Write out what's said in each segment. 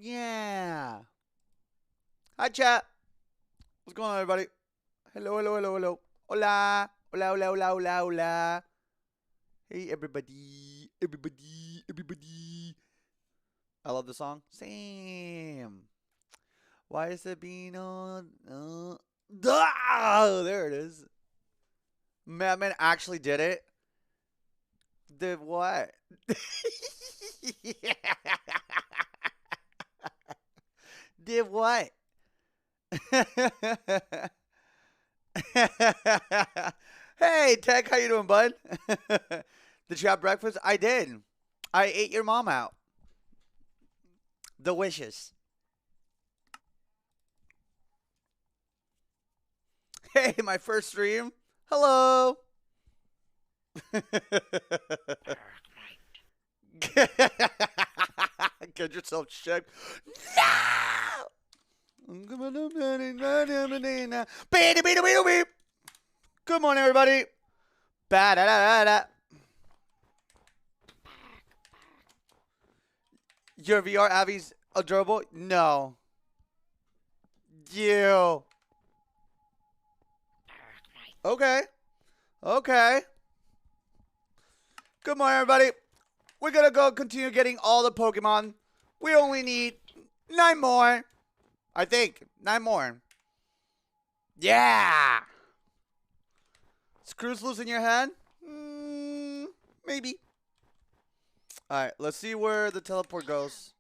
Yeah. Hi, chat. What's going on, everybody? Hello, hello, hello, hello. Hola. Hola, hola, hola, hola, hola. Hey, everybody. Everybody. Everybody. I love the song. Same. Why is it being on? There it is. Madman actually did it. Did what? Did what? Hey, Tech, how you doing, bud? Did you have breakfast? I did. I ate your mom out. Delicious. Hey, my first stream. Hello. Get yourself checked. No! Good morning, everybody. Ba-da-da-da-da. Your VR Abby's adorable? No. You. Okay. Okay. Good morning, everybody. We're gonna go continue getting all the Pokemon. We only need 9 more. I think. 9 more. Yeah. Screws loose in your head? Maybe. Alright, let's see where the teleport goes.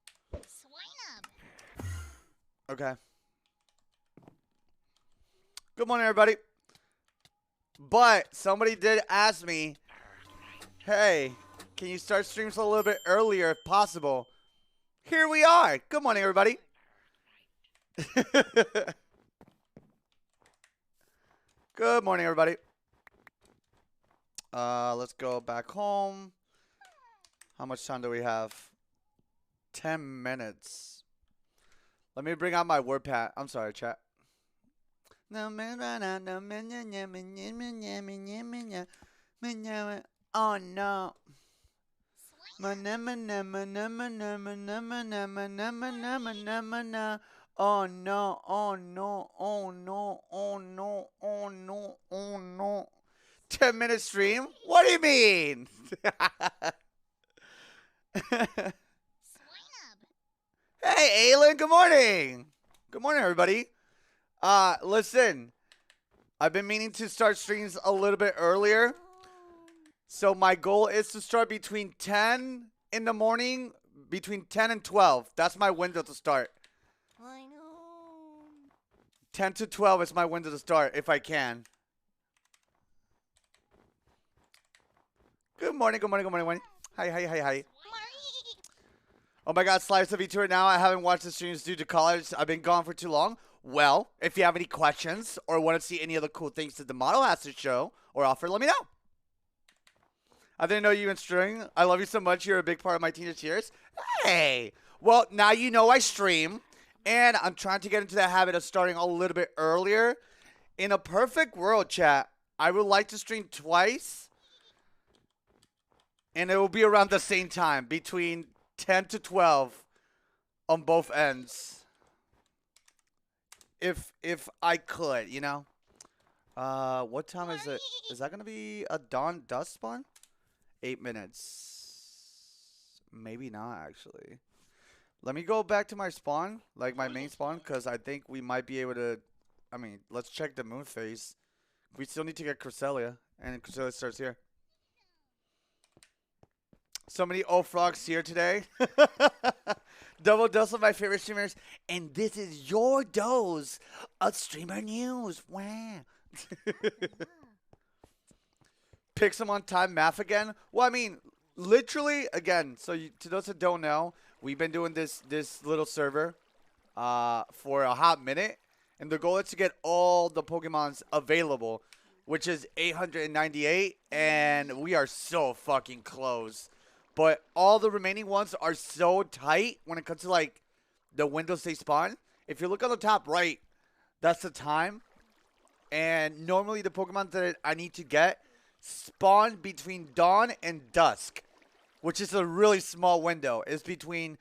Okay. Good morning, everybody. But somebody did ask me, hey, can you start streams a little bit earlier if possible? Here we are. Good morning, everybody. Good morning, everybody. Let's go back home. How much time do we have? 10 minutes. Let me bring out my WordPad. I'm sorry, chat. Oh no. Oh no, oh no, oh no, oh no, oh no, oh no. 10-minute stream? What do you mean? Hey, Aylin, good morning. Good morning, everybody. Listen, I've been meaning to start streams a little bit earlier. So my goal is to start between 10 in the morning, between 10 and 12. That's my window to start. I know. 10 to 12 is my window to start, if I can. Good morning, good morning, good morning, good morning. Hi, hi, hi, hi. Oh my god, Slyfox of Vtuber now. I haven't watched the streams due to college. I've been gone for too long. Well, if you have any questions or want to see any of the cool things that the model has to show or offer, let me know. I didn't know you in string. I love you so much. You're a big part of my teenage years. Hey. Well, now you know I stream. And I'm trying to get into the habit of starting a little bit earlier. In a perfect world, chat, I would like to stream twice. And it will be around the same time, between 10 to 12 on both ends. If I could, you know. What time is it? Is that going to be a dawn dusk spawn? 8 minutes. Maybe not, actually. Let me go back to my spawn, like my main spawn, because I think we might be able to... I mean, let's check the moon phase. We still need to get Cresselia, and Cresselia starts here. So many old frogs here today. Double dose of my favorite streamers, and this is your dose of streamer news. Wow. Pixelmon time math again. Well, I mean, literally again. So to those that don't know, we've been doing this little server for a hot minute, and the goal is to get all the Pokemons available, which is 898, and we are so fucking close. But all the remaining ones are so tight when it comes to like the windows they spawn. If you look on the top right, that's the time. And normally the Pokemon that I need to get spawn between dawn and dusk, which is a really small window. It's between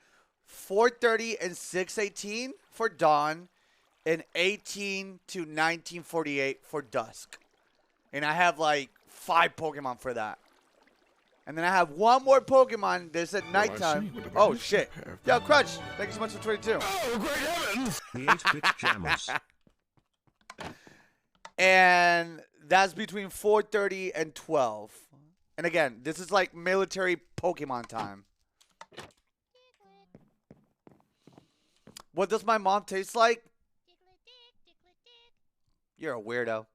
4:30 and 6:18 for dawn, and 18 to 19:48 for dusk. And I have like 5 Pokemon for that. And then I have one more Pokemon that's at nighttime. Oh, shit. Yo, Crutch, thank you so much for 22. Oh, great heavens! The 8-bit jammers. And that's between 4:30 and 12. And again, this is like military Pokemon time. What does my mom taste like? You're a weirdo.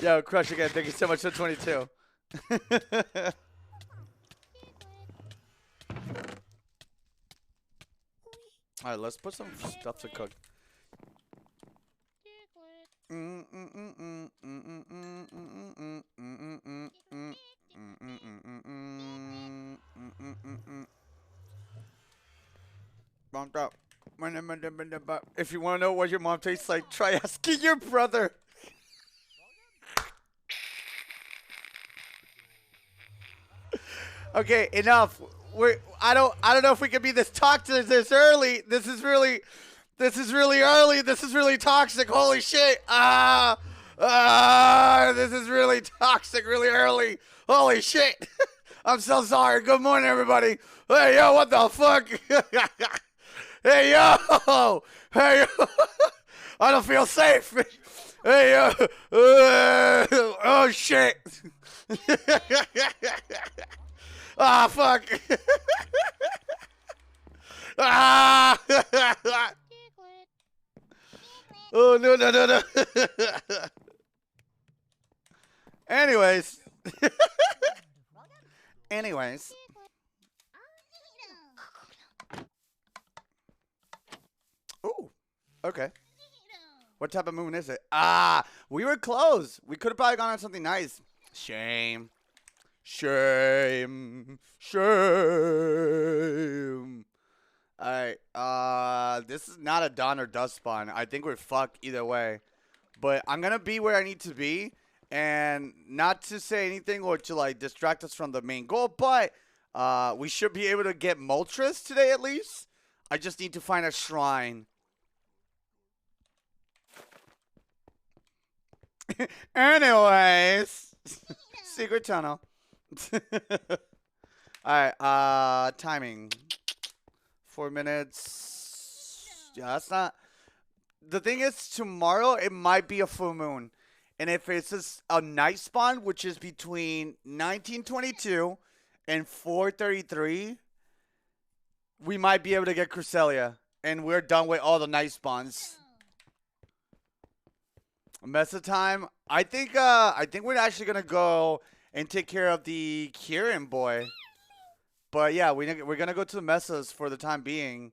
Yo, Crush again. Thank you so much for 22. All right, let's put some stuff to cook. Bumped up. If you want to know what your mom tastes like, try asking your brother. Okay, enough. I don't know if we can be this toxic this early. This is really early. This is really toxic. Holy shit. This is really toxic really early. Holy shit. I'm so sorry. Good morning, everybody. Hey, yo, what the fuck? Hey, yo. Hey, yo. I don't feel safe. Hey, yo. Oh, shit. Ah, fuck. Ah. Oh, no, no, no, no. Anyways. Anyways. Ooh. Okay. What type of moon is it? Ah, we were close. We could have probably gone on something nice. Shame. Shame. Shame. Alright. This is not a dawn or dusk spawn. I think we're fucked either way. But I'm gonna be where I need to be. And not to say anything or to like distract us from the main goal, but we should be able to get Moltres today at least. I just need to find a shrine. Anyways. Secret tunnel. Alright, timing. 4 minutes. Yeah, that's not. The thing is, tomorrow it might be a full moon. And if it's a night spawn, which is between 1922 and 4:33, we might be able to get Cresselia. And we're done with all the night spawns. Mesa time. I think we're actually gonna go and take care of the Kieran boy. But yeah, we're gonna go to the mesas for the time being.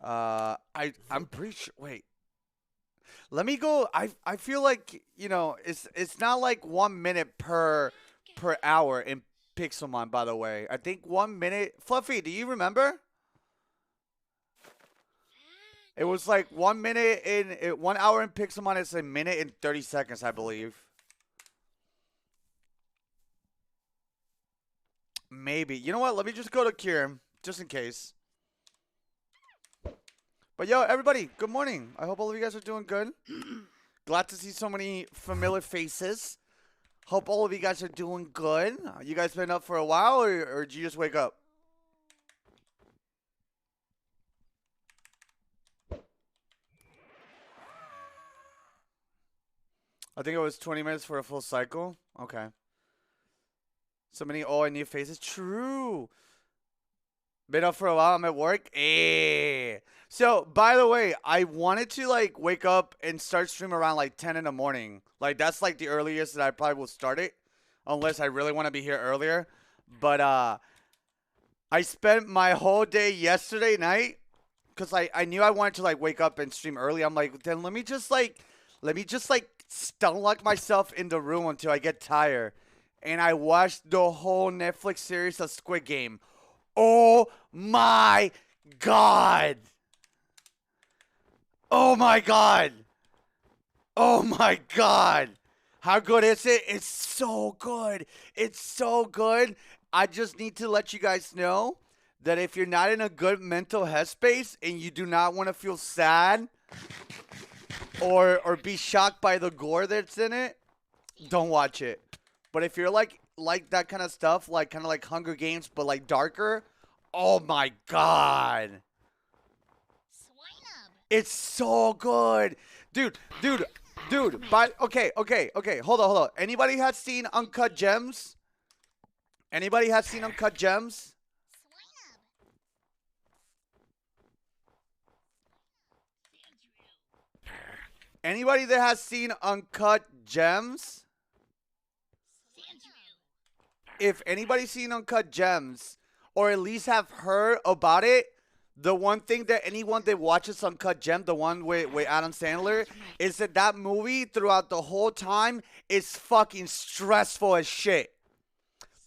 I'm pretty sure. Wait, let me go. I feel like, you know, it's not like 1 minute per hour in Pixelmon. By the way, I think 1 minute. Fluffy, do you remember? It was like 1 minute in 1 hour in Pixelmon. It's a minute and 30 seconds, I believe. Maybe. You know what? Let me just go to Kieran, just in case. But yo, everybody, good morning. I hope all of you guys are doing good. Glad to see so many familiar faces. Hope all of you guys are doing good. You guys been up for a while, or did you just wake up? I think it was 20 minutes for a full cycle. Okay. So many old and new faces. True. Been up for a while. I'm at work. So, by the way, I wanted to, like, wake up and start stream around, like, 10 in the morning. Like, that's, like, the earliest that I probably will start it. Unless I really want to be here earlier. But, I spent my whole day yesterday night. Because I knew I wanted to, like, wake up and stream early. I'm like, then let me just, like, stun lock myself in the room until I get tired. And I watched the whole Netflix series of Squid Game. Oh my god. Oh my god. Oh my god. How good is it? It's so good. It's so good. I just need to let you guys know that if you're not in a good mental headspace and you do not want to feel sad or be shocked by the gore that's in it, don't watch it. But if you're like that kind of stuff, like kind of like Hunger Games but like darker, oh my god. It's so good. Dude. But okay. Hold on. Anybody has seen Uncut Gems? Anybody has seen Uncut Gems? Anybody that has seen Uncut Gems? If anybody's seen Uncut Gems, or at least have heard about it, the one thing that anyone that watches Uncut Gem, the one with Adam Sandler, is that movie throughout the whole time is fucking stressful as shit.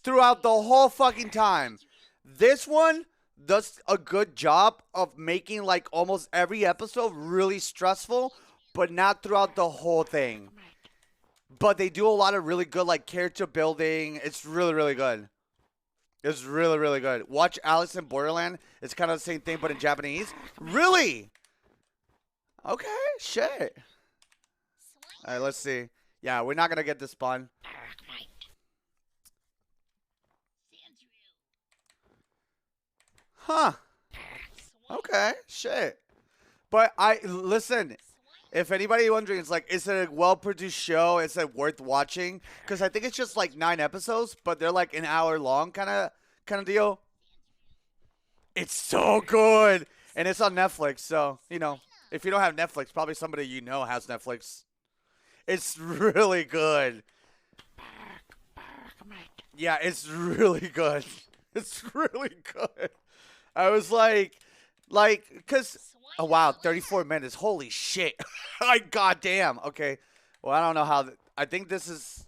Throughout the whole fucking time. This one does a good job of making like almost every episode really stressful, but not throughout the whole thing. But they do a lot of really good like character building. It's really, really good. It's really, really good. Watch Alice in Borderland. It's kind of the same thing, but in Japanese. Really? Okay, shit. All right, let's see. Yeah, we're not going to get this spawn. Huh. Okay, shit. But listen, if anybody wondering, it's like, is it a well-produced show? Is it worth watching? Because I think it's just like 9 episodes, but they're like an hour long kind of deal. It's so good. And it's on Netflix, so, you know, if you don't have Netflix, probably somebody you know has Netflix. It's really good. Yeah, it's really good. It's really good. I was like, because, oh, wow, 34 minutes. Holy shit. Like, goddamn. Okay. Well, I don't know how, I think this is,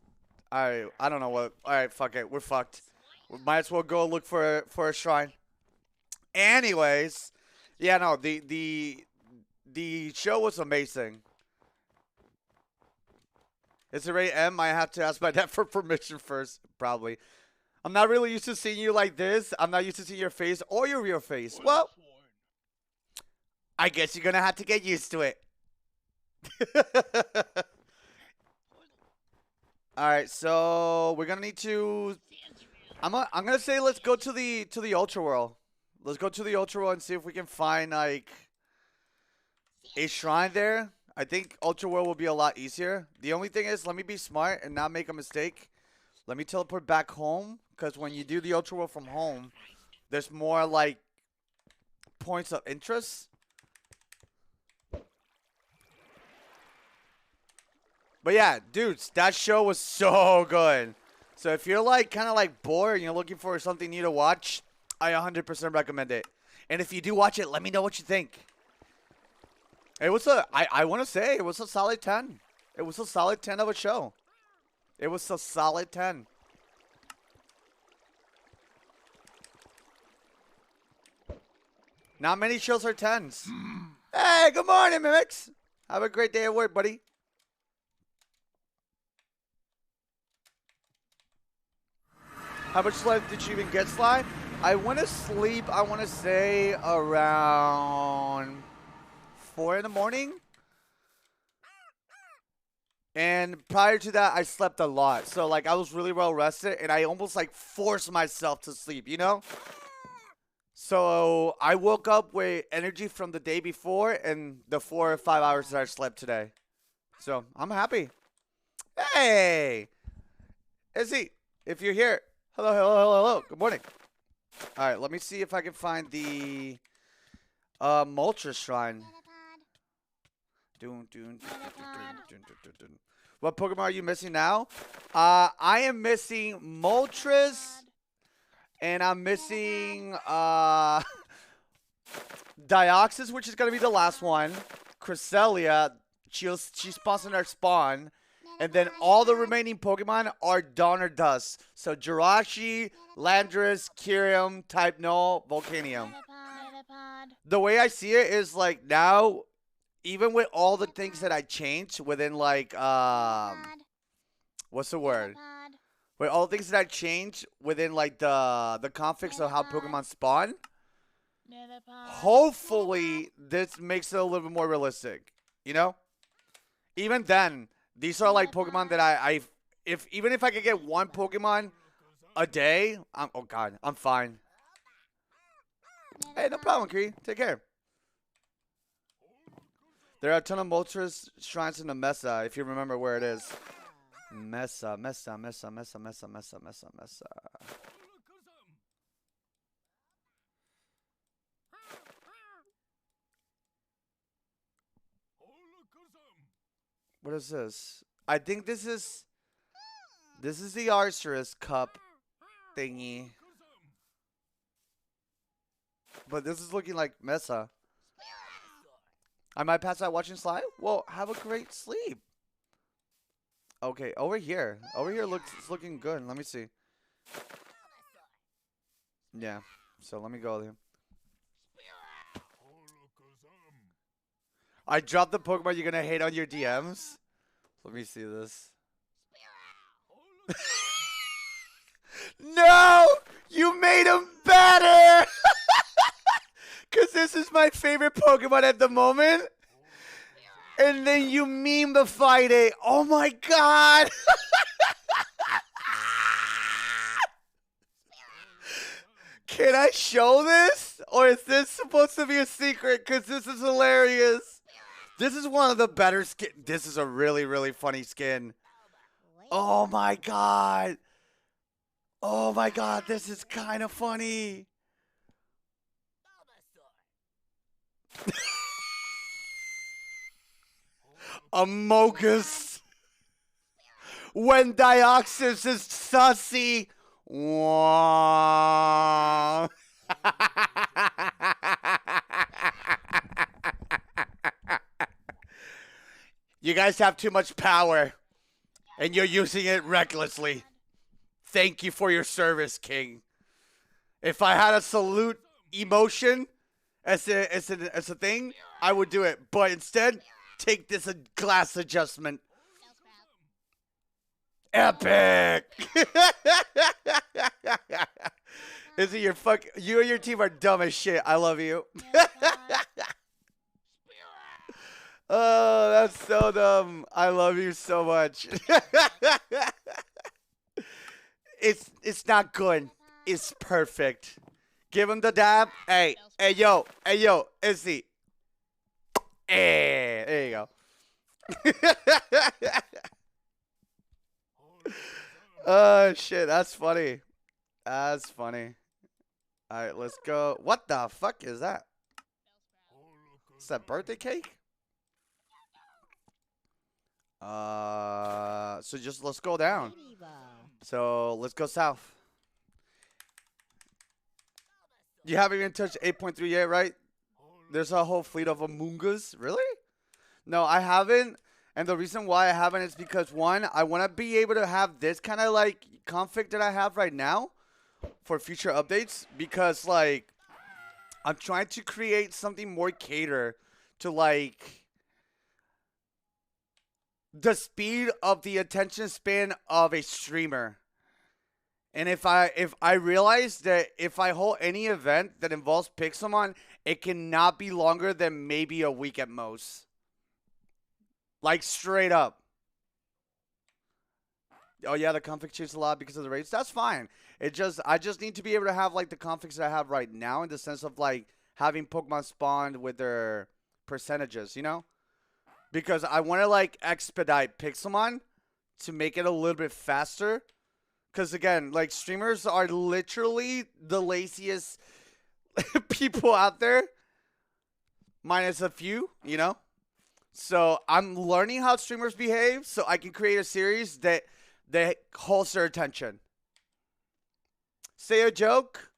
I don't know what, all right, fuck it. We're fucked. We might as well go look for a shrine. Anyways, yeah, no, the show was amazing. Is it ready to end? I have to ask my dad for permission first, probably. I'm not really used to seeing you like this. I'm not used to seeing your face or your real face. Well, I guess you're gonna have to get used to it. All right, so we're gonna need to. I'm gonna say let's go to the Ultra World. Let's go to the Ultra World and see if we can find like a shrine there. I think Ultra World will be a lot easier. The only thing is, let me be smart and not make a mistake. Let me teleport back home, because when you do the Ultra World from home, there's more like points of interest. But yeah, dudes, that show was so good. So if you're like kind of like bored and you're looking for something new to watch, I 100% recommend it. And if you do watch it, let me know what you think. It was I want to say it was a solid 10. It was a solid 10 of a show. It was a solid 10. Not many shows are 10s. Hey, good morning, Mimics. Have a great day at work, buddy. How much sleep did you even get, Sly? I went to sleep, I want to say, around 4 in the morning. And prior to that, I slept a lot. So, like, I was really well rested, and I almost, like, forced myself to sleep, you know? So, I woke up with energy from the day before and the 4 or 5 hours that I slept today. So, I'm happy. Hey! Izzy, if you're here. Hello. Good morning. All right, let me see if I can find the Moltres Shrine. What Pokemon are you missing now? I am missing Moltres, and I'm missing Deoxys, which is gonna be the last one. Cresselia, she spawns in her spawn. And then all the remaining Pokemon are Dawn or Dusk. So Jirachi, Landorus, Kyurem, Type Null, Volcanium. The way I see it is like now, even with all the things that I changed within like What's the word? Metapod. Wait, all things that change within like the configs of how Pokemon spawn. Metapod. Hopefully, this makes it a little bit more realistic. You know? Even then, these are like Pokemon that even if I could get one Pokemon a day, oh god, I'm fine. Hey, no problem, Kree. Take care. There are a ton of Moltres shrines in the Mesa, if you remember where it is. Mesa. What is this? I think this is the Arceus Cup thingy. But this is looking like Mesa. I might pass out watching Sly. Well, have a great sleep. Okay, over here. Over here it's looking good. Let me see. Yeah. So let me go there. I dropped the Pokemon you're gonna hate on your DMs. Let me see this. No! You made him better! Because this is my favorite Pokemon at the moment. And then you meme-ified it. Oh my god! Can I show this? Or is this supposed to be a secret? Because this is hilarious. This is one of the better skin. This is a really, really funny skin. Oh my god. Oh my god, this is kind of funny. Amogus. When Dioxys is sussy. Wah. You guys have too much power, and you're using it recklessly. Thank you for your service, King. If I had a salute emotion as a thing, I would do it. But instead, take this a class adjustment. Epic! Is it your fuck? You and your team are dumb as shit. I love you. Oh, that's so dumb. I love you so much. It's not good. It's perfect. Give him the dab. Hey, yo, Izzy. Hey, there you go. Oh shit, that's funny. That's funny. All right, let's go. What the fuck is that? Is that birthday cake? So just let's go down. So let's go south. You haven't even touched 8.3 yet, right? There's a whole fleet of Amoongas. Really? No, I haven't. And the reason why I haven't is because, one, I want to be able to have this kind of, like, config that I have right now for future updates. Because, like, I'm trying to create something more cater to, like, the speed of the attention span of a streamer. And if I realize that if I hold any event that involves Pixelmon, it cannot be longer than maybe a week at most. Like, straight up. Oh yeah, the config changed a lot because of the rates. That's fine. I just need to be able to have like the configs that I have right now, in the sense of like having Pokemon spawned with their percentages, you know? Because I want to like expedite Pixelmon to make it a little bit faster. Because again, like, streamers are literally the laziest people out there, minus a few, you know? So I'm learning how streamers behave so I can create a series that holds their attention. Say a joke?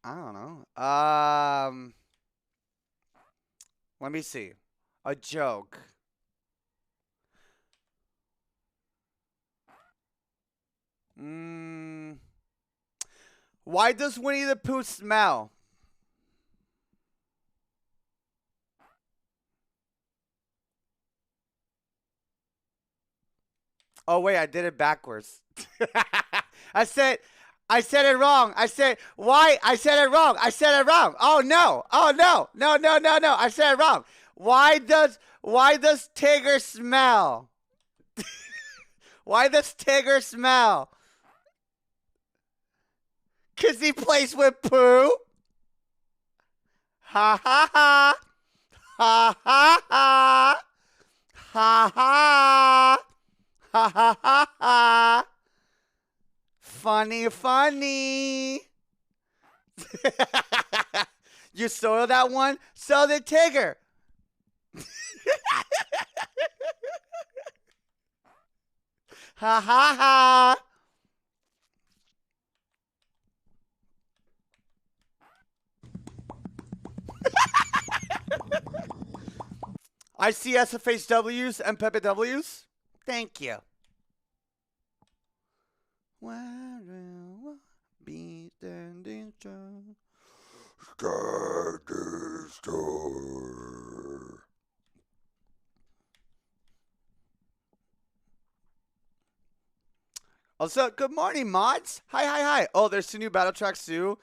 I don't know. Let me see. A joke. Why does Winnie the Pooh smell? Oh wait, I did it backwards. I said it wrong. I said why? I said it wrong. I said it wrong. Oh no. Oh no. No, no, no, no. I said it wrong. Why does Tigger smell? Why does Tigger smell? 'Cause he plays with poo. Ha ha ha. Ha ha ha. Ha ha. Ha ha ha ha. Funny, funny. You saw that one? So did Tigger. Ha ha ha. I see SFHWs and Pepe W's. Thank you. Where will be standing strong? Standing strong. Also, good morning, mods. Hi, hi, hi. Oh, there's 2 new battle tracks too,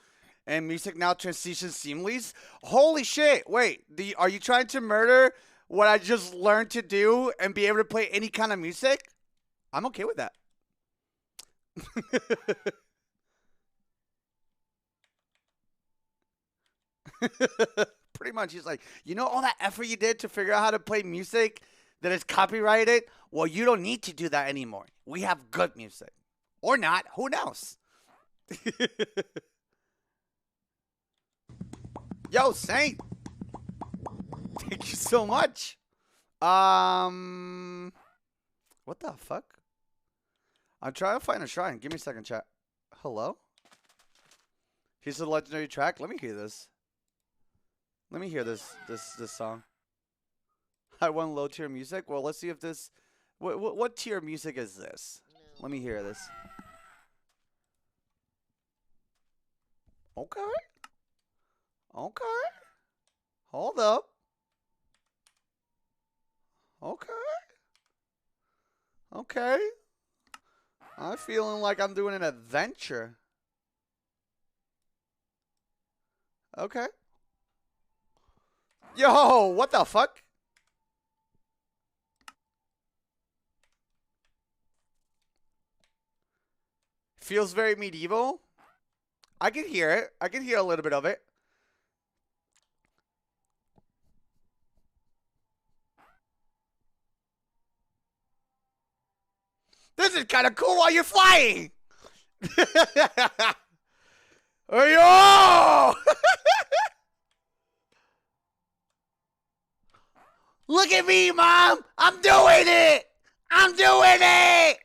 and music now transitions seamlessly. Holy shit! Wait, are you trying to murder what I just learned to do and be able to play any kind of music? I'm okay with that. Pretty much, he's like, you know all that effort you did to figure out how to play music that is copyrighted? Well, you don't need to do that anymore. We have good music. Or not. Who knows? Yo, Saint. Thank you so much. What the fuck? I'm trying to find a shrine. Give me a second, chat. Hello? Here's a legendary track. Let me hear this. Let me hear this song. I want low tier music. Well, let's see if this. What tier music is this? Let me hear this. Okay. Okay. Hold up. Okay. Okay. I'm feeling like I'm doing an adventure. Okay. Yo, what the fuck? Feels very medieval. I can hear it. I can hear a little bit of it. This is kind of cool while you're flying. Yo! Look at me, Mom. I'm doing it. I'm doing it.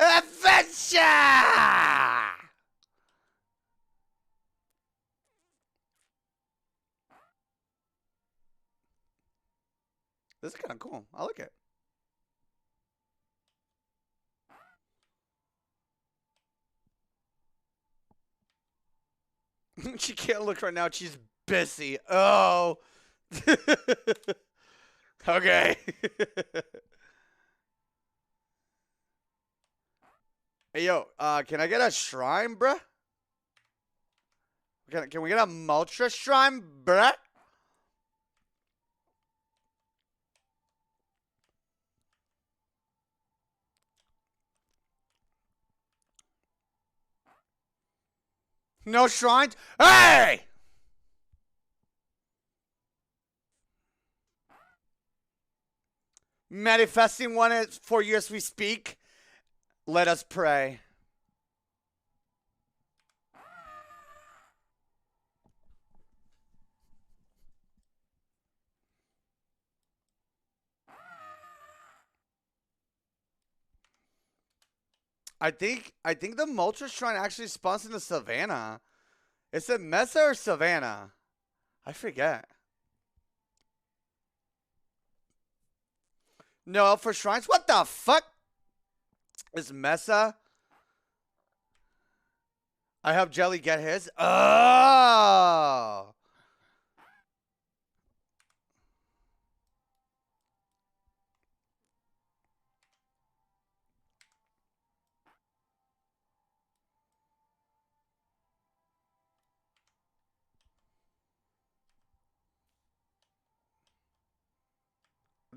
Adventure! This is kind of cool. I like it. She can't look right now. She's busy. Oh. Okay. Hey, yo, can I get a shrine, bruh? Can we get a Multra shrine, bruh? No shrines? Hey! Manifesting one for you as we speak. Let us pray. I think the Moltres Shrine actually spawns in the savannah. Is it Mesa or Savannah? I forget. No, for shrines. What the fuck? Is Mesa? I helped Jelly get his. Oh.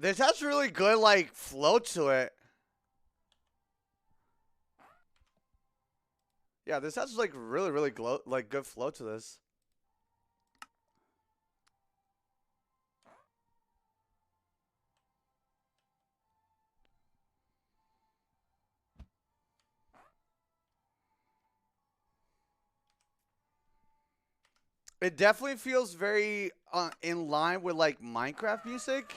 This has really good, like, flow to it. Yeah, this has, like, really, really good flow to this. It definitely feels very in line with, like, Minecraft music.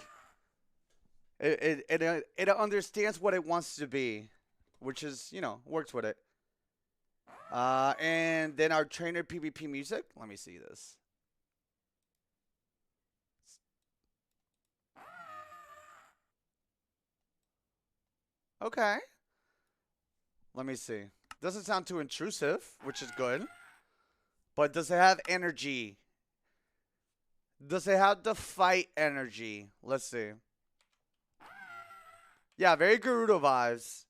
It understands what it wants to be, which is, you know, works with it. And then our trainer PvP music. Let me see this. Okay. Let me see. Doesn't sound too intrusive, which is good. But does it have energy? Does it have the fight energy? Let's see. Yeah, very Gerudo vibes.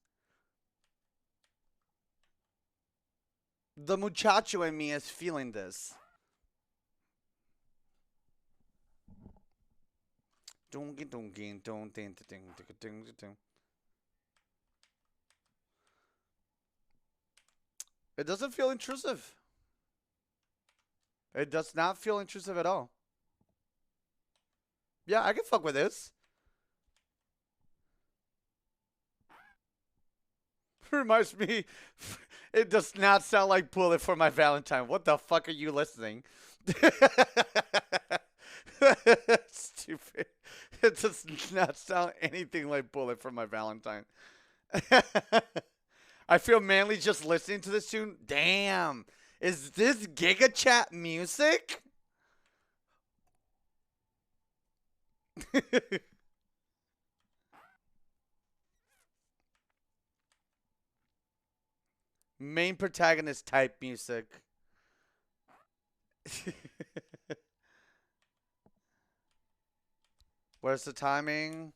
The muchacho in me is feeling this. It doesn't feel intrusive. It does not feel intrusive at all. Yeah, I can fuck with this. Reminds me, it does not sound like Bullet for My Valentine. What the fuck are you listening? Stupid. It does not sound anything like Bullet for My Valentine. I feel manly just listening to this tune. Damn. Is this Giga Chat music? Main protagonist type music. Where's the timing?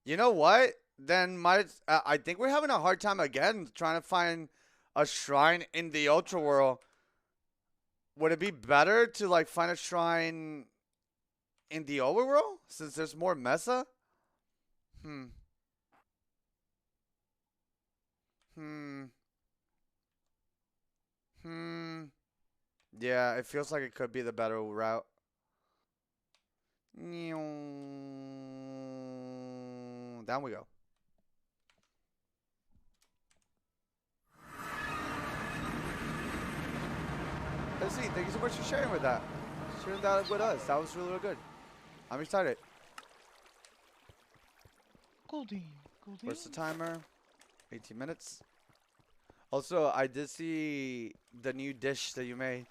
You know what? Then I think we're having a hard time again trying to find a shrine in the Ultra World. Would it be better to like find a shrine in the overworld since there's more mesa? Hmm. Hmm. Hmm. Yeah, it feels like it could be the better route. Down we go. Let's see. Thank you so much for sharing with that. Sharing that with us. That was really, really good. I'm excited. Goldie. Where's the timer? 18 minutes. Also, I did see the new dish that you made.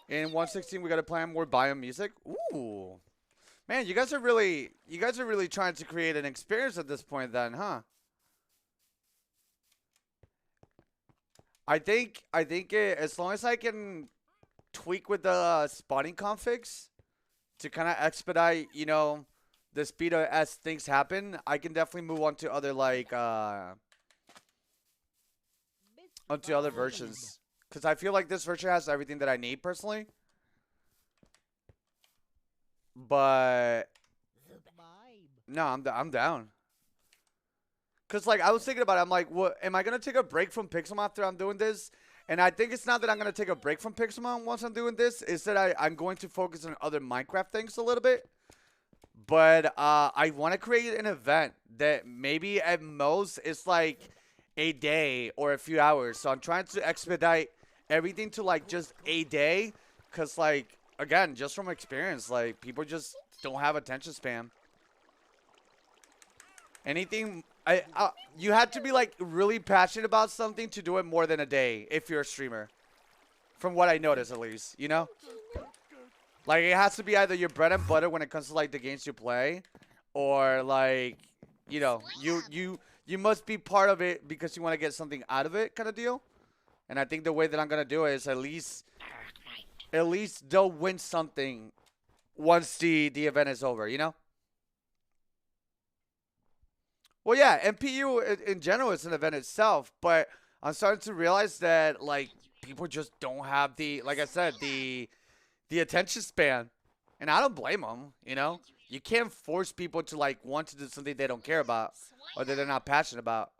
In 116, we got to plan more biome music. Ooh, man, you guys are really trying to create an experience at this point, then, huh? I think as long as I can tweak with the spawning configs to kind of expedite, you know, the speed as things happen, I can definitely move on to other like onto other versions. Because I feel like this version has everything that I need personally. But no, I'm down. Because like I was thinking about it, I'm like, what am I gonna take a break from Pixelmon after I'm doing this? And I think it's not that I'm gonna take a break from Pixelmon once I'm doing this. It's that I'm going to focus on other Minecraft things a little bit. But I want to create an event that maybe at most it's like a day or a few hours. So I'm trying to expedite everything to like just a day. Because like, again, just from experience, like people just don't have attention span. Anything, you have to be like really passionate about something to do it more than a day if you're a streamer. From what I notice at least, you know? Like, it has to be either your bread and butter when it comes to, like, the games you play. Or, like, you know, you must be part of it because you want to get something out of it kind of deal. And I think the way that I'm going to do it is at least they'll win something once the event is over, you know? Well, yeah, MPU in general is an event itself. But I'm starting to realize that, like, people just don't have the, like I said, the attention span, and I don't blame them. You know, you can't force people to like want to do something they don't care about or that they're not passionate about.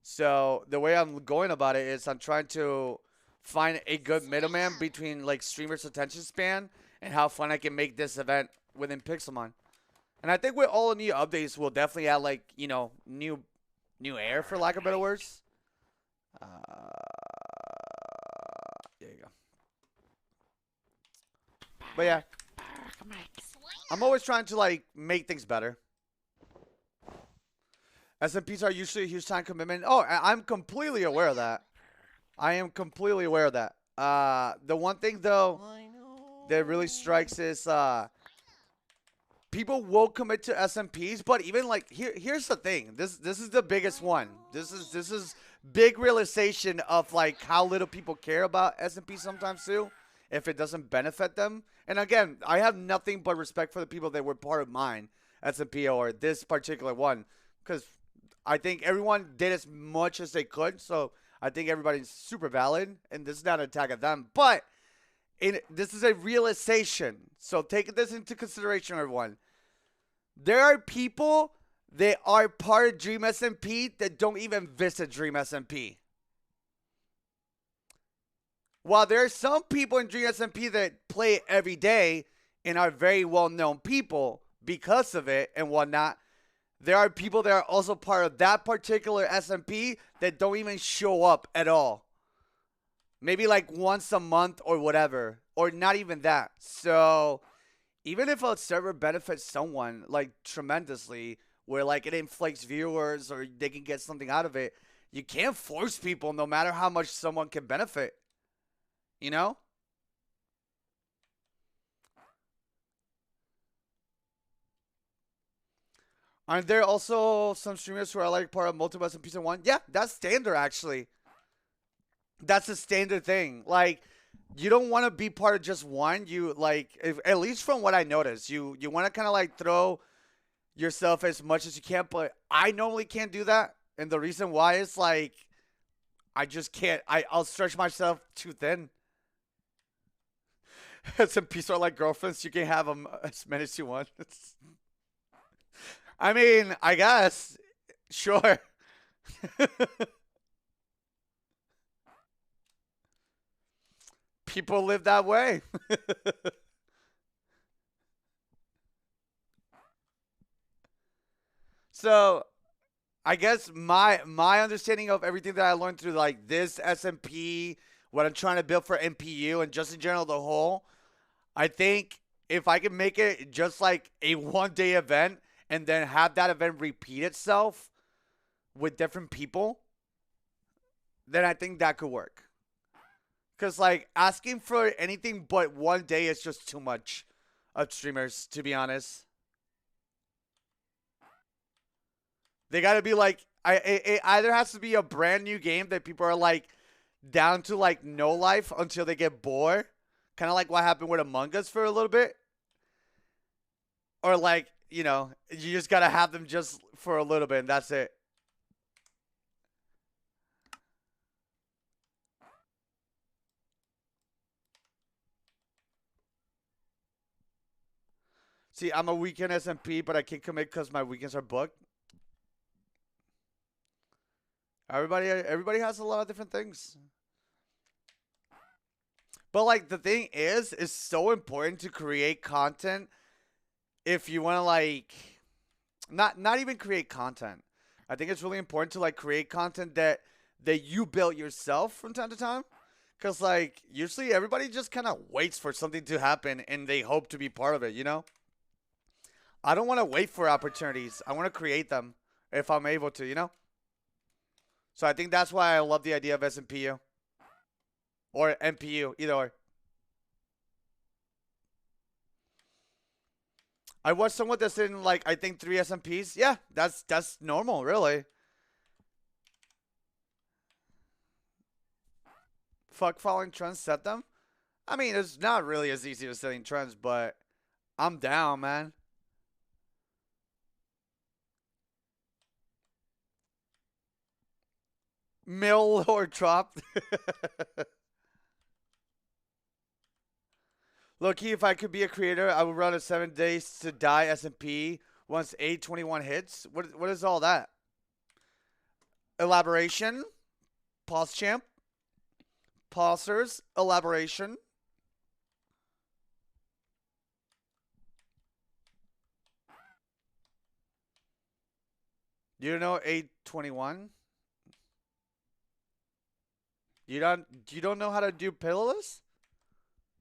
So the way I'm going about it is I'm trying to find a good middleman between like streamers' attention span and how fun I can make this event within Pixelmon. And I think with all the new updates, we'll definitely add like new air for lack of better words. Uh, there you go. But yeah, I'm always trying to like make things better. SMPs are usually a huge time commitment. Oh, I'm completely aware of that. I am completely aware of that. The one thing though that really strikes is people will commit to SMPs, but even like here's the thing. This is the biggest one. This is big realization of like how little people care about SMP sometimes too, if it doesn't benefit them. And again, I have nothing but respect for the people that were part of mine SMP or this particular one, because I think everyone did as much as they could. So I think everybody's super valid, and this is not an attack at them, but this is a realization. So take this into consideration, everyone. There are people that are part of Dream SMP that don't even visit Dream SMP. While there are some people in Dream SMP that play it every day and are very well-known people because of it and whatnot, there are people that are also part of that particular SMP that don't even show up at all. Maybe like once a month or whatever, or not even that. So even if a server benefits someone like tremendously, where like it inflates viewers or they can get something out of it, you can't force people no matter how much someone can benefit. You know? Aren't there also some streamers who are like part of multiple SMPs in one? Yeah, that's standard actually. That's a standard thing. Like, you don't want to be part of just one. You like, at least from what I noticed, you want to kind of like throw yourself as much as you can. But I normally can't do that, and the reason why is like, I just can't. I'll stretch myself too thin. Some people are like girlfriends. You can have them as many as you want. I mean, I guess, sure. People live that way. So I guess my understanding of everything that I learned through like this SMP, what I'm trying to build for MPU, and just in general the whole, I think if I can make it just like a 1-day event and then have that event repeat itself with different people, then I think that could work. Because, like, asking for anything but 1 day is just too much of streamers, to be honest. They got to be, like, it either has to be a brand new game that people are, like, down to, like, no life until they get bored. Kind of like what happened with Among Us for a little bit. Or, like, you just got to have them just for a little bit, and that's it. See, I'm a weekend SMP, but I can't commit because my weekends are booked. Everybody has a lot of different things. But like the thing is, it's so important to create content if you want to like not even create content. I think it's really important to like create content that you built yourself from time to time. Cause like usually everybody just kind of waits for something to happen and they hope to be part of it, you know? I don't want to wait for opportunities. I want to create them if I'm able to, you know? So I think that's why I love the idea of SMPU or MPU, either or. I watched someone that's in like I think 3 SMPs. Yeah, that's normal, really. Fuck following trends, set them. I mean, it's not really as easy as setting trends, but I'm down, man. Mill or drop. Low-key, if I could be a creator, I would run a 7 days to die SMP once 821 hits. What is all that? Elaboration. Pause champ. Pausers. Elaboration. You know 821? You don't know how to do pillarless?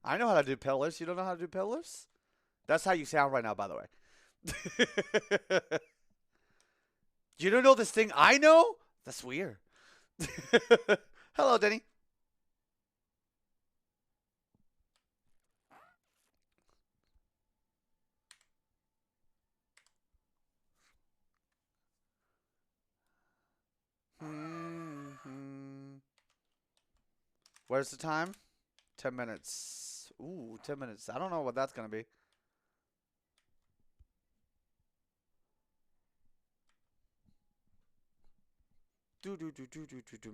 I know how to do pillars. You don't know how to do pillars? That's how you sound right now, by the way. You don't know this thing I know? That's weird. Hello, Denny. Where's the time? 10 minutes. Ooh, 10 minutes. I don't know what that's going to be. Do do do do do do do.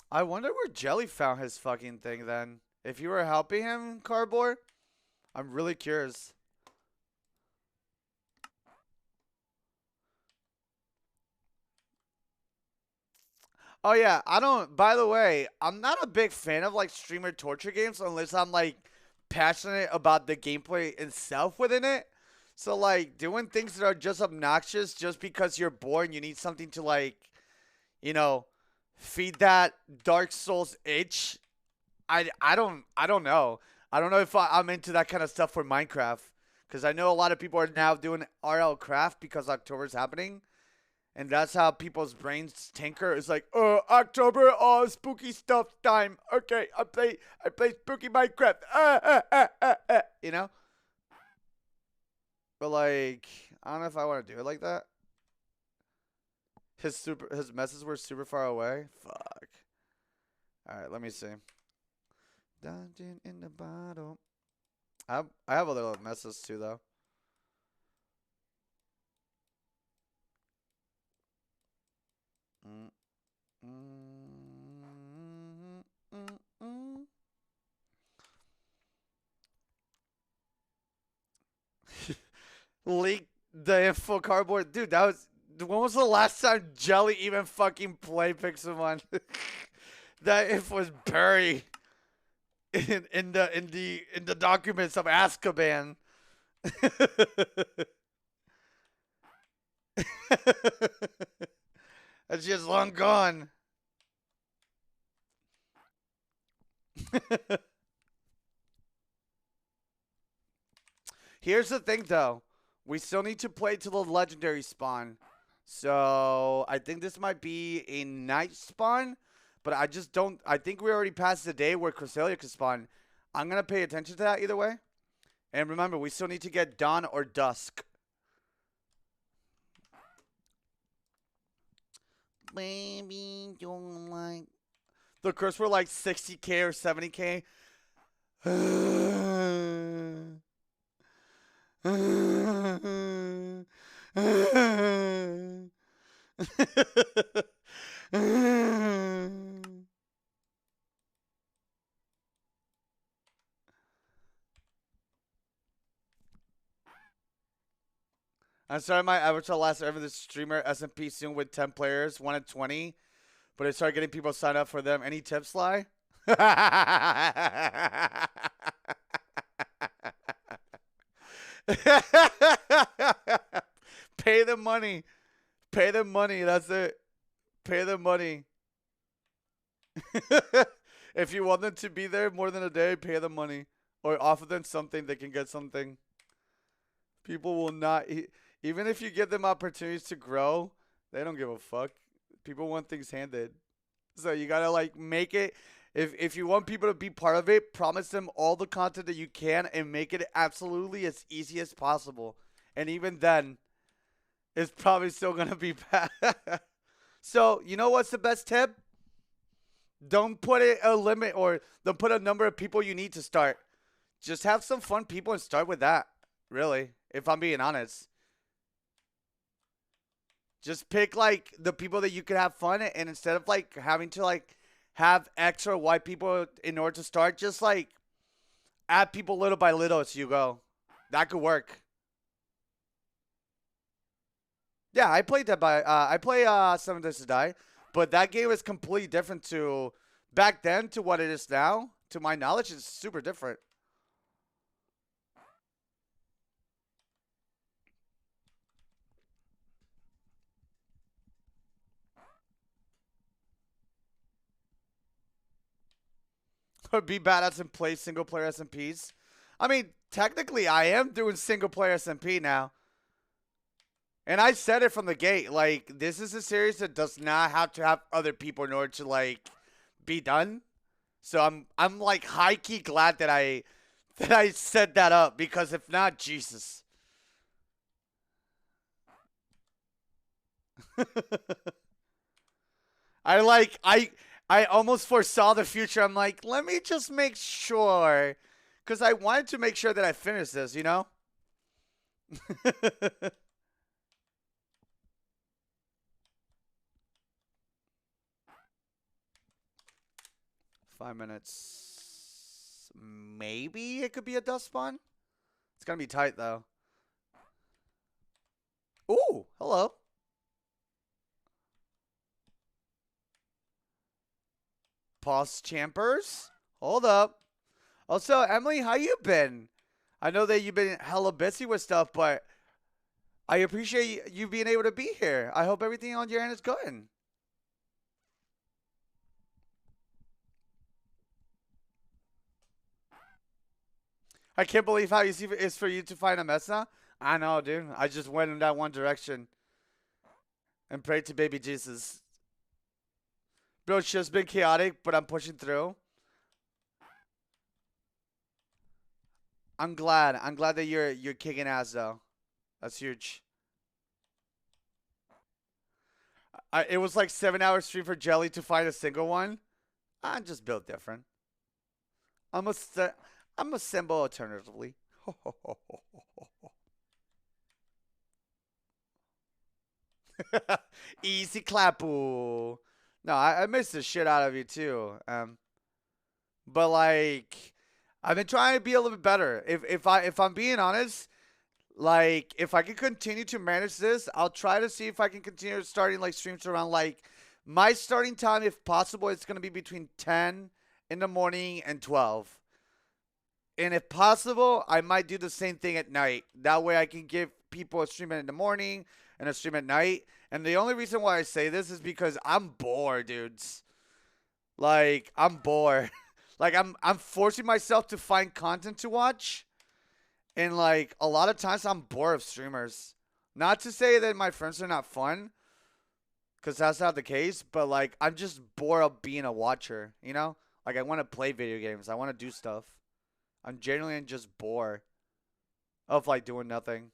I wonder where Jelly found his fucking thing then. If you were helping him, Cardboard, I'm really curious. Oh yeah, I don't. By the way, I'm not a big fan of like streamer torture games unless I'm like passionate about the gameplay itself within it. So like doing things that are just obnoxious just because you're bored and you need something to like, you know, feed that Dark Souls itch. I don't know. I don't know if I'm into that kind of stuff for Minecraft because I know a lot of people are now doing RL Craft because October's happening. And that's how people's brains tinker. It's like, October, spooky stuff time. Okay, I play spooky Minecraft. You know? But like, I don't know if I want to do it like that. His messes were super far away. Fuck. All right, let me see. Dungeon in the bottle. I have other messes too though. Mm, mm, mm, mm. Leak the info cardboard, dude. That was when was the last time Jelly even fucking played Pixelmon? That info was buried in the documents of Azkaban. That's just long gone. Here's the thing, though. We still need to play to the legendary spawn. So I think this might be a night spawn, but I just don't. I think we already passed the day where Cresselia could spawn. I'm gonna pay attention to that either way. And remember, we still need to get dawn or dusk. Baby, don't like. The curse were like 60K or 70K. I'm sorry, my avatar last ever the streamer SMP soon with 10 players, 1 in 20. But I started getting people signed up for them. Any tips, Sly? Pay the money. Pay the money. That's it. Pay the money. If you want them to be there more than a day, pay the money. Or offer them something, they can get something. People will not. Even if you give them opportunities to grow, they don't give a fuck. People want things handed. So you gotta like make it. If you want people to be part of it, promise them all the content that you can and make it absolutely as easy as possible. And even then, it's probably still gonna be bad. So you know what's the best tip? Don't put it a limit or don't put a number of people you need to start. Just have some fun people and start with that. Really. if I'm being honest. Just pick like the people that you could have fun, and instead of like having to like have extra white people in order to start, just like add people little by little as you go. That could work. Yeah, I played that by I play Seven Days to Die, but that game is completely different to back then to what it is now. To my knowledge, it's super different. Or be badass and play single player SMPs. I mean, technically, I am doing single player SMP now. And I said it from the gate, like, this is a series that does not have to have other people in order to, like, be done. So I'm like high key glad that I set that up, because if not, Jesus. I almost foresaw the future. I'm like, let me just make sure, because I wanted to make sure that I finish this, you know? 5 minutes. Maybe it could be a dust spawn. It's gonna be tight though. Ooh, hello. Pause champers. Hold up. Also, Emily, how you been? I know that you've been hella busy with stuff, but I appreciate you being able to be here. I hope everything on your end is good. I can't believe how easy it is for you to find a mess now. I know, dude. I just went in that one direction and prayed to baby Jesus. Bro, it's just been chaotic, but I'm pushing through. I'm glad. I'm glad that you're kicking ass though. That's huge. It was like 7 hours stream for Jelly to find a single one. I'm just built different. I'm a I'm a symbol alternatively. Easy clapoo. No, I miss the shit out of you too. But like, I've been trying to be a little bit better. If I'm being honest, like if I can continue to manage this, I'll try to see if I can continue starting like streams around like my starting time, if possible, it's gonna be between 10 in the morning and 12. And if possible, I might do the same thing at night. That way I can give people a stream in the morning and a stream at night. And the only reason why I say this is because I'm bored, dudes. Like, I'm bored. Like, I'm forcing myself to find content to watch. And, like, a lot of times I'm bored of streamers. Not to say that my friends are not fun, because that's not the case. But, like, I'm just bored of being a watcher, you know? Like, I want to play video games. I want to do stuff. I'm genuinely just bored of like doing nothing,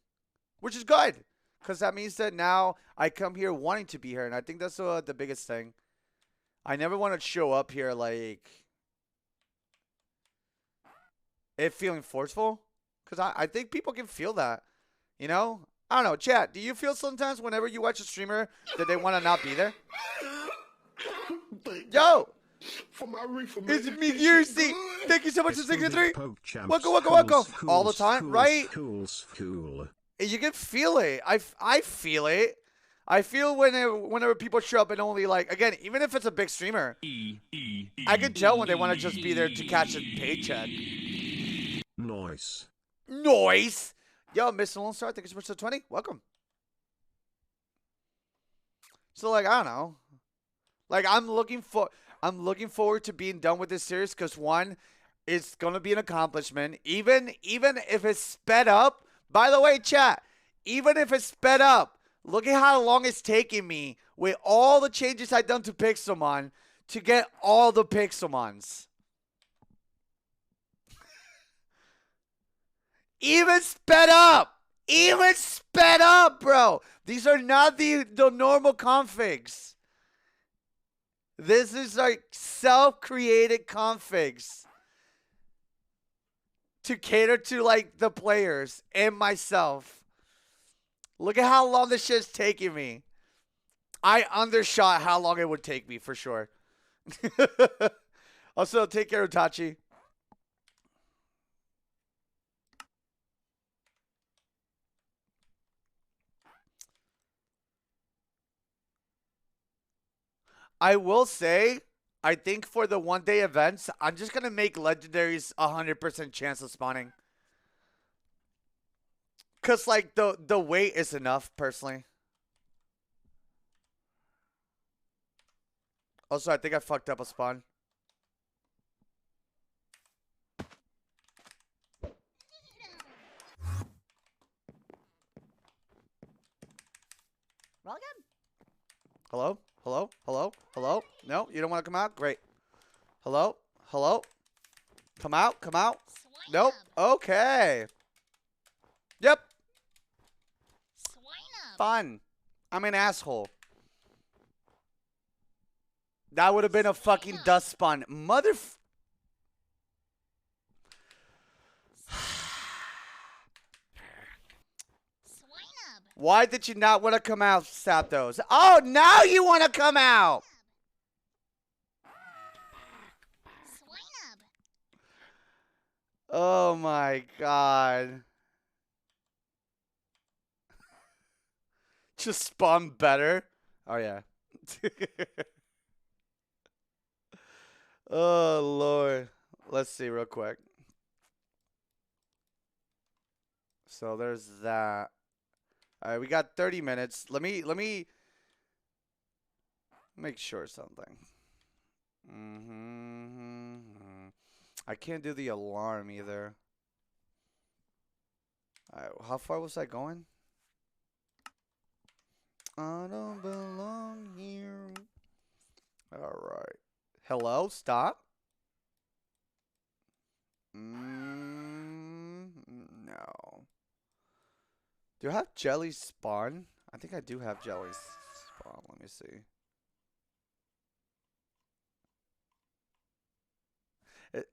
which is good, because that means that now I come here wanting to be here, and I think that's the biggest thing. I never want to show up here like it feeling forceful, because I think people can feel that, you know? I don't know, chat. Do you feel sometimes whenever you watch a streamer that they want to not be there? Yo! It's me, Yusi. Thank you so much for 63. Welcome. All the time, right? You can feel it. I feel it. I feel whenever people show up and only like, again, even if it's a big streamer, I can tell when they want to just be there to catch a paycheck. Nice. Yo, Mr. Lone Star, thank you so much for 20. Welcome. So like, I don't know. Like I'm looking forward to being done with this series, because one, it's gonna be an accomplishment. Even if it's sped up. By the way, chat, even if it's sped up, look at how long it's taking me with all the changes I've done to Pixelmon to get all the Pixelmons. Even sped up, bro. These are not the normal configs. This is like self-created configs. to cater to like the players and myself. Look at how long this shit's taking me. I undershot how long it would take me for sure. Also, take care, Utachi. I will say, I think for the one-day events, I'm just going to make legendaries 100% chance of spawning. Because, like, the weight is enough, personally. Also, I think I fucked up a spawn. Welcome. Hello? Hello? Hello? Hello? No? You don't want to come out? Great. Hello? Hello? Come out? Come out? Swine Nope. up. Okay. Yep. Swine up. Fun. I'm an asshole. That would have been a fucking dust spawn. Swine up. Why did you not want to come out, Saptos? Oh, now you want to come out. Swine up. Oh my god. Just spawn better. Oh yeah. Oh Lord. Let's see real quick. So there's that. All right, we got 30 minutes. Let me make sure something. I can't do the alarm either. All right, how far was I going? I don't belong here. All right. Hello, stop. No. Do I have jellies spawn? I think I do have jellies spawn. Let me see.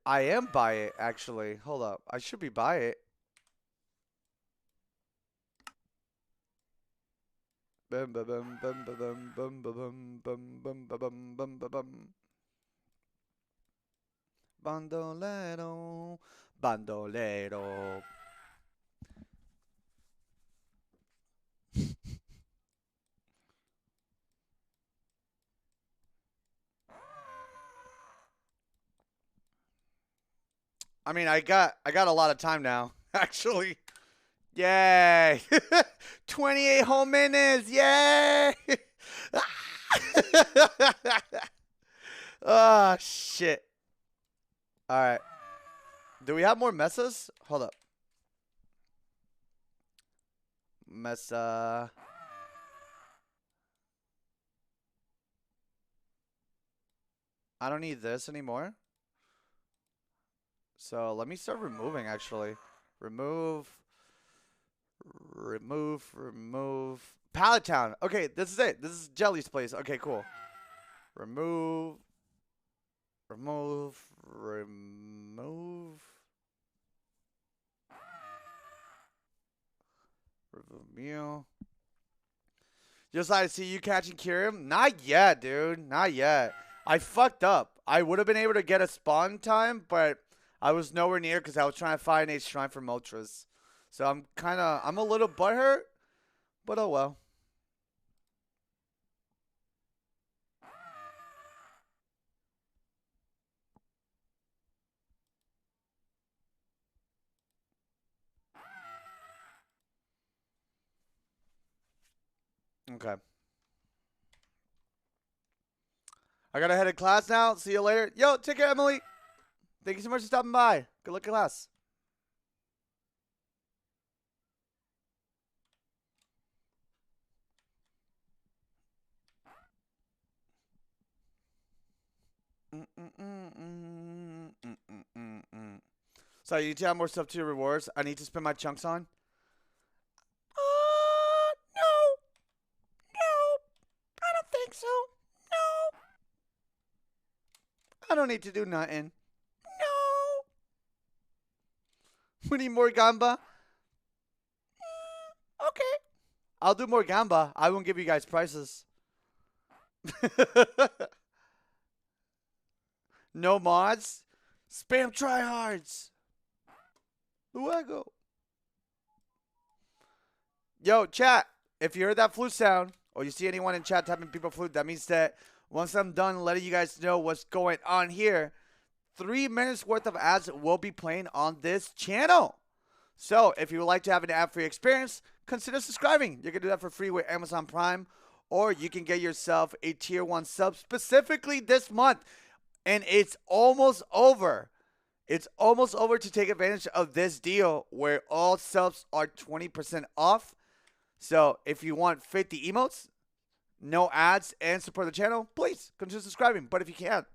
I am by it, actually. Hold up. I should be by it. Bum ba bum bum ba bum bum ba bum bum bum ba bum bum ba bum. Bandolero, bandolero. I mean, I got a lot of time now, actually. Yay! 28 whole minutes. Yay! Oh, shit. All right. Do we have more mesas? Hold up. Mesa. I don't need this anymore. So let me start removing, actually. Remove. Pallet Town. Okay, this is it. This is Jelly's place. Okay, cool. Remove. Review. Just like to see you catching Kyrium? Not yet, dude. Not yet. I fucked up. I would have been able to get a spawn time, but I was nowhere near because I was trying to find a shrine for Moltres. So I'm a little butthurt, but oh well. Okay. I gotta head to class now. See you later. Yo, take care, Emily. Thank you so much for stopping by. Good luck in class. So you need to add more stuff to your rewards. I need to spend my chunks on. No. No. I don't think so. No. I don't need to do nothing. No. We need more gamba. Okay. I'll do more gamba. I won't give you guys prices. No mods. Spam tryhards. Luego. Yo, chat. If you heard that flute sound, or you see anyone in chat typing people flute, that means that once I'm done letting you guys know what's going on here, 3 minutes worth of ads will be playing on this channel. So if you would like to have an ad-free experience, consider subscribing. You can do that for free with Amazon Prime, or you can get yourself a tier 1 sub specifically this month. And it's almost over. It's almost over to take advantage of this deal where all subs are 20% off. So if you want 50 emotes, no ads, and support the channel, please consider subscribing. But if you can't,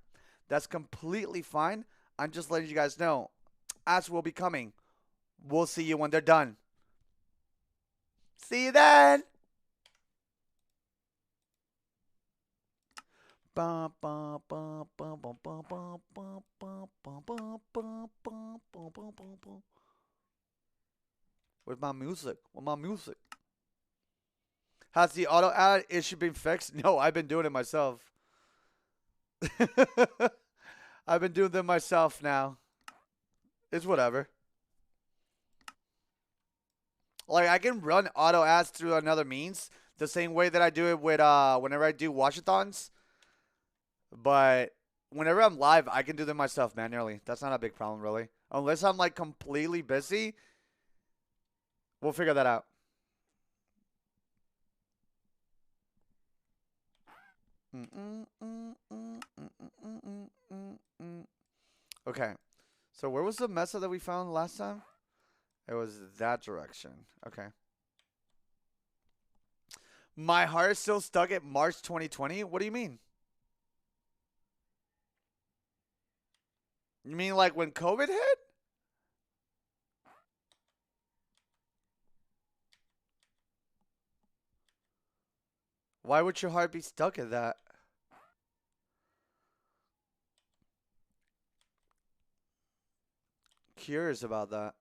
that's completely fine. I'm just letting you guys know. Ads will be coming. We'll see you when they're done. See you then. Where's my music? Where's my music? Has the auto ad issue been fixed? No, I've been doing it myself. I've been doing them myself now. It's whatever. Like, I can run auto ads through another means, the same way that I do it with whenever I do watchathons. But whenever I'm live, I can do them myself manually. That's not a big problem, really. Unless I'm like completely busy, we'll figure that out. Okay. So where was the mesa that we found last time? It was that direction. Okay. My heart is still stuck at March 2020? What do you mean? You mean like when COVID hit? Why would your heart be stuck at that? Curious about that.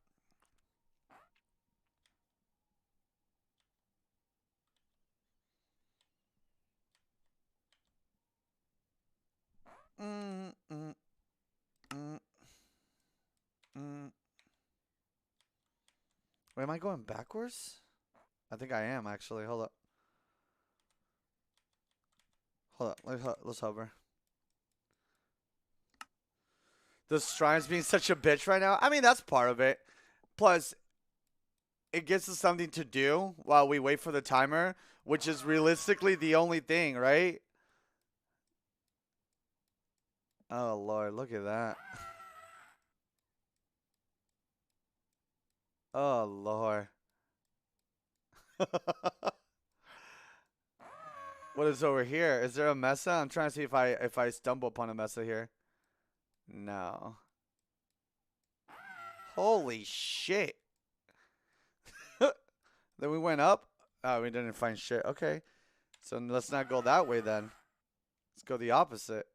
Wait, am I going backwards? I think I am, actually. Hold up. Hold up. Let's hover. The strime's being such a bitch right now. I mean, that's part of it. Plus, it gives us something to do while we wait for the timer, which is realistically the only thing, right? Oh, Lord. Look at that. Oh, Lord. What is over here? Is there a mesa? I'm trying to see if I stumble upon a mesa here. No. Holy shit. Then we went up. Oh, we didn't find shit. Okay. So let's not go that way then. Let's go the opposite.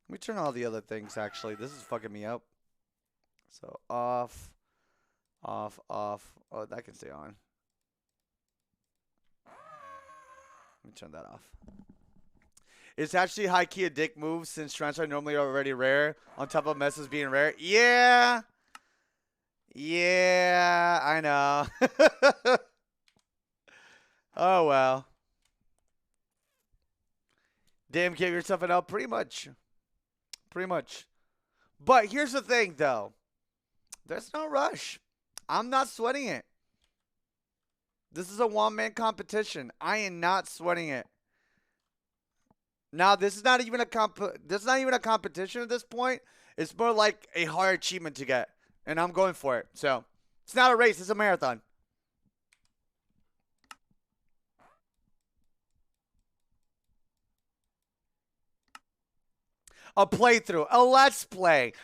Let me turn all the other things, actually. This is fucking me up. So off. Off, off. Oh, that can stay on. Let me turn that off. It's actually high-key a dick move since transfer normally are already rare. On top of messes being rare. Yeah. Yeah, I know. Oh, well. Damn, give yourself an L. Pretty much. Pretty much. But here's the thing, though. There's no rush. I'm not sweating it. This is a one-man competition. I am not sweating it. Now, this is not even a competition at this point. It's more like a hard achievement to get, and I'm going for it. So, it's not a race. It's a marathon. A playthrough. A let's play.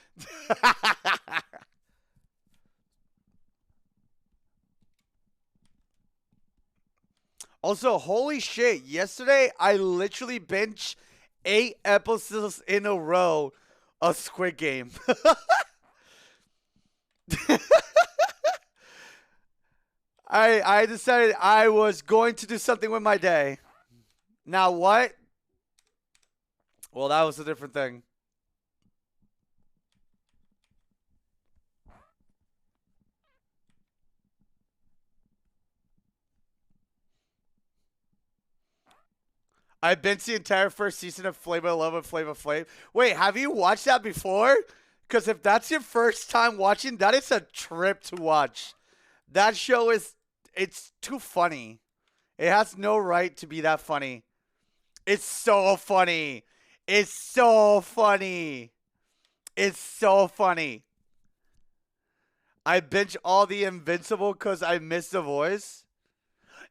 Also, holy shit, yesterday I literally binged 8 episodes in a row of Squid Game. I decided I was going to do something with my day. Now what? Well, that was a different thing. I've been to the entire first season of Flavor of Love and Flavor Flav. Wait, have you watched that before? Because if that's your first time watching, that is a trip to watch. That show it's too funny. It has no right to be that funny. It's so funny. It's so funny. It's so funny. I binge all the Invincible because I miss the voice.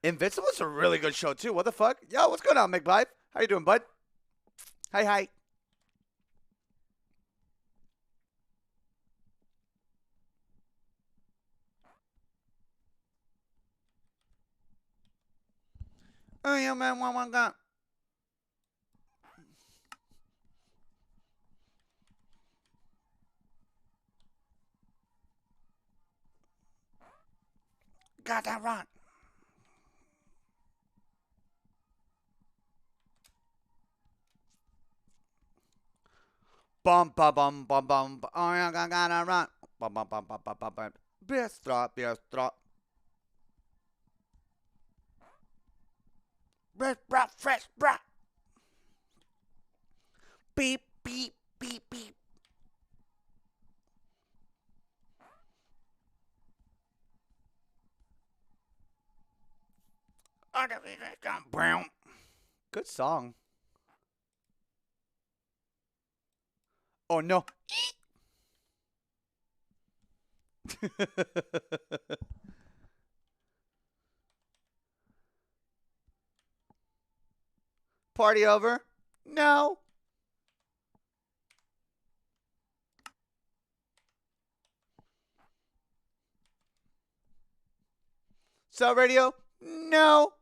Invincible's a really good show too. What the fuck? Yo, what's going on, McBlive? How you doing, bud? Hi, hi. Oh yeah, man. One gun. Got that right. Bum bum bum bum bum. Oh yeah, got that right. Bum bum bum bum bum bum bum. Biestra, biestra. Fresh bra, fresh bra. Beep beep beep beep. Good song. Oh no. Party over? No. Cell radio? No.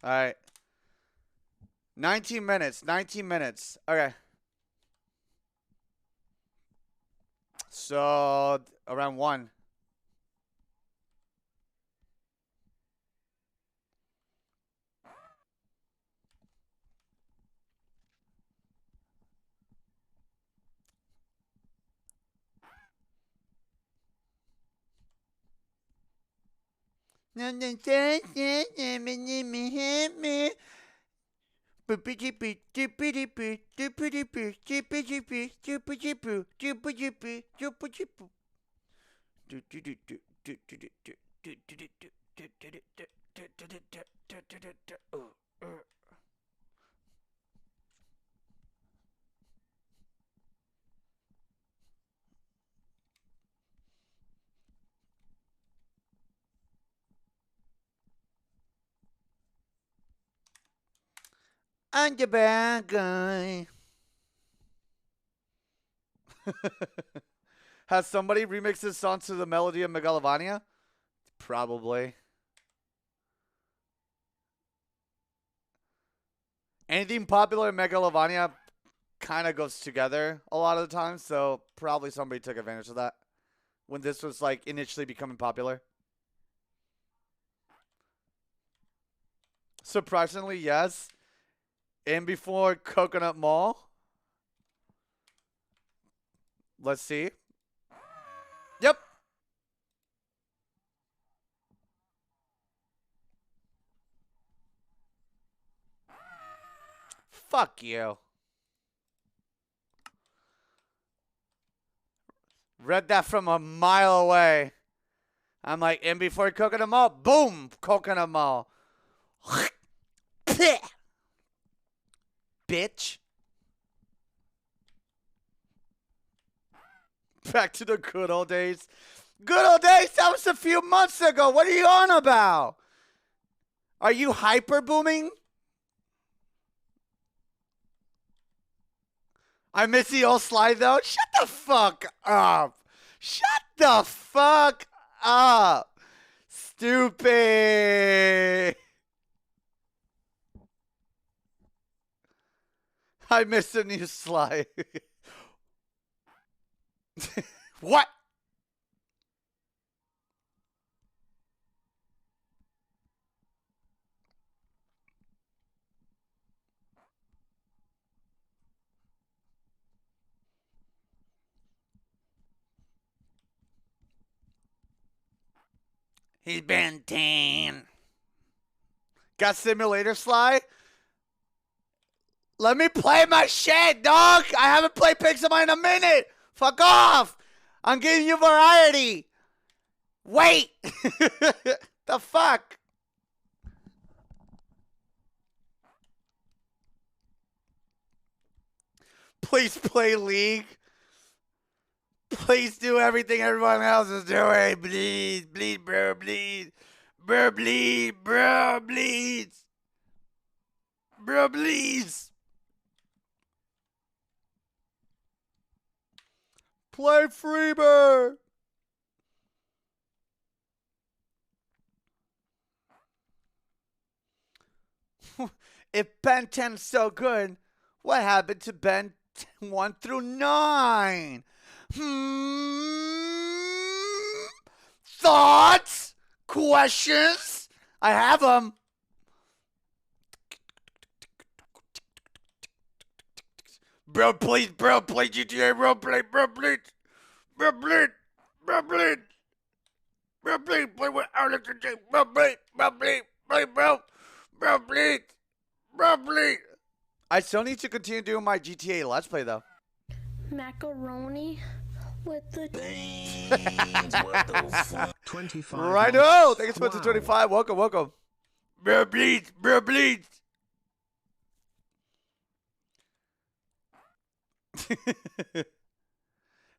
All right. 19 minutes. 19 minutes. Okay. So around 1. I'm the bad guy. Has somebody remixed this song to the melody of Megalovania? Probably. Anything popular in Megalovania kind of goes together a lot of the time, so probably somebody took advantage of that when this was like initially becoming popular. Surprisingly, yes. And before Coconut Mall. Let's see. Yep. Fuck you. Read that from a mile away. I'm like, and before Coconut Mall, boom, Coconut Mall. Bitch. Back to the good old days. Good old days? That was a few months ago. What are you on about? Are you hyper booming? I miss the old slide though. Shut the fuck up. Shut the fuck up. Stupid. I missed a new Sly. What? He's been tan. Got simulator Sly? Let me play my shit, dog. I haven't played Pixelmon in a minute. Fuck off. I'm giving you variety. Wait. The fuck? Please play League. Please do everything everyone else is doing. Please, bleed, bro, bleed. Bro, bleed, bro, bleeds. Bro, bleeds. Play Freebird. If Ben 10 is so good, what happened to Ben 1 through 9? Thoughts? Questions? I have them. Bro, please, bro, play GTA, bro, play, bro, please. Bro, please. Bro, please. Bro, please, play with Alex and Jay. Bro, please, bro, please, play, bro. Bro, please. Bro, please. I still need to continue doing my GTA Let's Play, though. Macaroni with the What the fuck? 25. Righto! Thank you so much for Wow. 25. Welcome, welcome. Bro, please. Bro, please.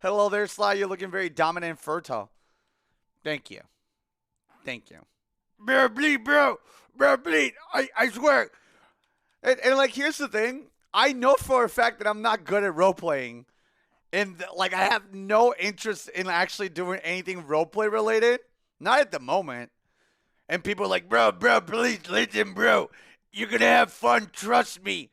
Hello there, Sly. You're looking very dominant and fertile. Thank you. Thank you. Bro, bleed, bro. Bro, bleed. I swear. And like, here's the thing. I know for a fact that I'm not good at role-playing. And, like, I have no interest in actually doing anything role-play related. Not at the moment. And people are like, bro, please listen, bro. You're going to have fun. Trust me.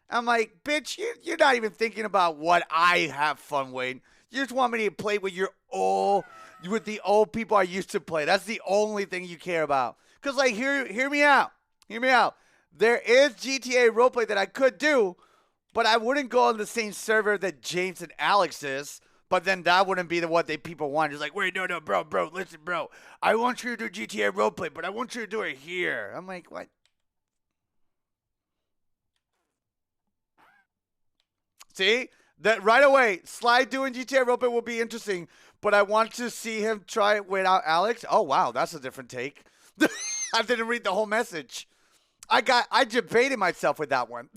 I'm like, bitch, you're not even thinking about what I have fun with. You just want me to play with with the old people I used to play. That's the only thing you care about. Because, like, hear me out. Hear me out. There is GTA roleplay that I could do, but I wouldn't go on the same server that James and Alex is. But then that wouldn't be what people want. It's like, wait, no, bro, listen, bro. I want you to do GTA roleplay, but I want you to do it here. I'm like, what? See? That right away, Sly doing GTA roleplay will be interesting, but I want to see him try it without Alex. Oh, wow, that's a different take. I didn't read the whole message. I debated myself with that one.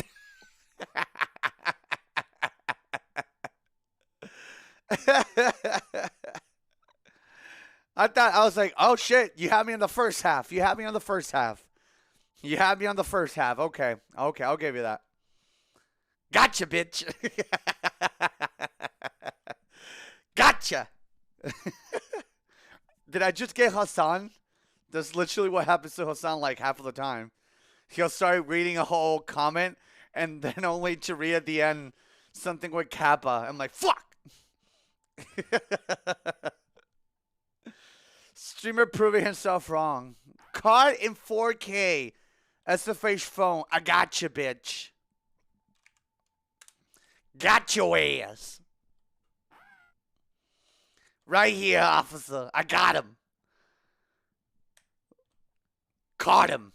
I was like, oh shit, you had me on the first half. You had me on the first half. You had me on the first half. Okay, I'll give you that. Gotcha, bitch. Gotcha. Did I just get Hassan? That's literally what happens to Hassan like half of the time. He'll start reading a whole comment and then only to read at the end something with Kappa. I'm like, fuck. Streamer proving himself wrong. Caught in 4K. SFH phone. I gotcha, bitch. Got your ass. Right here, officer. I got him. Caught him.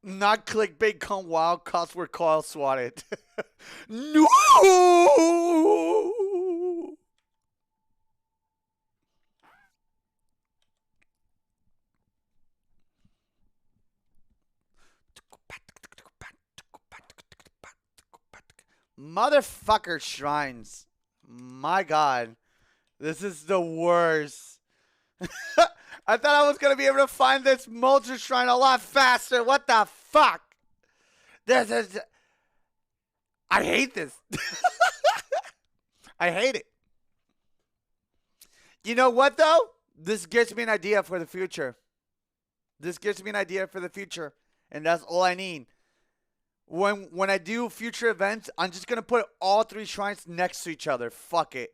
Not clickbait, come wild, cops were call swatted. No! Motherfucker shrines. My God. This is the worst. I thought I was going to be able to find this Molter shrine a lot faster. What the fuck? This is... I hate this. I hate it. You know what, though? This gives me an idea for the future. This gives me an idea for the future. And that's all I need. When I do future events, I'm just going to put all 3 shrines next to each other. Fuck it.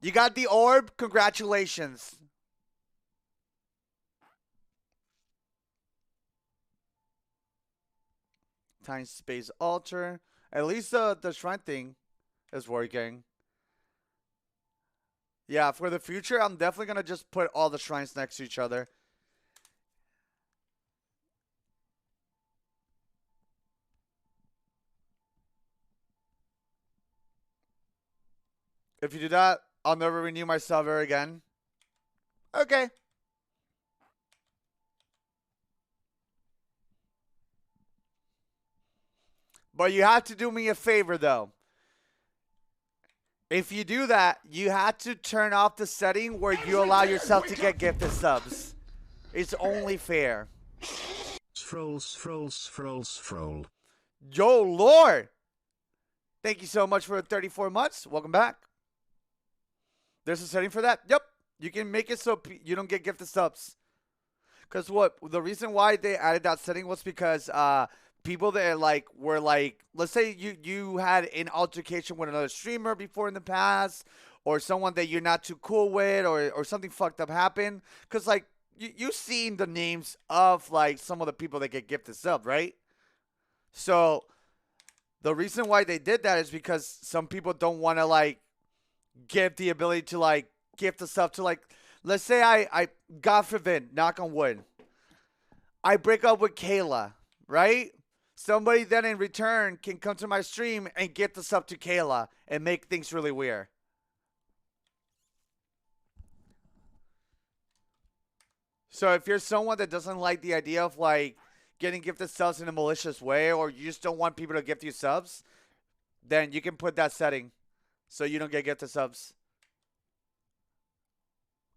You got the orb? Congratulations. Time space altar. At least the shrine thing is working. Yeah, for the future, I'm definitely going to just put all the shrines next to each other. If you do that, I'll never renew my server again. Okay. But you have to do me a favor, though. If you do that, you have to turn off the setting where you allow yourself to get gifted subs. It's only fair. Scroll. Yo, Lord. Thank you so much for 34 months. Welcome back. There's a setting for that? Yep. You can make it so you don't get gifted subs. Because what? The reason why they added that setting was because people that were let's say you had an altercation with another streamer before in the past, or someone that you're not too cool with, or something fucked up happened. Because you've seen the names of some of the people that get gifted sub, right? So the reason why they did that is because some people don't want to give the ability to gift the sub to let's say I God forbid, knock on wood, I break up with Kayla, right? Somebody then in return can come to my stream and get the sub to Kayla and make things really weird. So if you're someone that doesn't like the idea of getting gifted subs in a malicious way, or you just don't want people to gift you subs, then you can put that setting so you don't get gifted subs.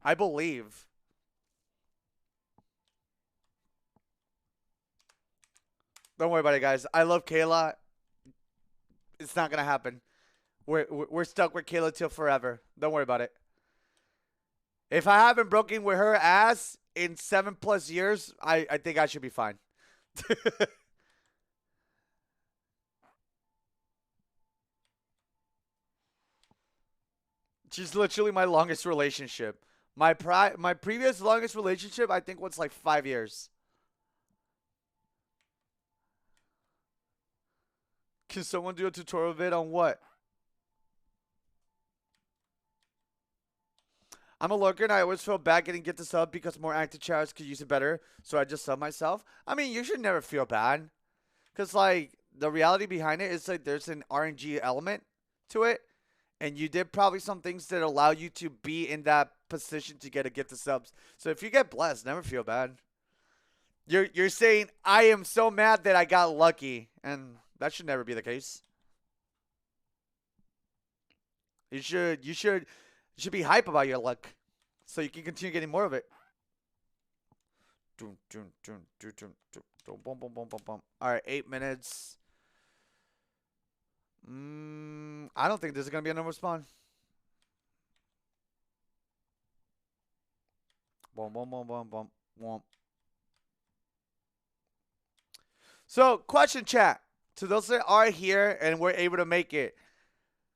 I believe. Don't worry about it, guys. I love Kayla. It's not gonna happen. We're stuck with Kayla till forever. Don't worry about it. If I haven't broken with her ass in 7+ years, I think I should be fine. She's literally my longest relationship. My previous longest relationship, I think, was 5 years. Can someone do a tutorial vid on what? I'm a lurker and I always feel bad getting get the sub because more active chatters could use it better, so I just sub myself. I mean, you should never feel bad. Because, the reality behind it is, there's an RNG element to it. And you did probably some things that allow you to be in that position to get a gift of subs. So if you get blessed, never feel bad. You're saying, I am so mad that I got lucky. And that should never be the case. You should be hype about your luck. So you can continue getting more of it. Alright, 8 minutes. I don't think there's going to be a number spawn. So, question chat. To those that are here and were able to make it,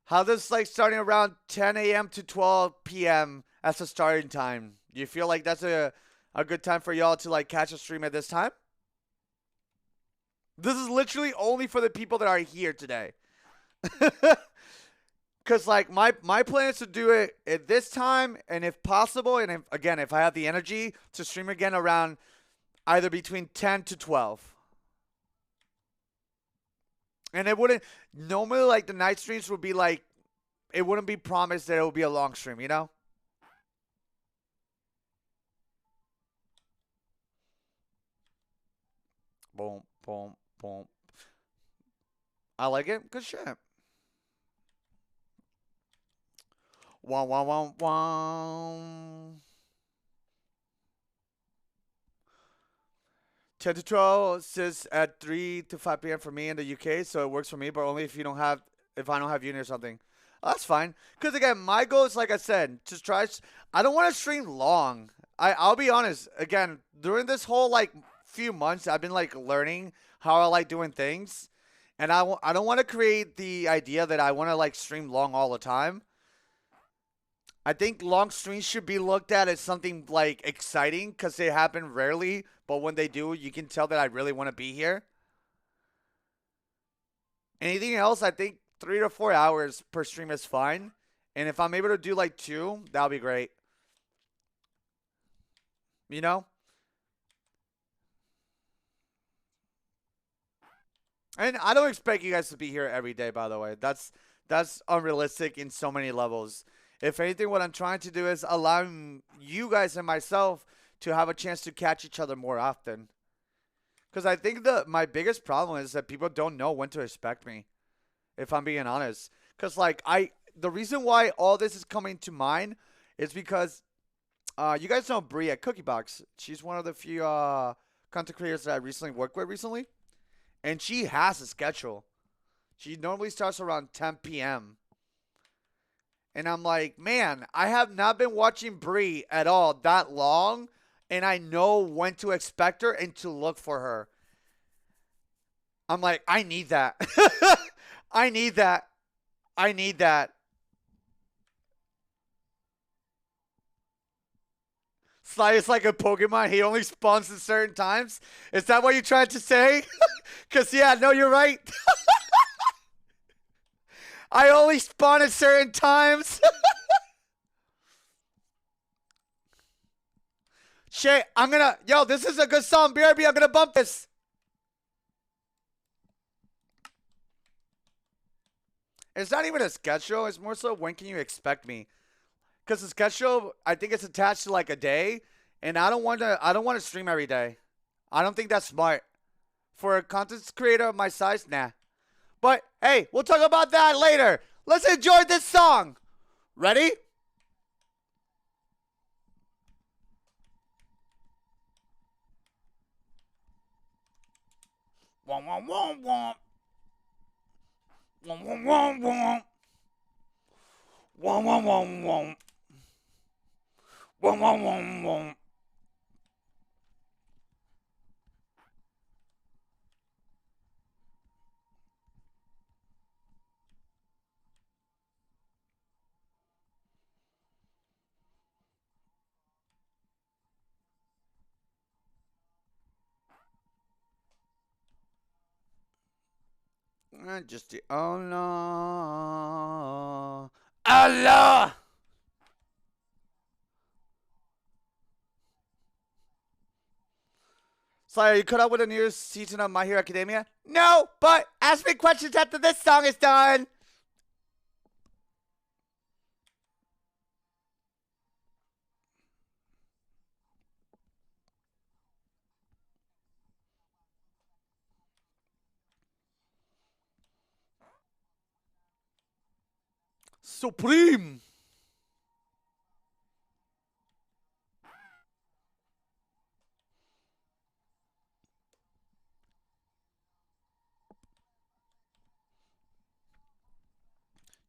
how does starting around 10 a.m. to 12 p.m. as a starting time? Do you feel like that's a good time for y'all to catch a stream at this time? This is literally only for the people that are here today. Because my plan is to do it at this time, and if possible, and if I have the energy to stream again around either between 10 to 12. And it wouldn't normally the night streams would be it wouldn't be promised that it would be a long stream, you know? Boom, boom, boom. I like it. Good shit. Wah, wah, wah, wah. 10 to 12 says at 3 to 5 p.m. for me in the UK, so it works for me, but only if if I don't have uni or something. That's fine. Because again, my goal is, like I said, just try. I don't want to stream long. I'll be honest. Again, during this whole like few months, I've been like learning how I like doing things, and I don't want to create the idea that I want to like stream long all the time. I think long streams should be looked at as something like exciting because they happen rarely, but when they do, you can tell that I really want to be here. Anything else, I think 3 to 4 hours per stream is fine. And if I'm able to do like 2, that'll be great. You know? And I don't expect you guys to be here every day, by the way. That's unrealistic in so many levels. If anything, what I'm trying to do is allowing you guys and myself to have a chance to catch each other more often. Because I think my biggest problem is that people don't know when to expect me, if I'm being honest. Because like the reason why all this is coming to mind is because you guys know Bree at Cookiebox. She's one of the few content creators that I recently worked with recently. And she has a schedule. She normally starts around 10 p.m. And I'm like, man, I have not been watching Bree at all that long, and I know when to expect her and to look for her. I'm like, I need that. I need that. I need that. Sly is like a Pokemon. He only spawns at certain times. Is that what you're trying to say? Because, yeah, no, you're right. I only spawn at certain times. Shay, yo, this is a good song. BRB, I'm gonna bump this. It's not even a schedule. It's more so when can you expect me? Because the schedule, I think it's attached to like a day, and I don't want to stream every day. I don't think that's smart. For a content creator of my size, nah. But, hey, we'll talk about that later. Let's enjoy this song. Ready? Womp, womp, womp, womp. Womp, womp, womp, womp. Womp, womp, womp, womp. Womp, womp, womp, womp. Just the Allah. Allah! Sorry, are you caught up with the newest season of My Hero Academia? No, but ask me questions after this song is done. Supreme.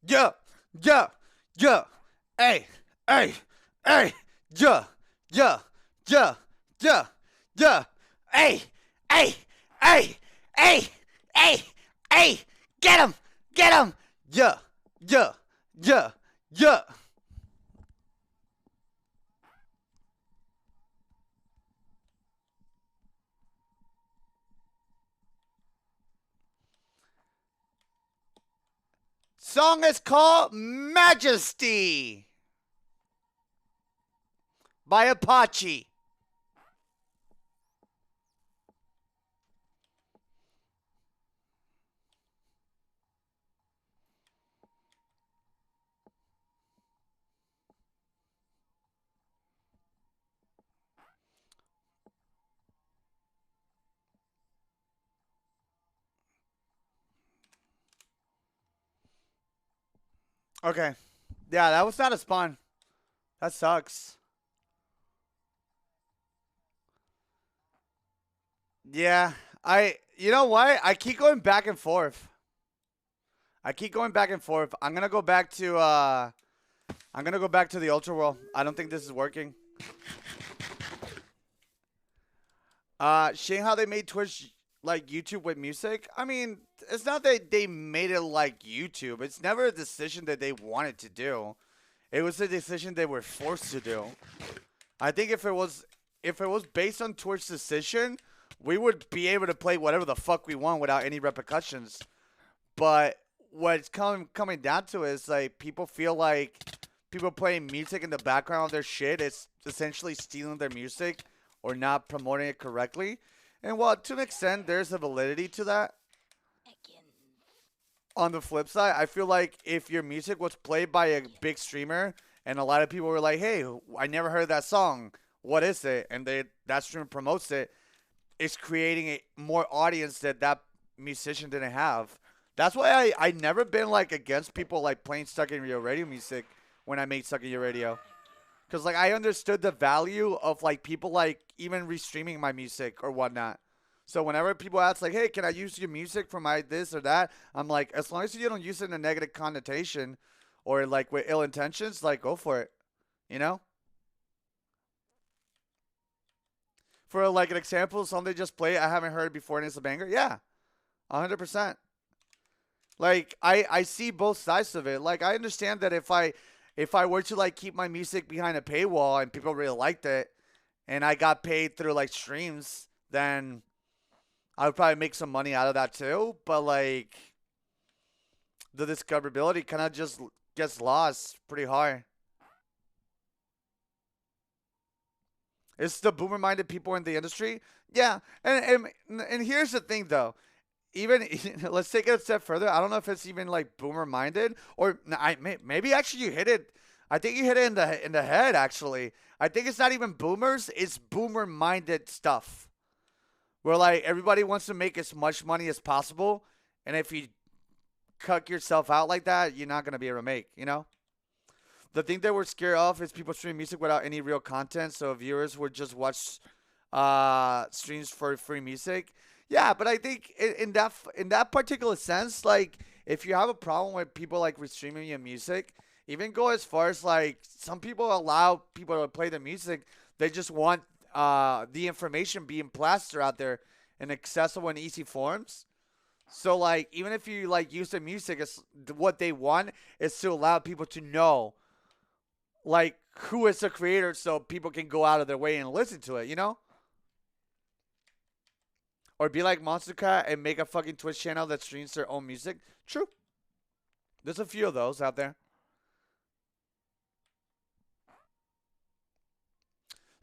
Yeah, yeah, yeah. Hey, hey, hey, yeah, yeah, yeah, yeah, yeah. Hey, hey, hey, hey, hey, hey. Get him, get him. Yeah, yeah, yeah, yeah. Song is called Majesty by Apache. Okay. Yeah, that was not a spawn. That sucks. Yeah, you know what? I keep going back and forth. I keep going back and forth. I'm gonna go back to the Ultra World. I don't think this is working. Seeing how they made Twitch like YouTube with music. I mean, it's not that they made it like YouTube. It's never a decision that they wanted to do. It was a decision they were forced to do. I think if it was based on Twitch's decision, we would be able to play whatever the fuck we want without any repercussions. But what it's coming down to is like people feel like people playing music in the background of their shit is essentially stealing their music or not promoting it correctly. And while to an extent there's a validity to that, on the flip side, I feel like if your music was played by a big streamer and a lot of people were like, "Hey, I never heard that song. What is it?" and that streamer promotes it, it's creating a more audience that musician didn't have. That's why I never been like against people like playing Stuck in Your Radio music when I made Stuck in Your Radio. Cause like I understood the value of like people like even restreaming my music or whatnot. So whenever people ask like, "Hey, can I use your music for my this or that?" I'm like, as long as you don't use it in a negative connotation or like with ill intentions, like go for it. You know? For like an example, something just play I haven't heard before and it's a banger. Yeah, 100%. Like I see both sides of it. Like I understand that if I were to like keep my music behind a paywall and people really liked it and I got paid through like streams, then I would probably make some money out of that too. But like the discoverability kind of just gets lost pretty hard. It's the boomer minded people in the industry. Yeah. And here's the thing though. Even let's take it a step further. I don't know if it's even like boomer minded or maybe actually you hit it. I think you hit it in the head actually. I think it's not even boomers. It's boomer minded stuff where like everybody wants to make as much money as possible, and if you cut yourself out like that, you're not gonna be able to make. You know. The thing that we're scared of is people stream music without any real content, so viewers would just watch streams for free music. Yeah, but I think in that particular sense, like if you have a problem with people like restreaming your music, even go as far as like some people allow people to play the music. They just want the information being plastered out there in accessible and easy forms. So like even if you like use the music, it's, what they want is to allow people to know like who is the creator, so people can go out of their way and listen to it. You know. Or be like Monster Cat and make a fucking Twitch channel that streams their own music. True. There's a few of those out there.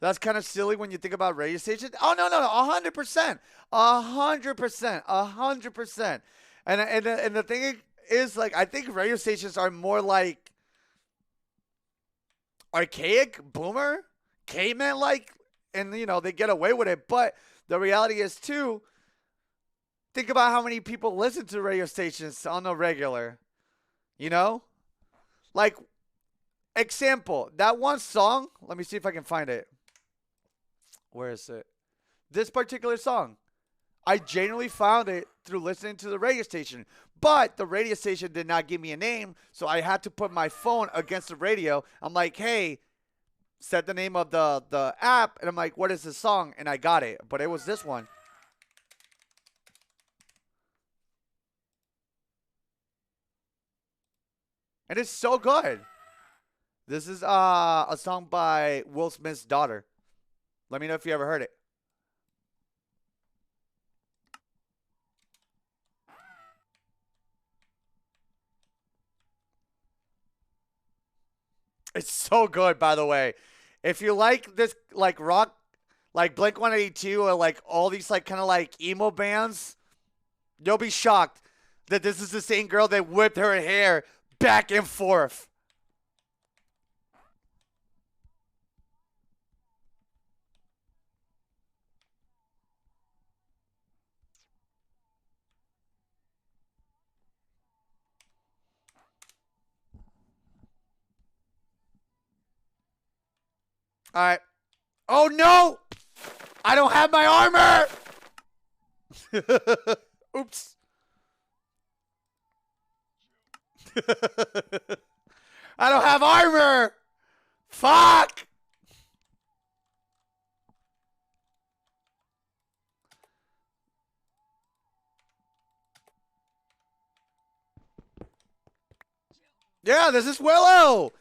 That's kind of silly when you think about radio stations. Oh, no, 100%. 100%. 100%. And the thing is, like, I think radio stations are more like archaic, boomer, caveman-like, and, you know, they get away with it. But the reality is, too, think about how many people listen to radio stations on the regular. You know? Like, example, that one song, let me see if I can find it. Where is it? This particular song. I genuinely found it through listening to the radio station. But the radio station did not give me a name, so I had to put my phone against the radio. I'm like, hey, set the name of the app, and I'm like, what is this song? And I got it. But it was this one. And it's so good. This is a song by Will Smith's daughter. Let me know if you ever heard it. It's so good, by the way. If you like this, like rock, like Blink 182, or like all these like kind of like emo bands, you'll be shocked that this is the same girl that whipped her hair back and forth. All right. Oh no! I don't have my armor! Oops. I don't have armor. Fuck. Yeah, this is Willow.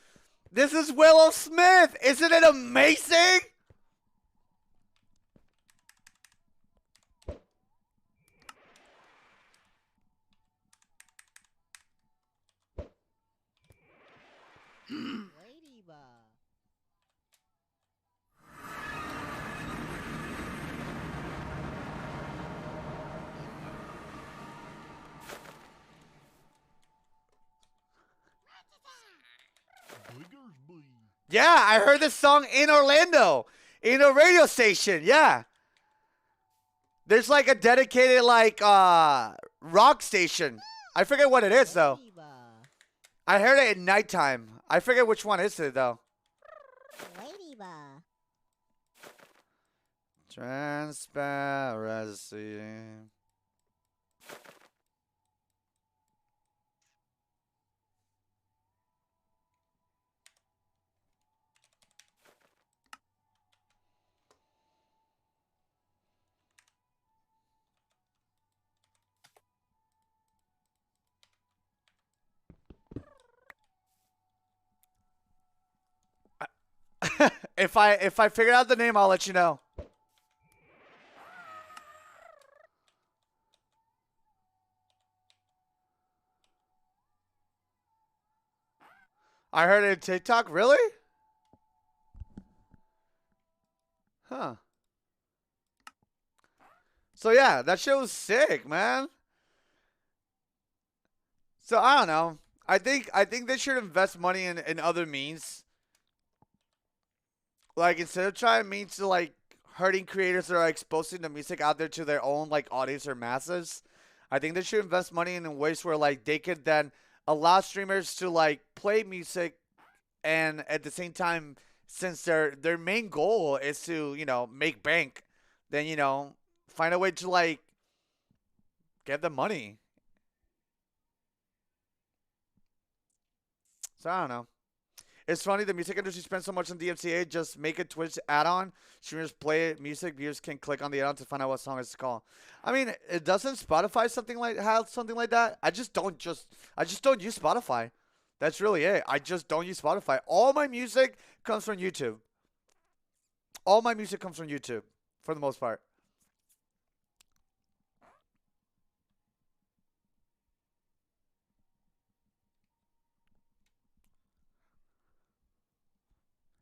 This is Willow Smith. Isn't it amazing? Yeah, I heard this song in Orlando, in a radio station. Yeah. There's like a dedicated like rock station. I forget what it is though. I heard it at nighttime. I forget which one is it though. Transparency. If I figure out the name, I'll let you know. I heard it on TikTok. Really? Huh. So yeah, that shit was sick, man. So I don't know. I think they should invest money in other means. Like instead of trying means to like hurting creators that are exposing the music out there to their own like audience or masses, I think they should invest money in ways where like they could then allow streamers to like play music and at the same time, since their main goal is to, make bank, then, find a way to like get the money. So I don't know. It's funny the music industry spends so much on DMCA. Just make a Twitch add-on. Streamers play music. Viewers can click on the add-on to find out what song it's called. I mean, it doesn't Spotify have something like that. I just don't use Spotify. That's really it. I just don't use Spotify. All my music comes from YouTube. All my music comes from YouTube, for the most part.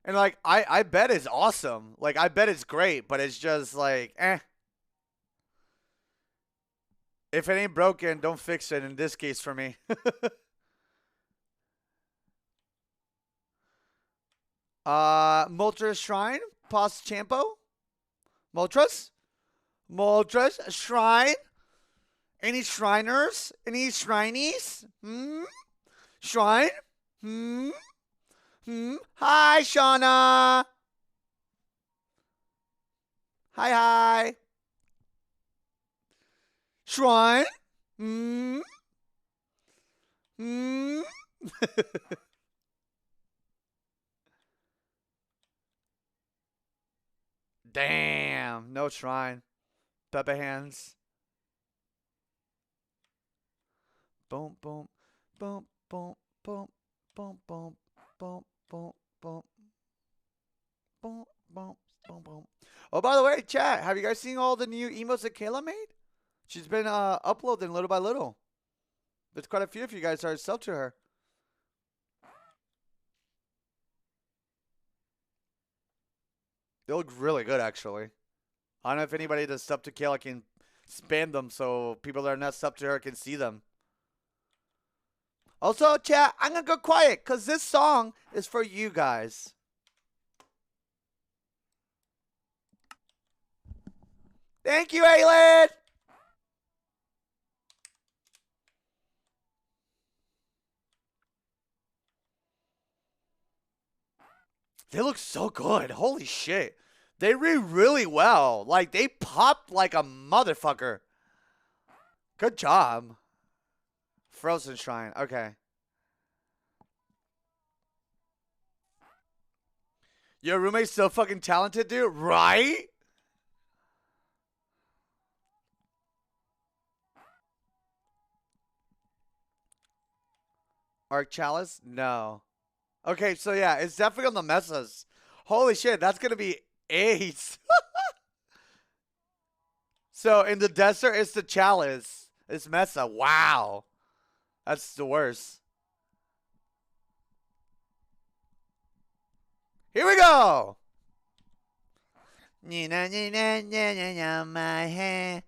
And like I bet it's awesome. Like I bet it's great, but it's just like If it ain't broken, don't fix it in this case for me. Moltres Shrine, Pos Champo. Moltres? Moltres Shrine? Any Shriners? Any Shrinies? Shrine? Hi, Shauna. Hi. Shrine? Damn, no shrine. Pepe hands. Boom, boom, boom, boom, boom, boom, boom, boom, boom, boom, boom, boom, boom, boom. Oh, by the way, chat, have you guys seen all the new emotes that Kayla made? She's been uploading little by little. There's quite a few of you guys are sub to her. They look really good, actually. I don't know if anybody that's sub to Kayla can spam them so people that are not sub to her can see them. Also, chat, I'm going to go quiet because this song is for you guys. Thank you, Aylin! They look so good. Holy shit. They read really well. Like, they popped like a motherfucker. Good job. Frozen Shrine. Okay. Your roommate's so fucking talented, dude. Right? Arc Chalice? No. Okay, so yeah, it's definitely on the mesas. Holy shit, that's gonna be ace. So in the desert, it's the Chalice. It's Mesa. Wow. That's the worst. Here we go. Nina, nina, nina, nina, my hair.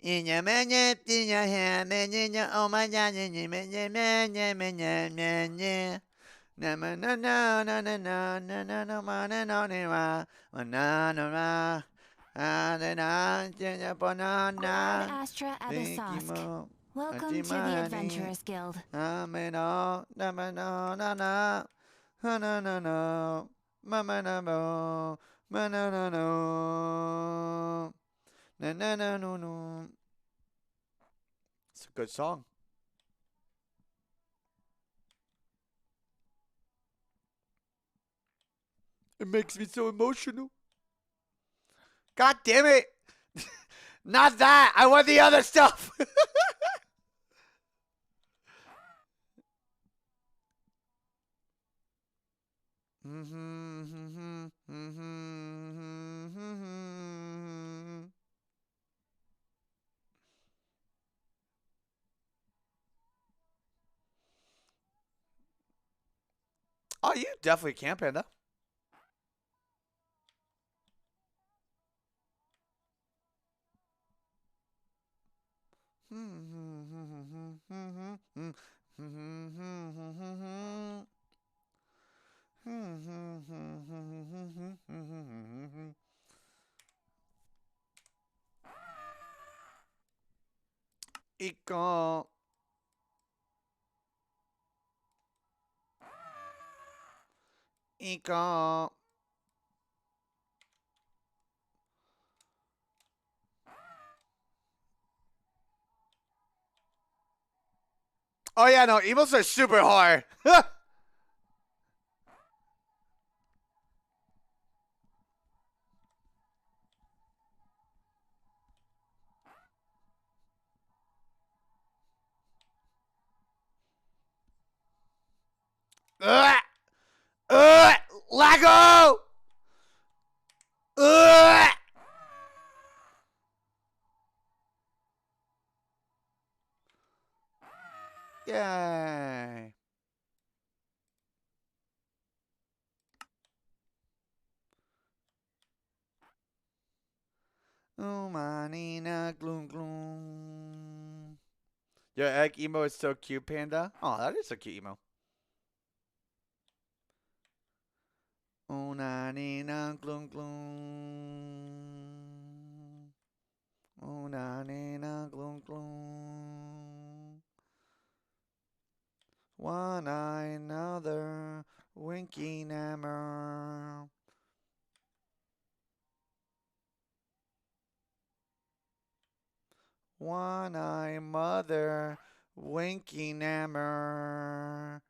In your man, in your hair, man, in your oh my god, in your man, man, man, man, man, man, man. Na na na na na na na na na na ma na na na ma na na na na na na na banana. Astra Thank you, Abyssosque. Mo. Welcome to the Adventurers Guild. Ameno, na na na na na na na na ma ma na mo ma na na no na na na no no. It's a good song. It makes me so emotional. God damn it! Not that. I want the other stuff. Oh, you definitely can, Panda. Iko. Iko. Oh yeah, no, emotes are super hard. Ugh! Ugh! Lago! Ugh! Yay. Oh, manina, gloom, gloom. Your egg emo is so cute, Panda. Oh, that is a cute emo. Oh, nanina, gloom, gloom. Oh, nanina, gloom, gloom. One eye, another, winking hammer. One eye, mother, winking hammer.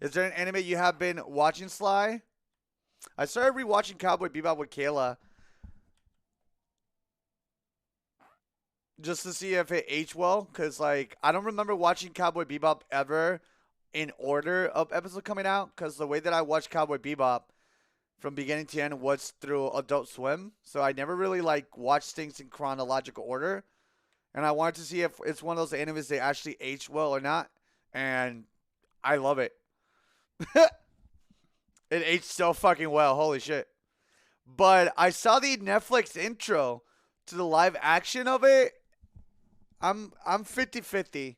Is there an anime you have been watching, Sly? I started rewatching Cowboy Bebop with Kayla. Just to see if it aged well. Because, like, I don't remember watching Cowboy Bebop ever in order of episode coming out. Because the way that I watched Cowboy Bebop from beginning to end was through Adult Swim. So I never really, like, watched things in chronological order. And I wanted to see if it's one of those animes they actually aged well or not. And I love it. It aged so fucking well. Holy shit. But I saw the Netflix intro to the live action of it. I'm 50-50.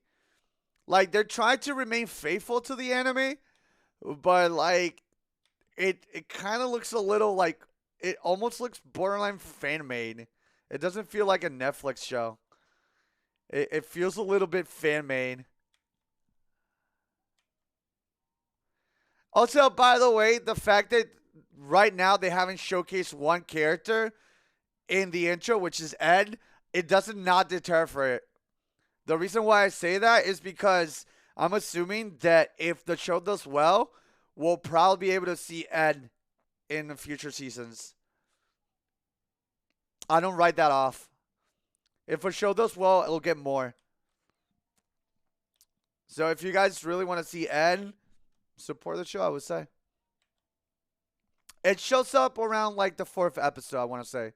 Like, they're trying to remain faithful to the anime, but like it kind of looks a little like it almost looks borderline fan made. It doesn't feel like a Netflix show. It feels a little bit fan made. Also, by the way, the fact that right now they haven't showcased one character in the intro, which is Ed, it doesn't not deter for it. The reason why I say that is because I'm assuming that if the show does well, we'll probably be able to see Ed in the future seasons. I don't write that off. If a show does well, it'll get more. So if you guys really want to see Ed, support the show, I would say. It shows up around like the 4th episode, I want to say.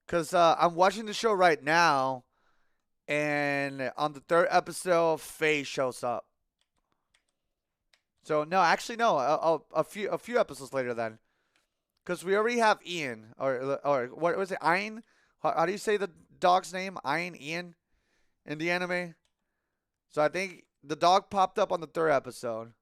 Because I'm watching the show right now, and on the 3rd episode, Faye shows up. So, no, actually, no. A few episodes later then. Because we already have Ian. Or what was it? Ian? How do you say the dog's name? Ian? In the anime? So I think the dog popped up on the 3rd episode.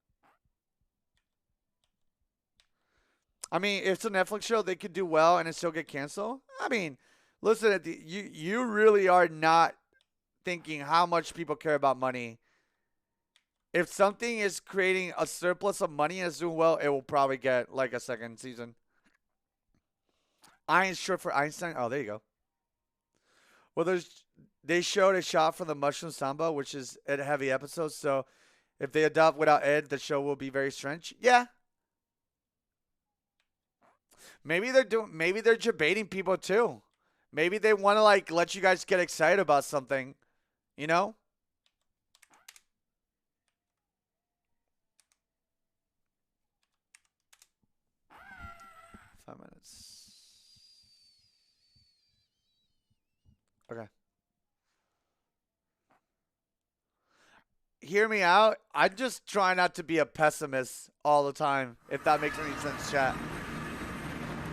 I mean, if it's a Netflix show, they could do well and it still get canceled. I mean, listen, you really are not thinking how much people care about money. If something is creating a surplus of money and is doing well, it will probably get like a 2nd season. Ein's short for Einstein. Oh, there you go. Well, they showed a shot from the Mushroom Samba, which is a heavy episode. So if they adopt without Ed, the show will be very strange. Yeah. Maybe they're debating people too. Maybe they want to like let you guys get excited about something, you know? Five minutes. Okay. Hear me out. I'm just trying not to be a pessimist all the time, if that makes any sense, chat.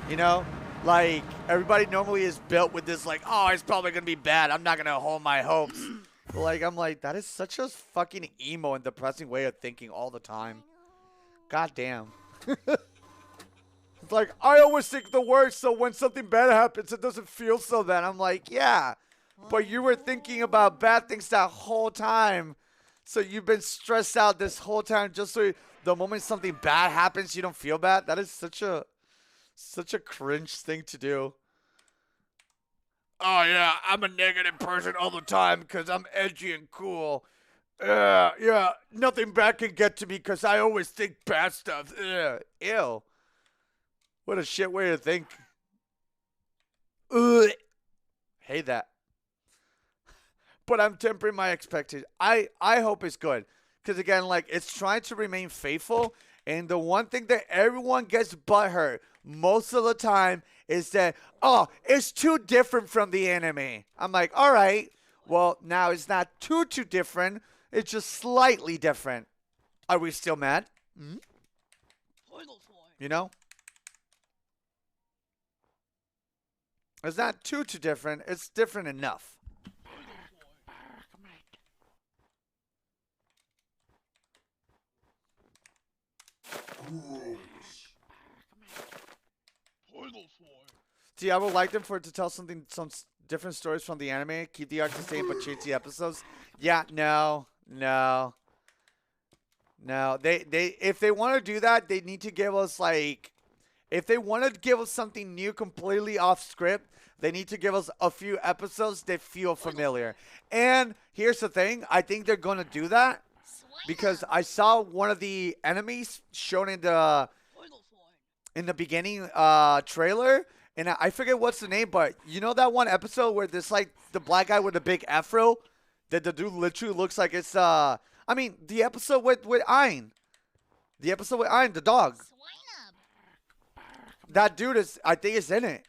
You know? Like, everybody normally is built with this, like, oh, it's probably going to be bad. I'm not going to hold my hopes. But, like, I'm like, that is such a fucking emo and depressing way of thinking all the time. God damn. It's like, I always think the worst, so when something bad happens, it doesn't feel so bad. I'm like, yeah, but you were thinking about bad things that whole time. So you've been stressed out this whole time just so the moment something bad happens, you don't feel bad. That is such a cringe thing to do. Oh, yeah, I'm a negative person all the time because I'm edgy and cool. Yeah, nothing bad can get to me because I always think bad stuff. Ew. What a shit way to think. Ugh. Hate that. But I'm tempering my expectations. I hope it's good. Because, again, like, it's trying to remain faithful. And the one thing that everyone gets butthurt most of the time is that, oh, it's too different from the anime. I'm like, all right. Well, now it's not too different. It's just slightly different. Are we still mad? Mm-hmm. You know? It's not too different. It's different enough. See, I would like them for it to tell some different stories from the anime. Keep the arc the same, but change the episodes. Yeah, no. They if they want to do that, they need to give us like, if they want to give us something new, completely off script, they need to give us a few episodes that feel familiar. And here's the thing, I think they're gonna do that because I saw one of the enemies shown in the beginning trailer. And I forget what's the name, but you know that one episode where there's like the black guy with the big afro? That the dude literally looks like it's, I mean, the episode with Ein. The episode with Ein, the dog. That dude is, I think is in it.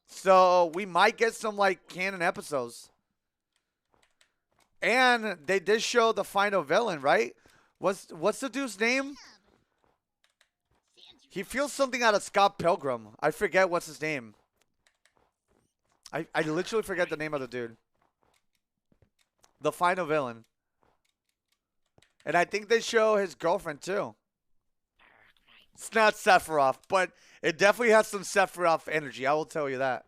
So we might get some like canon episodes. And they did show the final villain, right? What's the dude's name? He feels something out of Scott Pilgrim. I forget what's his name. I literally forget the name of the dude. The final villain. And I think they show his girlfriend too. It's not Sephiroth, but it definitely has some Sephiroth energy. I will tell you that.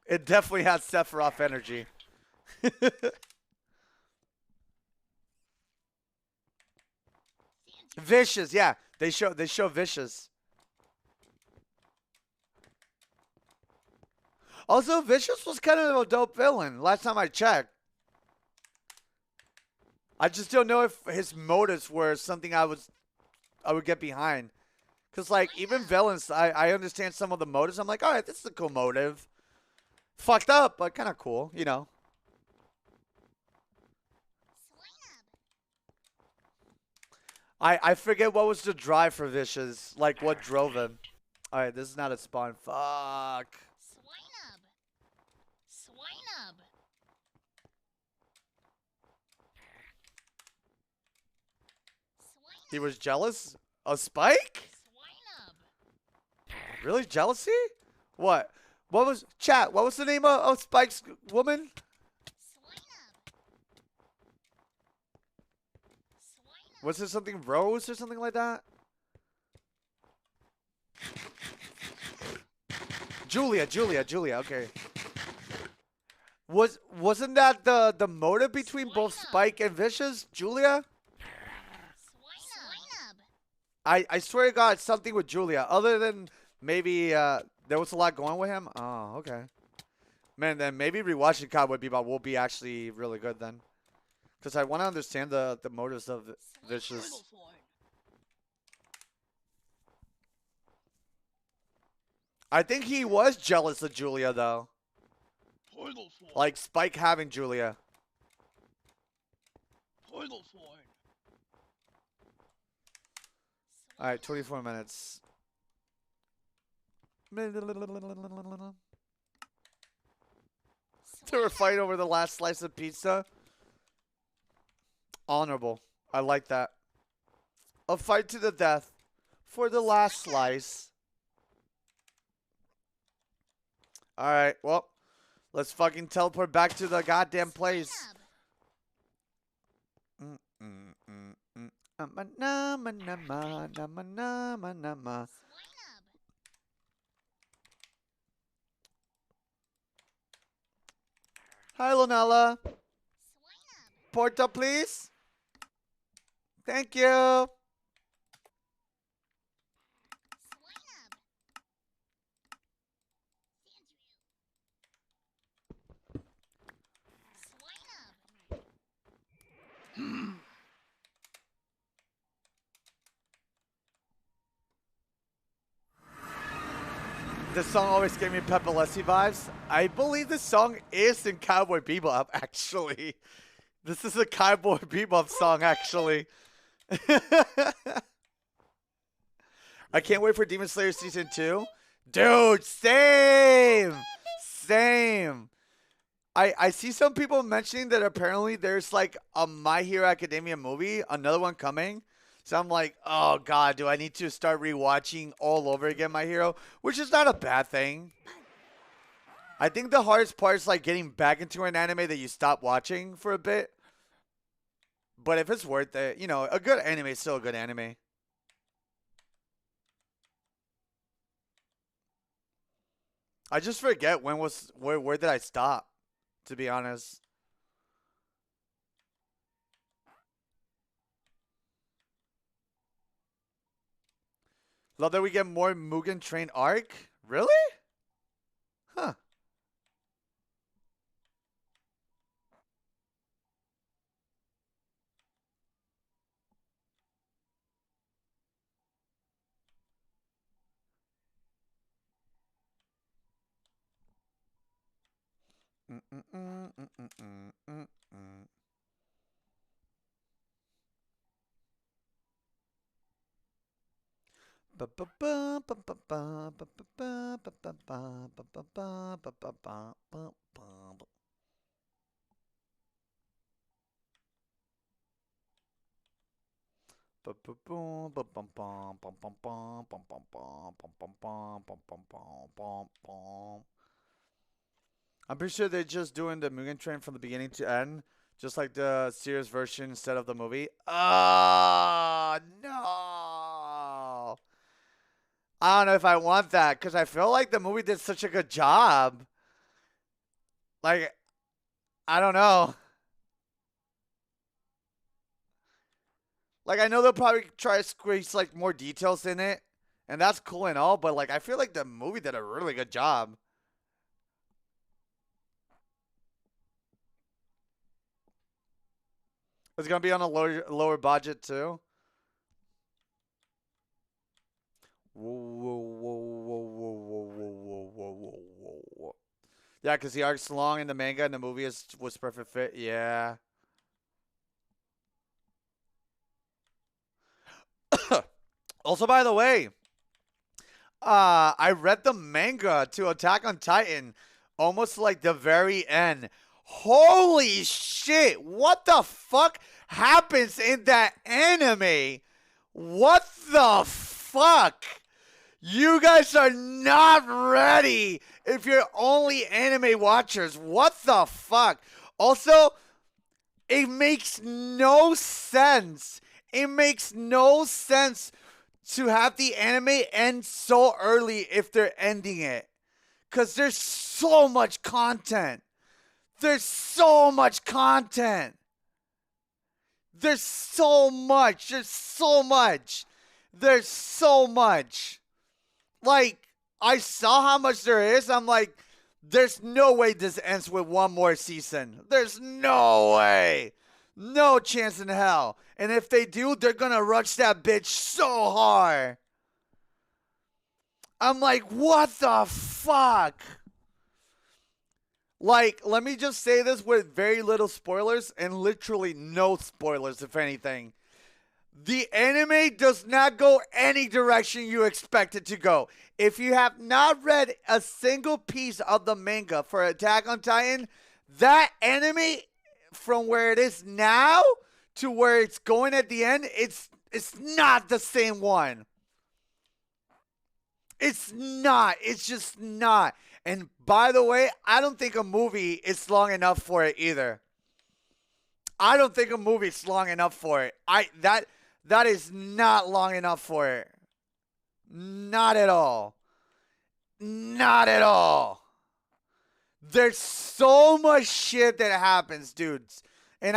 It definitely has Sephiroth energy. Vicious, yeah. They show Vicious. Also, Vicious was kind of a dope villain last time I checked. I just don't know if his motives were something I would get behind. Cause like even villains, I understand some of the motives. I'm like, all right, this is a cool motive. Fucked up, but kind of cool, you know. I forget what was the drive for Vicious, like what drove him. All right, this is not a spawn. Fuck. Swinub. Swinub. He was jealous of Spike? Swinub. Really? Jealousy? What? What was chat? What was the name of Spike's woman? Swinub. Swinub. Was it something Rose or something like that? Julia. Okay. Wasn't that the motive between both Spike and Vicious? Julia? Swinub. I swear to God, it's something with Julia. Other than maybe there was a lot going with him. Oh, okay. Man, then maybe rewatching Cowboy Bebop will be actually really good then. Because I want to understand the motives of Vicious. I think he was jealous of Julia, though. Like Spike having Julia. Alright, 24 minutes. They were fighting over the last slice of pizza. Honorable. I like that. A fight to the death for the last slice. Alright, well, let's fucking teleport back to the goddamn place. Hi, Lonella. Porta, please. Thank you. This song always gave me Pepalessi vibes. I believe this song is in Cowboy Bebop, actually. This is a Cowboy Bebop song, actually. I can't wait for Demon Slayer Season 2. Dude, same! Same. I see some people mentioning that apparently there's like a My Hero Academia movie, another one coming. So I'm like, oh god, do I need to start rewatching all over again My Hero? Which is not a bad thing. I think the hardest part is like getting back into an anime that you stop watching for a bit. But if it's worth it, you know, a good anime is still a good anime. I just forget where did I stop, to be honest. Love that we get more Mugen Train arc. Really? Huh. I'm pretty sure they're just doing the Mugen Train from the beginning to end, just like the series version instead of the movie. Ah, no. I don't know if I want that because I feel like the movie did such a good job. Like, I don't know. Like, I know they'll probably try to squeeze, like, more details in it. And that's cool and all, but, like, I feel like the movie did a really good job. It's going to be on a lower budget, too. Whoa, whoa, whoa, whoa, whoa, whoa, whoa, whoa, whoa, whoa, whoa. Yeah, because the arc's long in the manga and the movie was perfect fit. Yeah. Also, by the way, I read the manga to Attack on Titan almost like the very end. Holy shit! What the fuck happens in that anime? What the fuck? You guys are not ready if you're only anime watchers. What the fuck? Also, it makes no sense. It makes no sense to have the anime end so early if they're ending it. Because there's so much content. There's so much content. There's so much. There's so much. There's so much. Like, I saw how much there is. I'm like, there's no way this ends with one more season. There's no way. No chance in hell. And if they do, they're gonna rush that bitch so hard. I'm like, what the fuck? Like, let me just say this with very little spoilers and literally no spoilers, if anything. The anime does not go any direction you expect it to go. If you have not read a single piece of the manga for Attack on Titan, that anime, from where it is now to where it's going at the end, it's not the same one. It's not. It's just not. And by the way, I don't think a movie is long enough for it either. I don't think a movie is long enough for it. That is not long enough for it. Not at all. Not at all. There's so much shit that happens, dudes. And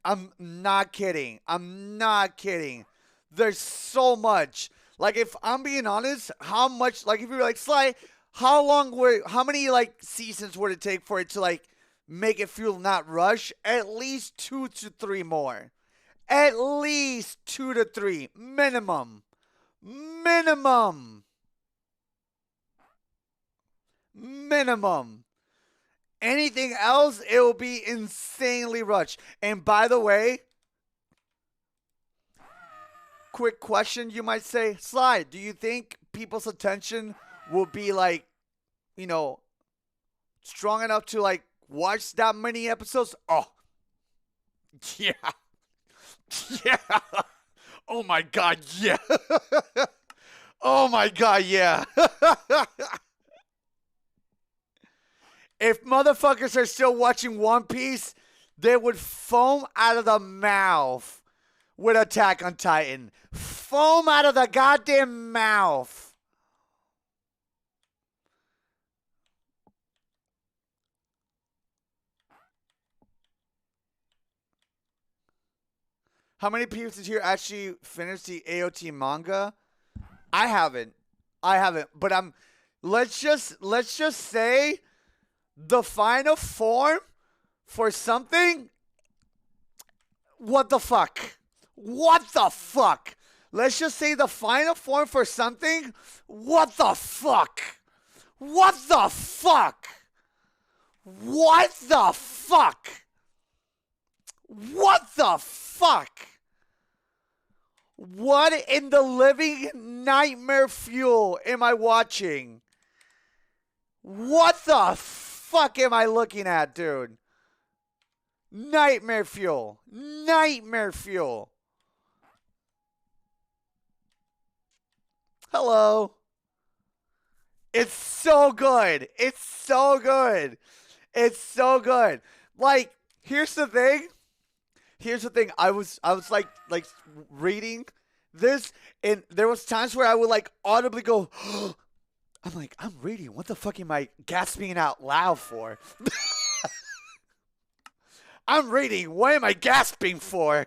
I'm not kidding. I'm not kidding. There's so much. Like, if I'm being honest, how much, like, if you're like, Sly, how many, like, seasons would it take for it to, like, make it feel not rush? At least 2 to 3 more. At least 2 to 3. Minimum. Minimum. Minimum. Anything else, it will be insanely rushed. And by the way, quick question you might say, Sly, do you think people's attention will be like, you know, strong enough to like watch that many episodes? Oh, yeah. Yeah. Oh my God, yeah. Oh my God, yeah. If motherfuckers are still watching One Piece, they would foam out of the mouth with Attack on Titan. Foam out of the goddamn mouth. How many people here actually finished the AOT manga? I haven't. But let's just say the final form for something. What the fuck? What the fuck? Let's just say the final form for something. What the fuck? What the fuck? What the fuck? What the fuck? What in the living nightmare fuel am I watching? What the fuck am I looking at, dude? Nightmare fuel. Nightmare fuel. Hello. It's so good. It's so good. It's so good. Like, here's the thing. I was like reading this, and there was times where I would like audibly go, I'm like, I'm reading. What the fuck am I gasping out loud for? I'm reading. What am I gasping for?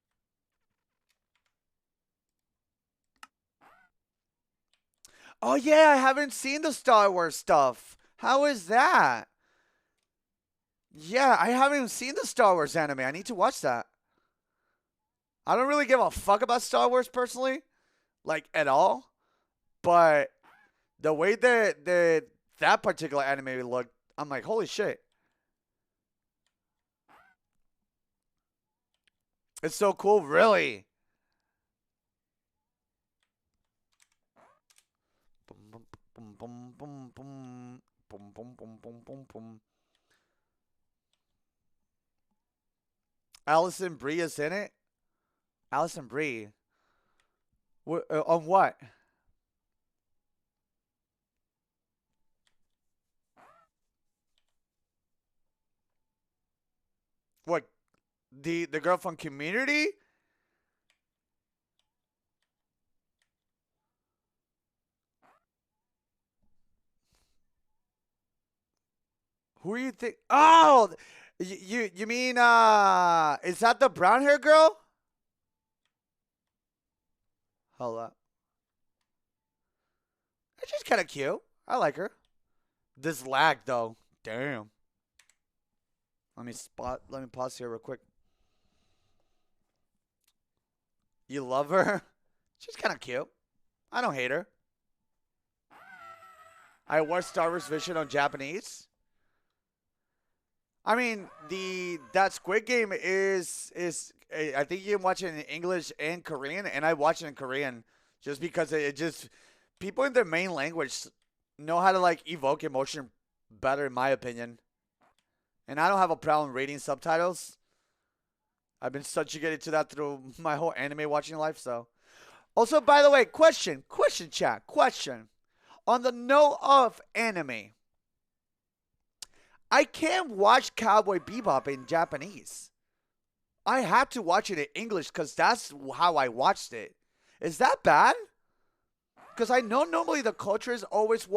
Oh yeah, I haven't seen the Star Wars stuff. How is that? Yeah, I haven't even seen the Star Wars anime. I need to watch that. I don't really give a fuck about Star Wars personally, like at all. But the way that particular anime looked, I'm like, holy shit. It's so cool, really. Boom, boom, boom, boom, boom, boom, boom, boom, boom, boom, boom, boom. Allison Brie is in it. Allison Brie. On what? What? The girl from Community? Who do you think? Oh, you mean is that the brown hair girl? Hold up. She's kind of cute. I like her. This lag though. Damn. Let me pause here real quick. You love her? She's kind of cute. I don't hate her. I watched Star Wars Vision on Japanese. I mean, that Squid Game is I think you can watch it in English and Korean, and I watch it in Korean just because it just people in their main language know how to like evoke emotion better, in my opinion. And I don't have a problem reading subtitles. I've been subjugated to that through my whole anime watching life. So, also by the way, question, chat, question. On the note of anime. I can't watch Cowboy Bebop in Japanese. I had to watch it in English because that's how I watched it. Is that bad? Because I know normally the culture is always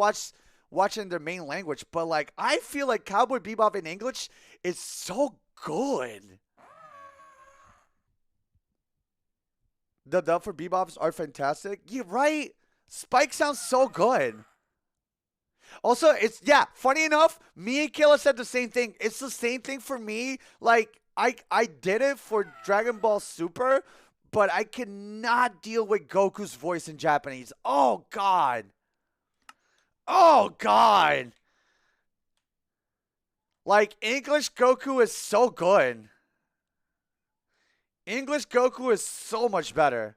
watching their main language, but like I feel like Cowboy Bebop in English is so good. The dub for Bebops are fantastic. You're right. Spike sounds so good. Also, funny enough, me and Kayla said the same thing. It's the same thing for me. Like, I did it for Dragon Ball Super, but I cannot deal with Goku's voice in Japanese. Oh, God. Oh, God. Like, English Goku is so good. English Goku is so much better.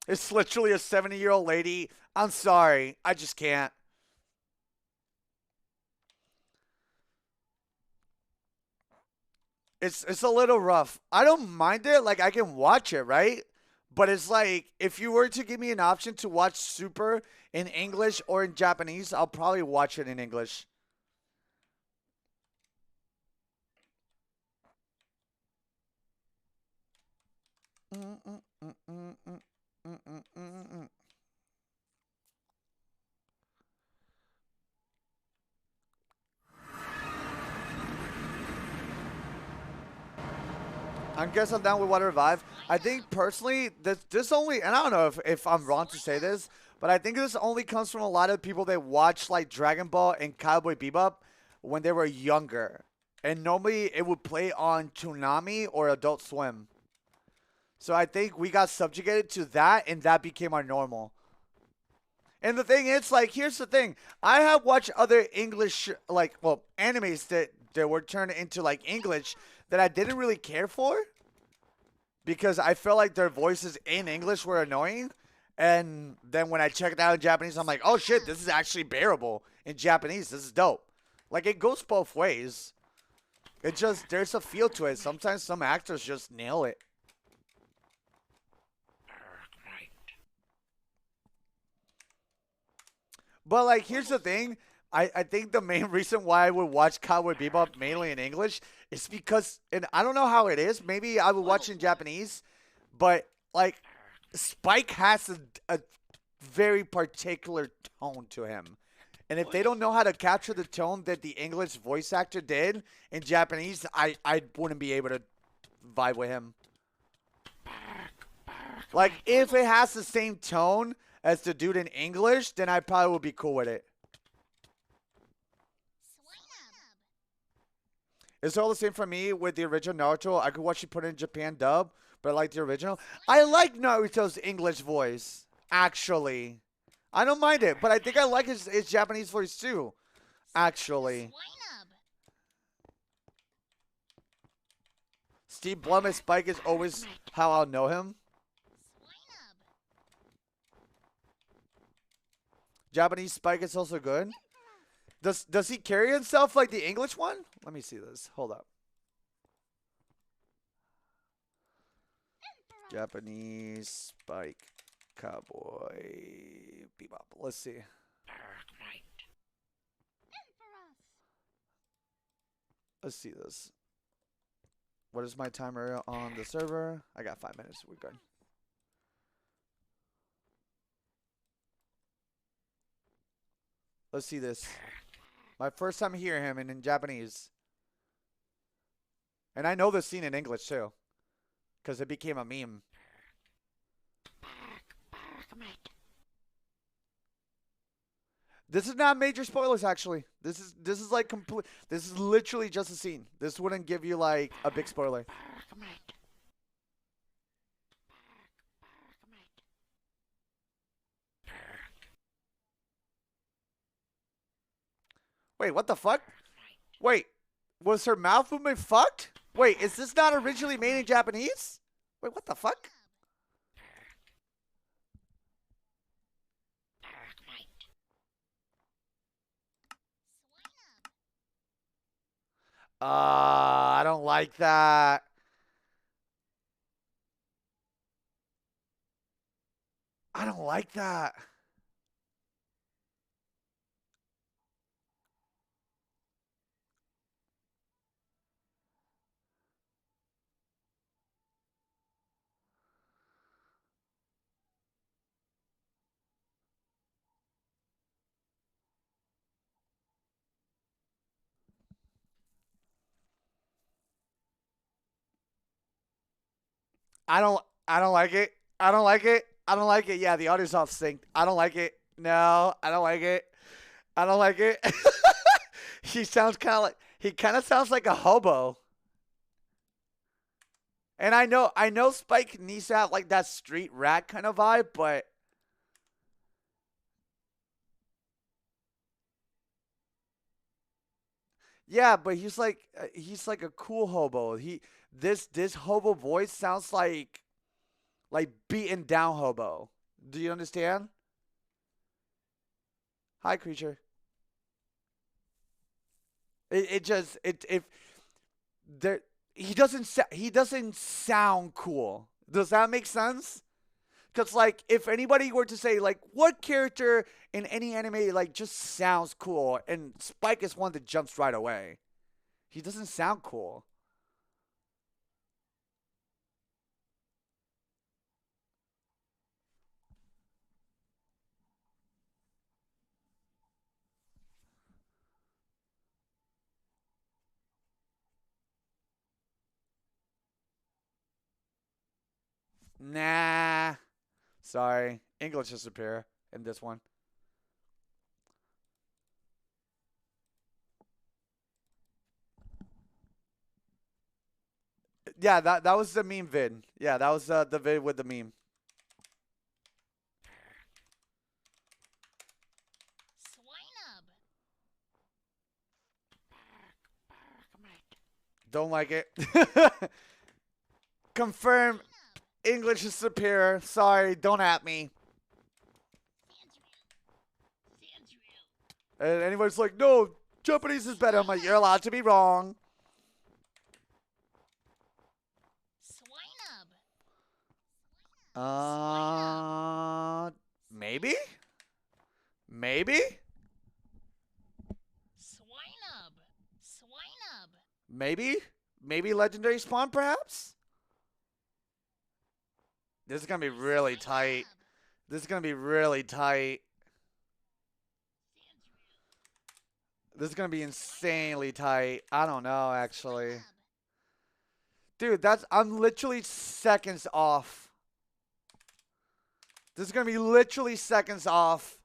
It's literally a 70-year-old lady. I'm sorry. I just can't. It's a little rough. I don't mind it. Like, I can watch it, right? But it's like, if you were to give me an option to watch Super in English or in Japanese, I'll probably watch it in English. I guess I'm down with Water Revive. I think personally, this only, and I don't know if I'm wrong to say this, but I think this only comes from a lot of people that watch like Dragon Ball and Cowboy Bebop when they were younger. And normally it would play on Toonami or Adult Swim. So I think we got subjugated to that, and that became our normal. And the thing is, like, here's the thing. I have watched other English, like, well, animes that were turned into, like, English that I didn't really care for. Because I felt like their voices in English were annoying. And then when I checked it out in Japanese, I'm like, oh, shit, this is actually bearable in Japanese. This is dope. Like, it goes both ways. It just, there's a feel to it. Sometimes some actors just nail it. But, like, here's the thing. I think the main reason why I would watch Cowboy Bebop mainly in English is because, and I don't know how it is. Maybe I would watch in Japanese. But, like, Spike has a very particular tone to him. And if they don't know how to capture the tone that the English voice actor did in Japanese, I wouldn't be able to vibe with him. Like, if it has the same tone as the dude in English, then I probably would be cool with it. It's all the same for me with the original Naruto. I could watch it put in Japan dub, but I like the original. I like Naruto's English voice, actually. I don't mind it, but I think I like his Japanese voice too, actually. Steve Blum as Spike is always how I'll know him. Japanese Spike is also good. Does he carry himself like the English one? Let me see this. Hold up. Japanese Spike Cowboy Bebop. Let's see. Let's see this. What is my timer on the server? I got 5 minutes. We're good. Let's see this. My first time hearing him in Japanese. And I know the scene in English too. Because it became a meme. This is not major spoilers actually. This is like complete. This is literally just a scene. This wouldn't give you like a big spoiler. Wait, what the fuck? Wait, was her mouth movement fucked? Wait, is this not originally made in Japanese? Wait, what the fuck? I don't like that. I don't like that. I don't like it. I don't like it. I don't like it. Yeah, the audio's off sync. I don't like it. No, I don't like it. I don't like it. He kind of sounds like a hobo. And I know Spike needs to have like that street rat kind of vibe, but yeah, but he's like a cool hobo. This hobo voice sounds like beaten down hobo. Do you understand? Hi, creature. If there he doesn't sound cool. Does that make sense? Because like if anybody were to say like what character in any anime like just sounds cool, and Spike is one that jumps right away. He doesn't sound cool. Nah. Sorry. English is superior in this one. Yeah, that was the meme vid. Yeah, that was the vid with the meme. Don't like it. Confirm English is superior. Sorry, don't at me. And anybody's like, no, Japanese is better. I'm like, you're allowed to be wrong. Maybe? Maybe? Maybe? Maybe Legendary Spawn, perhaps? This is going to be really tight. This is going to be really tight. This is going to be insanely tight. I don't know, actually. Dude, I'm literally seconds off. This is going to be literally seconds off.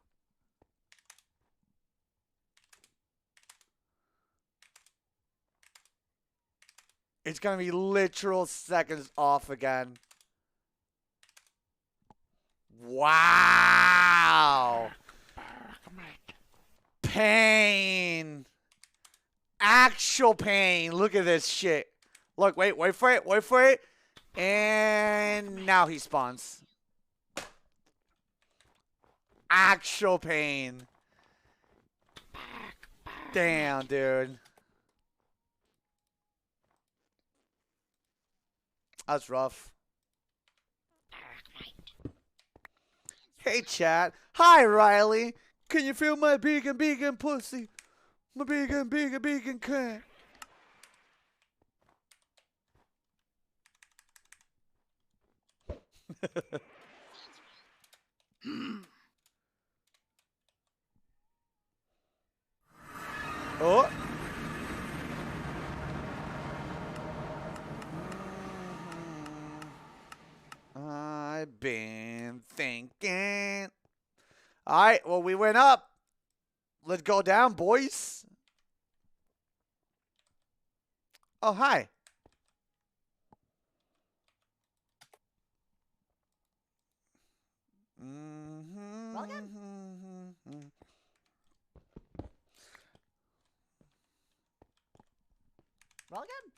It's going to be literal seconds off again. Wow. Pain. Actual pain. Look at this shit. Look, wait for it. Wait for it. And now he spawns. Actual pain. Damn, dude. That's rough. Hey, chat. Hi, Riley. Can you feel my vegan pussy? My vegan cunt. Oh. I've been thinking. All right, well, we went up. Let's go down, boys. Oh, hi. Welcome. Welcome.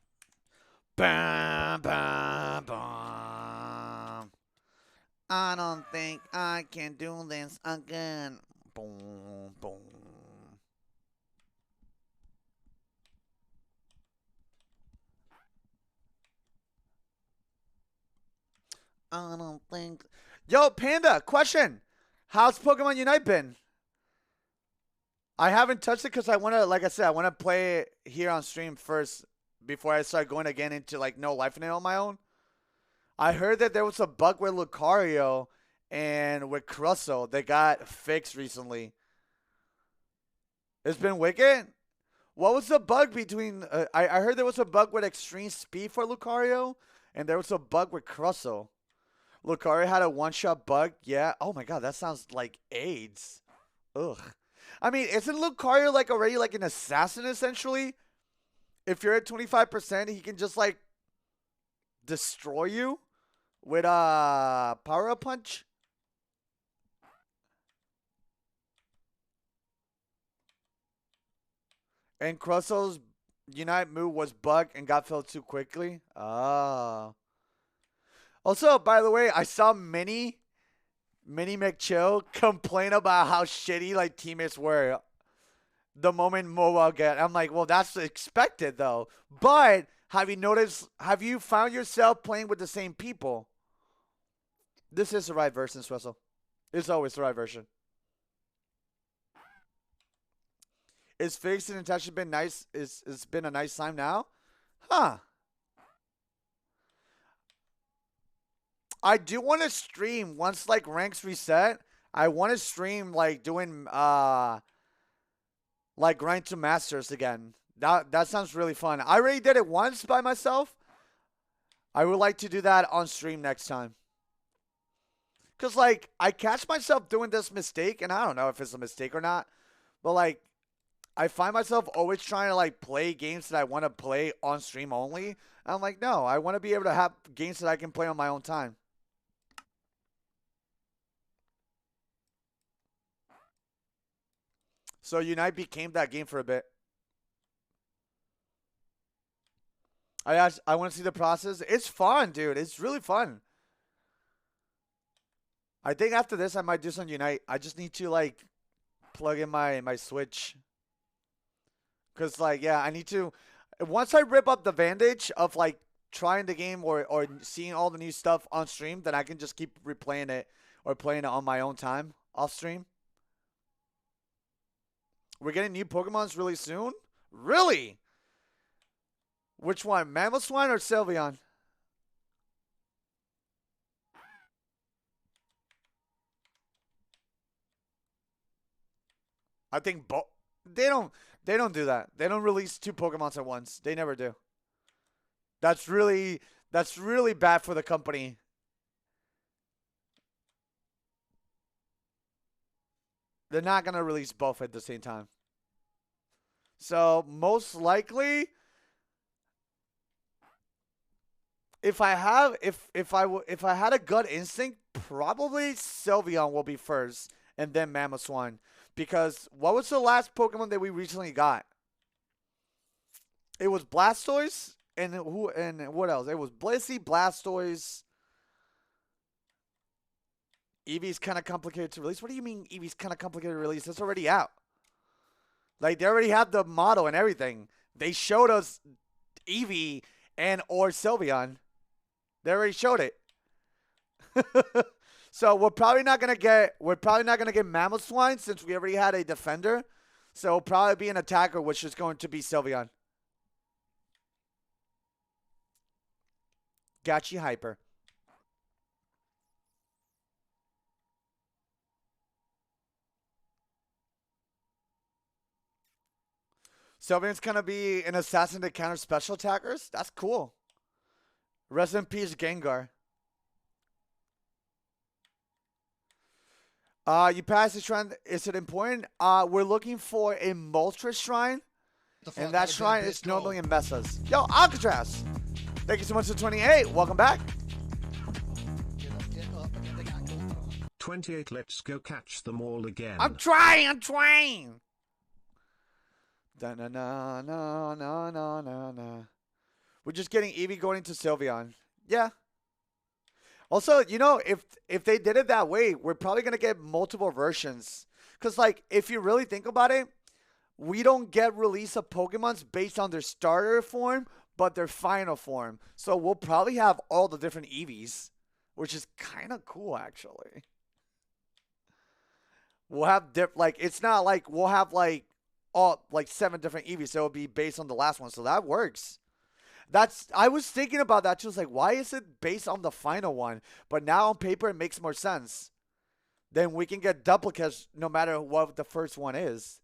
Bam, bam, bam. I don't think I can do this again. Boom, boom. I don't think. Yo, Panda, question. How's Pokemon Unite been? I haven't touched it because I want to, like I said, I want to play it here on stream first before I start going again into, like, no life in it on my own. I heard that there was a bug with Lucario and with Crusoe that got fixed recently. It's been wicked? What was the bug between... I heard there was a bug with extreme speed for Lucario, and there was a bug with Crusoe. Lucario had a one-shot bug? Yeah. Oh my god, that sounds like AIDS. Ugh. I mean, isn't Lucario, like, already, like, an assassin, essentially? If you're at 25%, he can just, like, destroy you with a power-up punch? And Crusoe's Unite move was bugged and got filled too quickly? Oh. Also, by the way, I saw Minnie McChill complain about how shitty, like, teammates were the moment mobile get. I'm like, well, that's expected, though. But have you found yourself playing with the same people? This is the right version, Swizzle. It's always the right version. Is fixed and attachment been nice? It's been a nice time now? Huh. I do want to stream once, like, ranks reset. I want to stream, like, doing like, grind to masters again. That sounds really fun. I already did it once by myself. I would like to do that on stream next time. Because, like, I catch myself doing this mistake, and I don't know if it's a mistake or not. But, like, I find myself always trying to, like, play games that I want to play on stream only. And I'm like, no, I want to be able to have games that I can play on my own time. So Unite became that game for a bit. I want to see the process. It's fun, dude. It's really fun. I think after this, I might do some Unite. I just need to, like, plug in my Switch. Because, like, yeah, I need to... Once I rip up the bandage of, like, trying the game or seeing all the new stuff on stream, then I can just keep replaying it or playing it on my own time off stream. We're getting new Pokemons really soon? Really? Which one? Mamoswine or Sylveon? I think both. They don't do that. They don't release two Pokemons at once. They never do. That's really bad for the company. They're not gonna release both at the same time. So most likely, if I had a gut instinct, probably Sylveon will be first, and then Mamoswine. Because what was the last Pokemon that we recently got? It was Blastoise, and what else? It was Blissey, Blastoise. Eevee's kind of complicated to release. What do you mean Eevee's kind of complicated to release? It's already out. Like, they already have the model and everything. They showed us Eevee or Sylveon. They already showed it. So we're probably not gonna get Mamoswine since we already had a defender. So it'll probably be an attacker, which is going to be Sylveon. Gotcha, Hyper. Sylveon's gonna be an assassin to counter special attackers. That's cool. Rest in peace, Gengar. You passed the shrine. Is it important? We're looking for a Moltres shrine, and that shrine is normally in Mesas. Yo, Alcatraz. Thank you so much for 28. Welcome back. Get up and get the ankle. 28. Let's go catch them all again. I'm trying. Da na na na na na na na. We're just getting Eevee going into Sylveon. Yeah. Also, you know, if they did it that way, we're probably gonna get multiple versions. Cause like, if you really think about it, we don't get release of Pokemons based on their starter form, but their final form. So we'll probably have all the different Eevees, which is kind of cool, actually. We'll have it's not like we'll have all 7 different Eevees, so it'll be based on the last one. So that works. I was thinking about that too. It's like, why is it based on the final one? But now on paper, it makes more sense. Then we can get duplicates no matter what the first one is.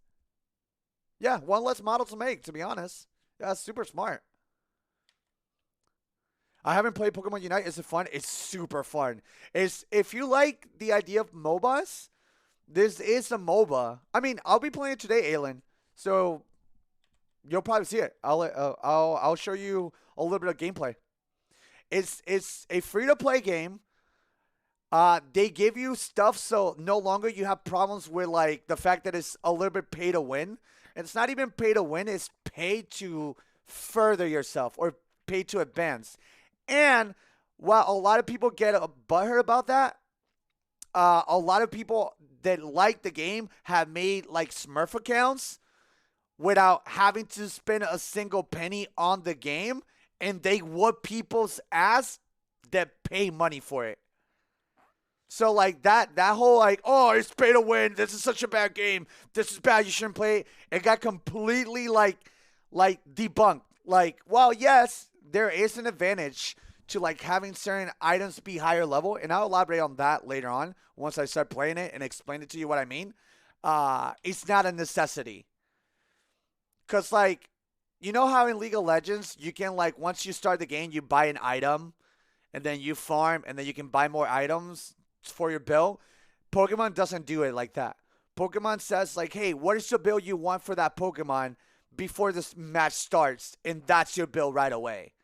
Yeah, one less model to make, to be honest. Yeah, that's super smart. I haven't played Pokemon Unite. Is it fun? It's super fun. If you like the idea of MOBAs, this is a MOBA. I mean, I'll be playing it today, Aelin. So you'll probably see it. I'll show you a little bit of gameplay. It's a free-to-play game. They give you stuff so no longer you have problems with the fact that it's a little bit pay to win. And it's not even pay to win. It's pay to further yourself or pay to advance. And while a lot of people get butthurt about that, a lot of people that like the game have made Smurf accounts without having to spend a single penny on the game, and they whoop people's ass that pay money for it. So that whole oh, it's pay to win, this is such a bad game, this is bad, you shouldn't play it, it got completely debunked. Well, yes, there is an advantage to having certain items be higher level, and I'll elaborate on that later on once I start playing it and explain it to you what I mean. It's not a necessity. Because, you know how in League of Legends, you can, once you start the game, you buy an item, and then you farm, and then you can buy more items for your build? Pokemon doesn't do it like that. Pokemon says, hey, what is the build you want for that Pokemon before this match starts? And that's your build right away.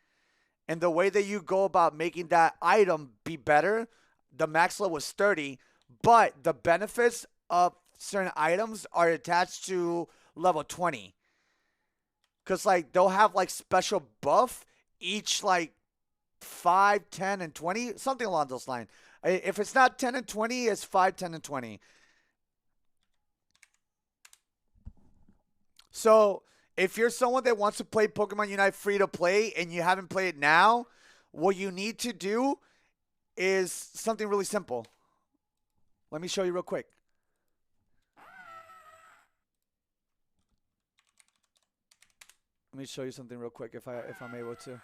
And the way that you go about making that item be better, the max level is 30, but the benefits of certain items are attached to level 20. Because, they'll have, special buff each, 5, 10, and 20. Something along those lines. If it's not 10 and 20, it's 5, 10, and 20. So, if you're someone that wants to play Pokemon Unite free to play and you haven't played it now, what you need to do is something really simple. Let me show you real quick. Let me show you something real quick if I'm able to.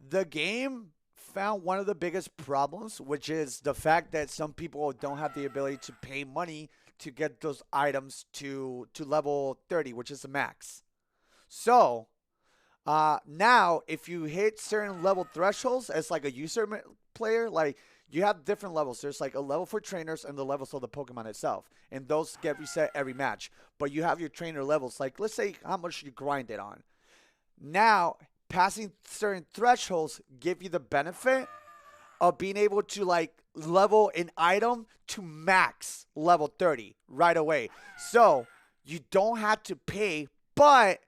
The game found one of the biggest problems, which is the fact that some people don't have the ability to pay money to get those items to level 30, which is the max. So, now if you hit certain level thresholds as a user player, you have different levels. There's like a level for trainers and the levels of the Pokemon itself. And those get reset every match. But you have your trainer levels. Like, let's say how much you grind it on. Now, passing certain thresholds give you the benefit of being able to like level an item to max level 30 right away. So you don't have to pay, but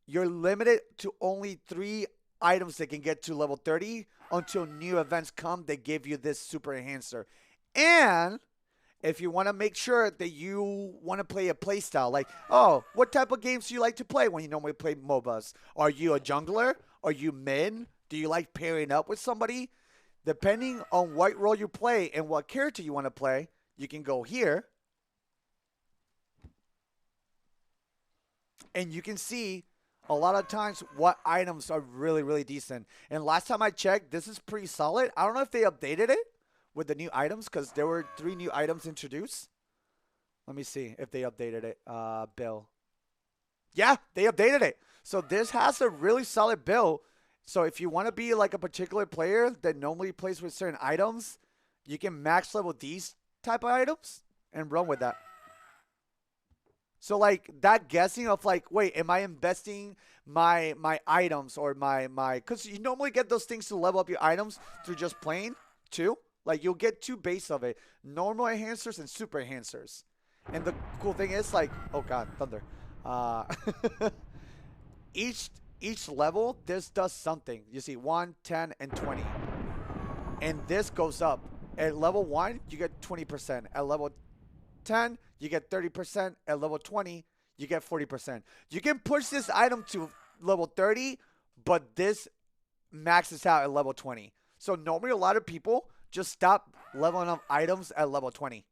you're limited to only 3 items that can get to level 30 until new events come that give you this super enhancer. And if you want to make sure that you want to play a playstyle, like, oh, what type of games do you like to play when you normally play MOBAs? Are you a jungler? Are you mid? Do you like pairing up with somebody? Depending on what role you play and what character you want to play, you can go here. And you can see a lot of times what items are really, really decent. And last time I checked, this is pretty solid. I don't know if they updated it with the new items because there were 3 new items introduced. Let me see if they updated it. Bill. Yeah, they updated it. So this has a really solid build. So if you want to be like a particular player that normally plays with certain items, you can max level these type of items and run with that. So like that guessing of like, wait, am I investing my items or my because you normally get those things to level up your items through just playing too. Like you'll get 2 base of it, normal enhancers and super enhancers. And the cool thing is like, oh god, thunder. Each level, this does something. You see 1, 10, and 20. And this goes up. At level 1, you get 20%. At level 10, you get 30%. At level 20, you get 40%. You can push this item to level 30, but this maxes out at level 20. So normally a lot of people just stop leveling up items at level 20.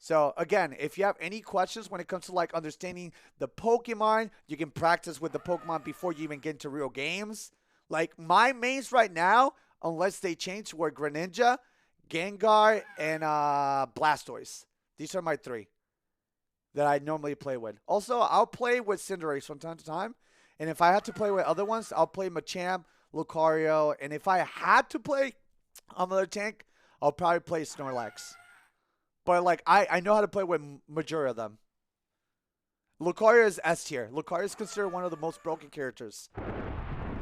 So again, if you have any questions when it comes to like understanding the Pokemon, you can practice with the Pokemon before you even get into real games. Like my mains right now, unless they change, were Greninja, Gengar, and Blastoise. These are my 3 that I normally play with. Also, I'll play with Cinderace from time to time. And if I had to play with other ones, I'll play Machamp, Lucario. And if I had to play another tank, I'll probably play Snorlax. But, like, I know how to play with majority of them. Lucario is S tier. Lucario is considered one of the most broken characters.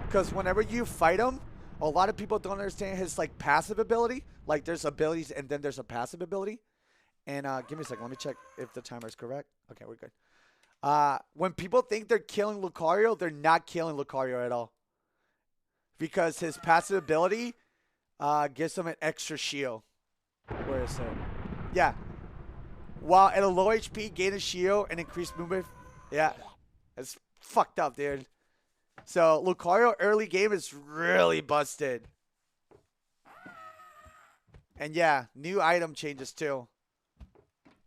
Because whenever you fight him, a lot of people don't understand his, like, passive ability. Like, there's abilities and then there's a passive ability. And give me a second. Let me check if the timer is correct. Okay, we're good. When people think they're killing Lucario, they're not killing Lucario at all. Because his passive ability gives him an extra shield. Where is it? Yeah. While at a low HP, gain a shield and increase movement. Yeah. It's fucked up, dude. So, Lucario early game is really busted. And yeah, new item changes too.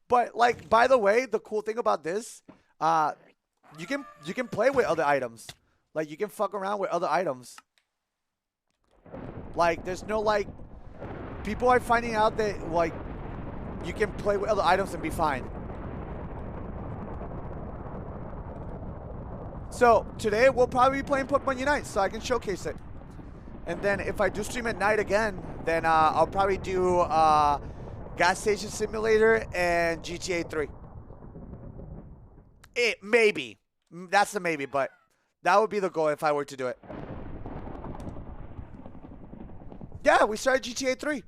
But, like, by the way, the cool thing about this, you can play with other items. Like, you can fuck around with other items. Like, there's no, like, people are finding out that, like, you can play with other items and be fine. So, today we'll probably be playing Pokemon Unite, so I can showcase it. And then if I do stream at night again, then I'll probably do Gas Station Simulator and GTA 3. Maybe. That's a maybe, but that would be the goal if I were to do it. Yeah, we started GTA 3.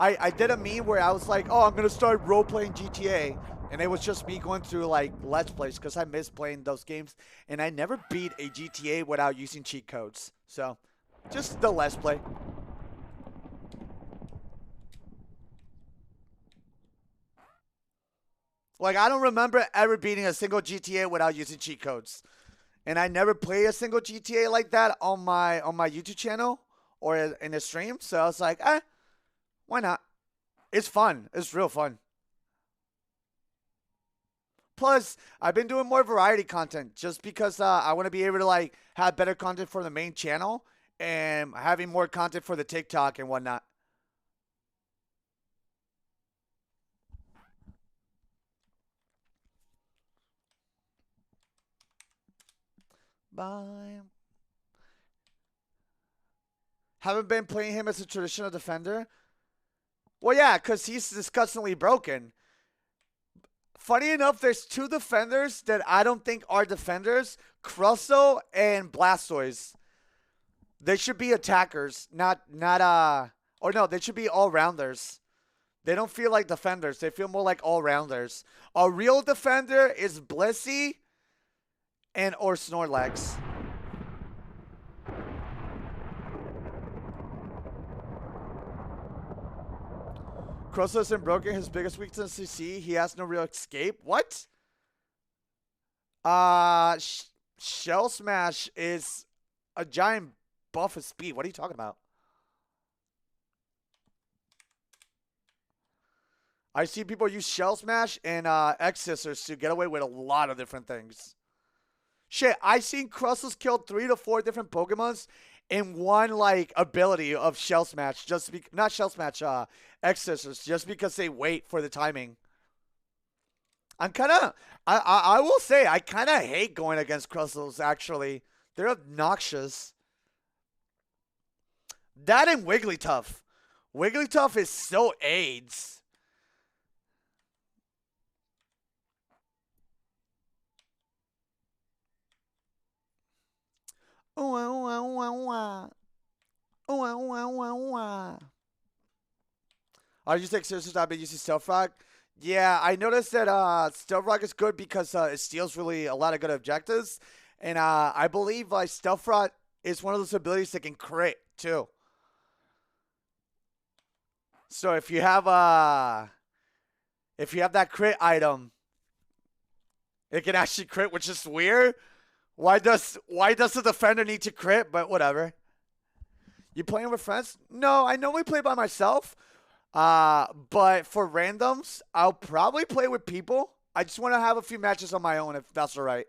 I did a meme where I was like, oh, I'm going to start role-playing GTA. And it was just me going through, like, Let's Plays because I miss playing those games. And I never beat a GTA without using cheat codes. So, just the Let's Play. Like, I don't remember ever beating a single GTA without using cheat codes. And I never play a single GTA like that on my YouTube channel or in a stream. So I was like, why not? It's fun. It's real fun. Plus, I've been doing more variety content just because I want to be able to like have better content for the main channel and having more content for the TikTok and whatnot. Bye. Haven't been playing him as a traditional defender. Well, yeah, because he's disgustingly broken. Funny enough, there's two defenders that I don't think are defenders. Crusso and Blastoise. They should be attackers, or no, they should be all-rounders. They don't feel like defenders. They feel more like all-rounders. A real defender is Blissey or Snorlax. Crusso isn't broken. His biggest weakness is CC. He has no real escape. What? Shell Smash is a giant buff of speed. What are you talking about? I see people use Shell Smash and X Scissors to get away with a lot of different things. Shit, I've seen Crustless kill 3 to 4 different Pokemons in one like ability of Shell Smash. Not Shell Smash, X Scissors, just because they wait for the timing. I will say I kind of hate going against Crustles. Actually, they're obnoxious. That and Wigglytuff. Wigglytuff is so AIDS. Ooh, ooh, ooh, ooh, ooh. Ooh, ooh, ooh, ooh, ooh. Are you take seriously I've been using Stealth Rock? Yeah, I noticed that Stealth Rock is good because it steals really a lot of good objectives. And I believe Stealth Rock is one of those abilities that can crit too. So if you have that crit item, it can actually crit, which is weird. Why does the defender need to crit? But whatever. You playing with friends? No, I normally play by myself. But for randoms, I'll probably play with people. I just want to have a few matches on my own, if that's all right.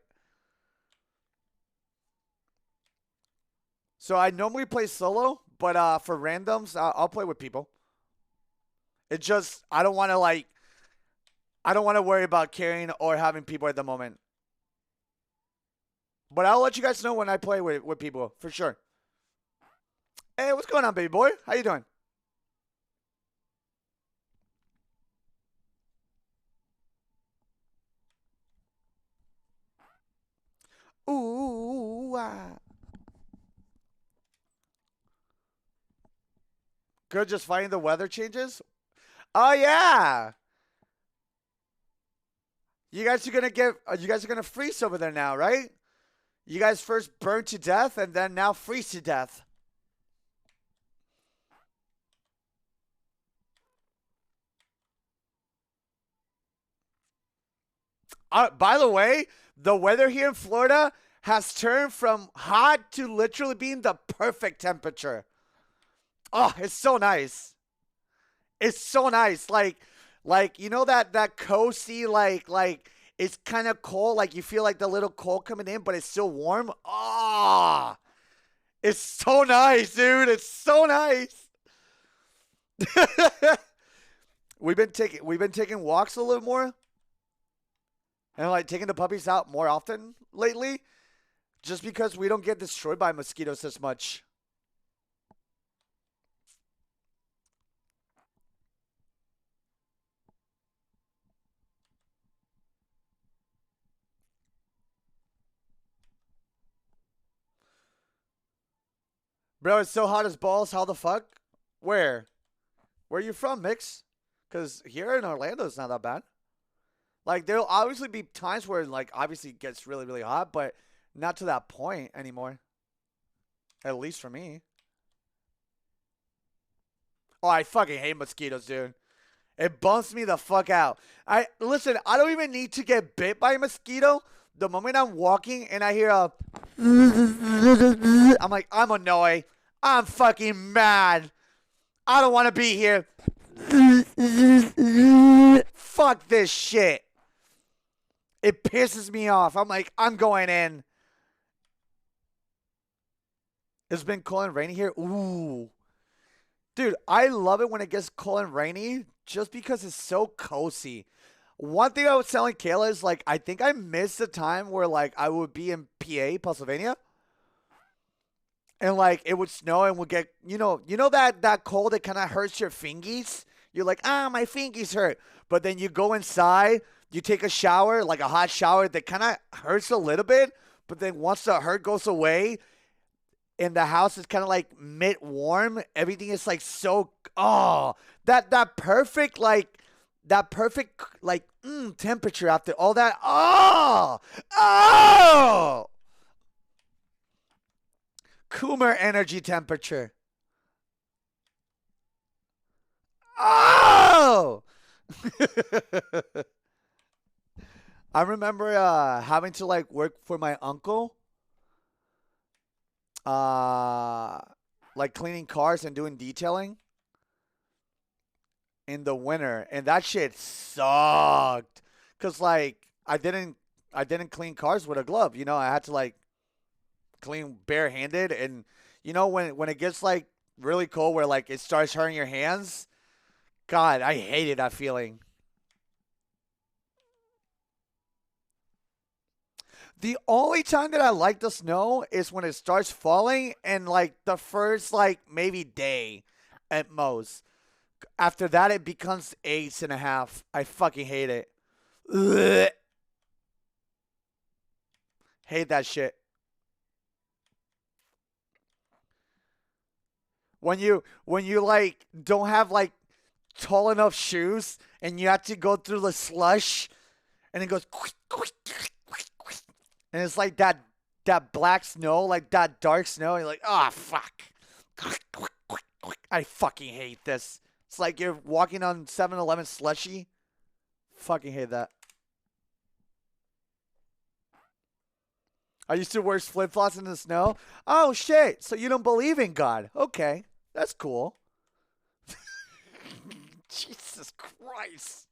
So I normally play solo, but for randoms, I'll play with people. It just I don't want to worry about carrying or having people at the moment. But I'll let you guys know when I play with people, for sure. Hey, what's going on, baby boy? How you doing? Ooh, ah. Good, just fighting the weather changes? Oh, yeah. You guys are gonna freeze over there now, right? You guys first burned to death and then now freeze to death. By the way, the weather here in Florida has turned from hot to literally being the perfect temperature. Oh, it's so nice. It's so nice. Like you know that cozy like it's kind of cold. Like you feel like the little cold coming in, but it's still warm. Ah, it's so nice, dude. It's so nice. we've been taking walks a little more. And like taking the puppies out more often lately, just because we don't get destroyed by mosquitoes as much. Bro, it's so hot as balls. How the fuck? Where? Where are you from, Mix? Because here in Orlando, it's not that bad. Like, there'll obviously be times where, like, obviously it gets really, really hot, but not to that point anymore. At least for me. Oh, I fucking hate mosquitoes, dude. It bumps me the fuck out. Listen, I don't even need to get bit by a mosquito. The moment I'm walking and I hear a I'm like, I'm annoyed. I'm fucking mad. I don't want to be here. Fuck this shit. It pisses me off. I'm like, I'm going in. It's been cold and rainy here. Ooh. Dude, I love it when it gets cold and rainy just because it's so cozy. One thing I was telling Kayla is, like, I think I missed the time where, like, I would be in PA, Pennsylvania. And, like, it would snow and would get, you know that cold that kind of hurts your fingies? You're like, my fingies hurt. But then you go inside, you take a shower, like a hot shower that kind of hurts a little bit. But then once the hurt goes away and the house is kind of like mid-warm, everything is like so, that perfect, like, temperature after all that. Coomer energy temperature. Oh! I remember having to like work for my uncle, like cleaning cars and doing detailing in the winter, and that shit sucked. Cause like I didn't clean cars with a glove. You know, I had to like clean barehanded, and you know when it gets like really cold, where like it starts hurting your hands. God, I hated that feeling. The only time that I like the snow is when it starts falling and like the first like maybe day at most. After that, it becomes 8.5. I fucking hate it. Ugh. Hate that shit. When you like don't have like tall enough shoes and you have to go through the slush and it goes and it's like that black snow, like that dark snow, and you're like, fuck. I fucking hate this. It's like you're walking on 7-Eleven slushy. Fucking hate that. I used to wear flip-flops in the snow. Oh, shit. So you don't believe in God. Okay. That's cool. Jesus Christ.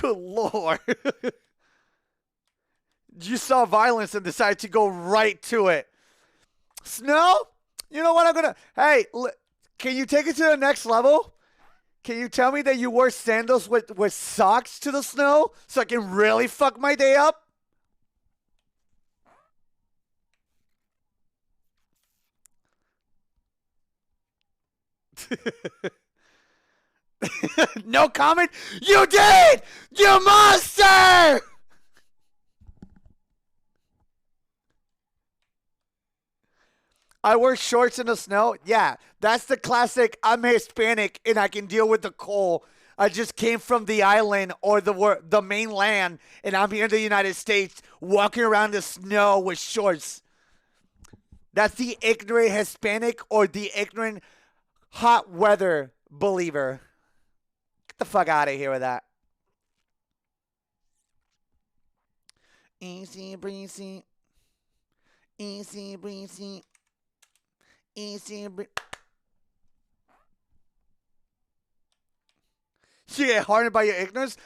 Good Lord. You saw violence and decided to go right to it. Snow? You know what I'm going to... Hey, can you take it to the next level? Can you tell me that you wore sandals with socks to the snow so I can really fuck my day up? No comment? You did! You monster! I wear shorts in the snow. Yeah, that's the classic. I'm Hispanic and I can deal with the cold. I just came from the island or the mainland, and I'm here in the United States walking around the snow with shorts. That's the ignorant Hispanic or the ignorant hot weather believer. Get the fuck out of here with that. Easy breezy. Easy breezy. Easy breezy. You get hardened by your ignorance?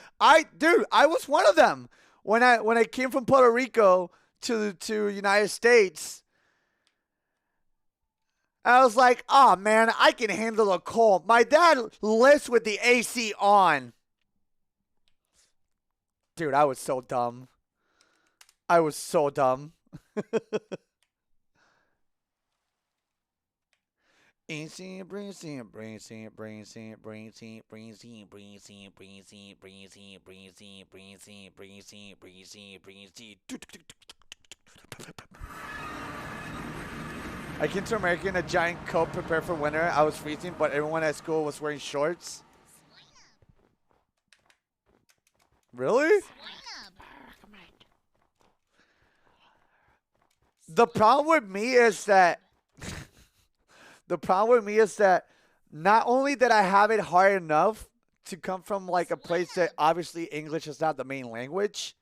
Dude, I was one of them. When I came from Puerto Rico to United States, I was like, oh man, I can handle a cold. My dad lives with the AC on. Dude, I was so dumb. I was so dumb. Easy breezy, breezy, breezy, breezy, breezy, breezy, breezy, breezy, breezy, breezy, breezy, breezy, breezy. I came to America in a giant coat prepared for winter. I was freezing, but everyone at school was wearing shorts. Really? The problem with me is that not only that I have it hard enough to come from like a place that obviously English is not the main language,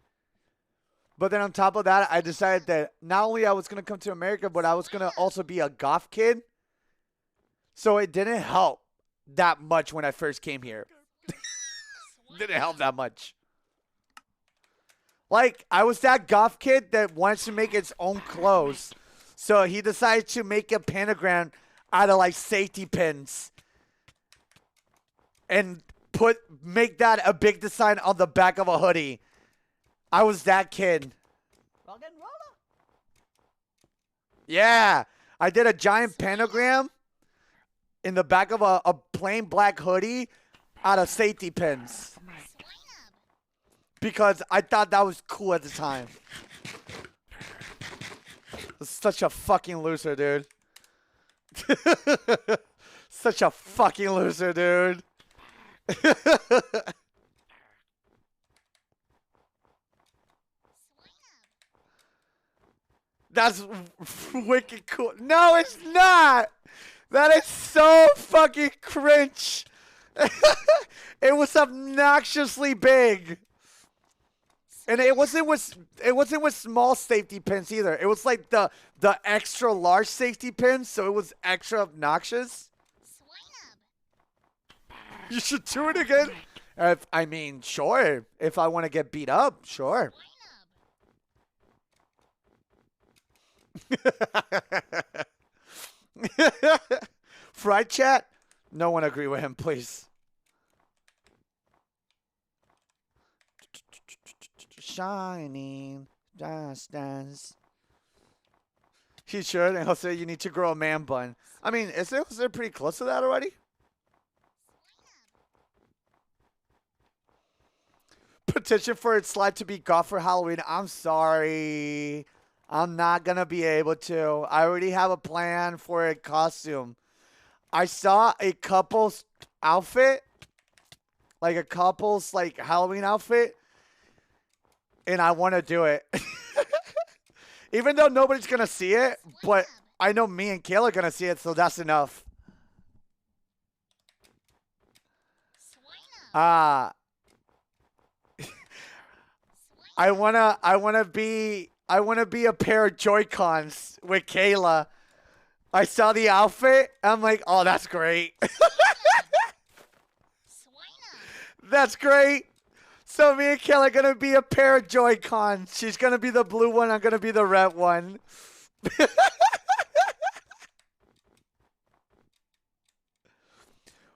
but then on top of that, I decided that not only I was going to come to America, but I was going to also be a goth kid. So it didn't help that much when I first came here. Didn't help that much. Like, I was that goth kid that wants to make its own clothes. So he decided to make a pentagram out of like safety pins and make that a big design on the back of a hoodie. I was that kid. Rock and roller. Yeah, I did a giant pentagram in the back of a plain black hoodie out of safety pins. Because I thought that was cool at the time. Such a fucking loser, dude. Such a fucking loser, dude. That's wicked cool. No, it's not. That is so fucking cringe. It was obnoxiously big. And it wasn't with small safety pins either. It was like the extra large safety pins, so it was extra obnoxious. You should do it again. I mean, sure. If I want to get beat up, sure. Fried chat? No one agree with him, please. Shining, dance. He should, and he'll say you need to grow a man bun. I mean, is it pretty close to that already? Petition for its slide to be got for Halloween. I'm sorry. I'm not going to be able to. I already have a plan for a costume. I saw a couple's outfit. Like a couple's like Halloween outfit. And I want to do it. Even though nobody's going to see it. But I know me and Kayla are going to see it. So that's enough. I wanna be a pair of Joy-Cons with Kayla. I saw the outfit. I'm like, oh, that's great. That's great. So me and Kayla are gonna be a pair of Joy-Cons. She's gonna be the blue one. I'm gonna be the red one.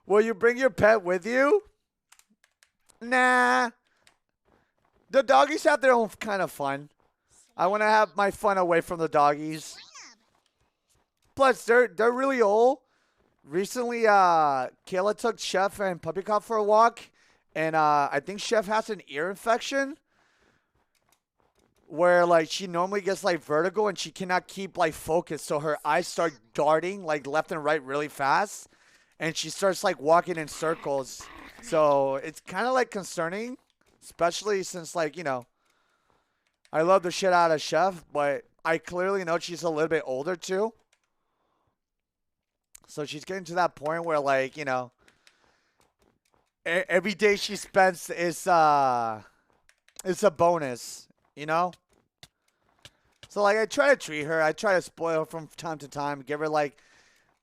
Will you bring your pet with you? Nah. The doggies have their own kind of fun. I want to have my fun away from the doggies. Plus, they're really old. Recently, Kayla took Chef and Puppy Cop for a walk. And I think Chef has an ear infection. Where, like, she normally gets, like, vertigo and she cannot keep, like, focus. So her eyes start darting, like, left and right really fast. And she starts, like, walking in circles. So it's kind of, like, concerning. Especially since, like, you know, I love the shit out of Chef, but I clearly know she's a little bit older, too. So she's getting to that point where, like, you know, every day she spends is a bonus, you know? So, like, I try to treat her. I try to spoil her from time to time. Give her, like,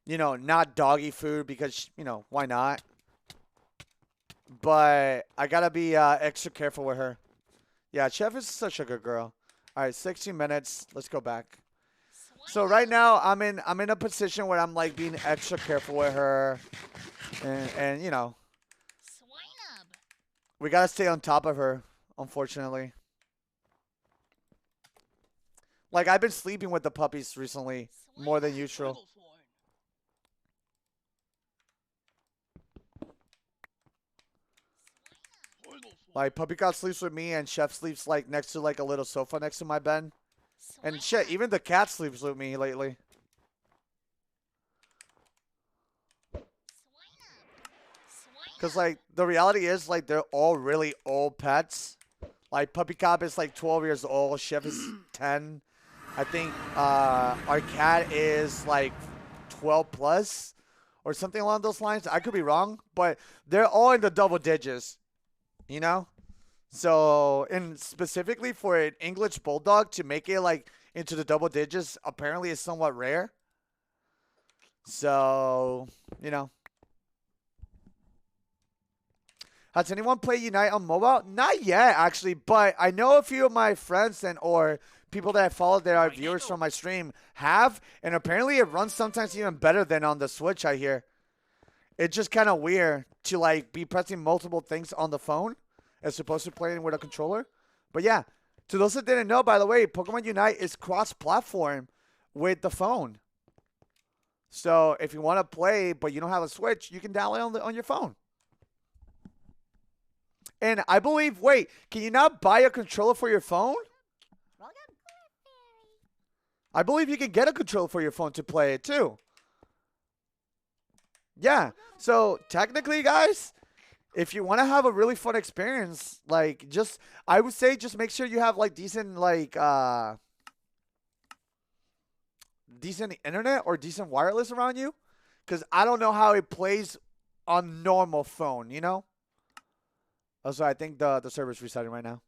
you know, not doggy food because, you know, why not? But I gotta be extra careful with her. Yeah, Chef is such a good girl. All right, 16 minutes. Let's go back. So right now I'm in a position where I'm like being extra careful with her, and you know, we gotta stay on top of her. Unfortunately, like I've been sleeping with the puppies recently more than usual. Like, Puppy Cat sleeps with me, and Chef sleeps, like, next to, like, a little sofa next to my bed. And shit, even the cat sleeps with me lately. Because, like, the reality is, like, they're all really old pets. Like, Puppy Cop is, like, 12 years old. Chef is 10. I think our cat is, like, 12 plus or something along those lines. I could be wrong, but they're all in the double digits. You know? So, and specifically for an English Bulldog to make it, like, into the double digits apparently is somewhat rare. So, you know. Has anyone played Unite on mobile? Not yet, actually, but I know a few of my friends or people that I follow that are viewers from my stream have, and apparently it runs sometimes even better than on the Switch, I hear. It's just kind of weird to, like, be pressing multiple things on the phone as opposed to playing with a controller. But, yeah, to those that didn't know, by the way, Pokemon Unite is cross-platform with the phone. So if you want to play but you don't have a Switch, you can download it on your phone. And I believe, wait, can you not buy a controller for your phone? I believe you can get a controller for your phone to play it too. Yeah. So technically, guys, if you want to have a really fun experience, like I would say just make sure you have like decent internet or decent wireless around you, because I don't know how it plays on normal phone, you know? Also, I think the server's resetting right now.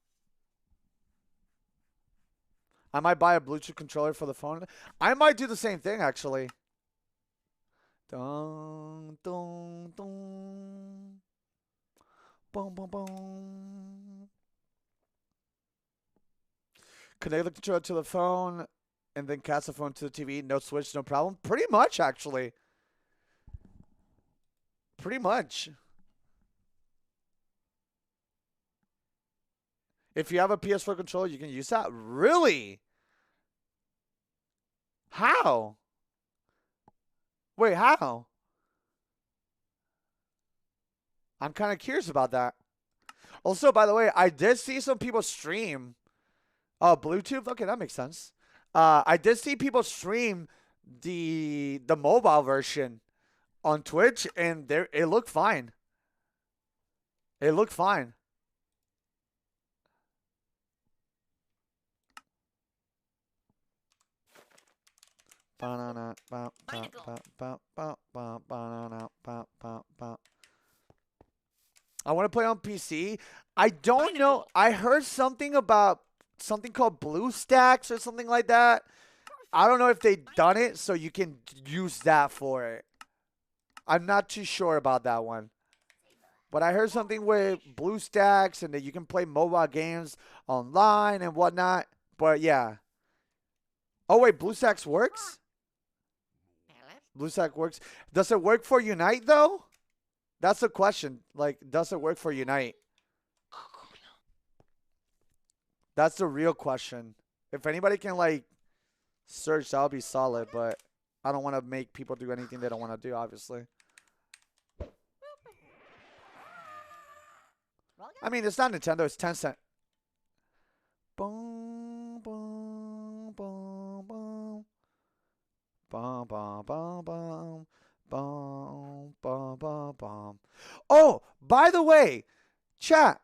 I might buy a Bluetooth controller for the phone. I might do the same thing, actually. Dun, dun, dun. Boom, boom, boom. Connect the controller to the phone and then cast the phone to the TV. No Switch, no problem. Pretty much, actually. Pretty much. If you have a PS4 controller, you can use that? Really? How? Wait, how? I'm kind of curious about that. Also, by the way, I did see some people stream. Oh, Bluetooth? Okay, that makes sense. I did see people stream the mobile version on Twitch, and it looked fine. It looked fine. I want to play on PC. I don't know. I heard something about something called BlueStacks or something like that. I don't know if they've done it, so you can use that for it. I'm not too sure about that one. But I heard something with BlueStacks and that you can play mobile games online and whatnot. But yeah. Oh, wait, BlueStacks works? BlueStack works. Does it work for Unite, though? That's the question. Like, does it work for Unite? That's the real question. If anybody can, like, search, that would be solid. But I don't want to make people do anything they don't want to do, obviously. I mean, it's not Nintendo. It's Tencent. Boom, boom, boom, boom. Bum, bum, bum, bum, bum, bum, bum, bum. Oh, by the way, chat,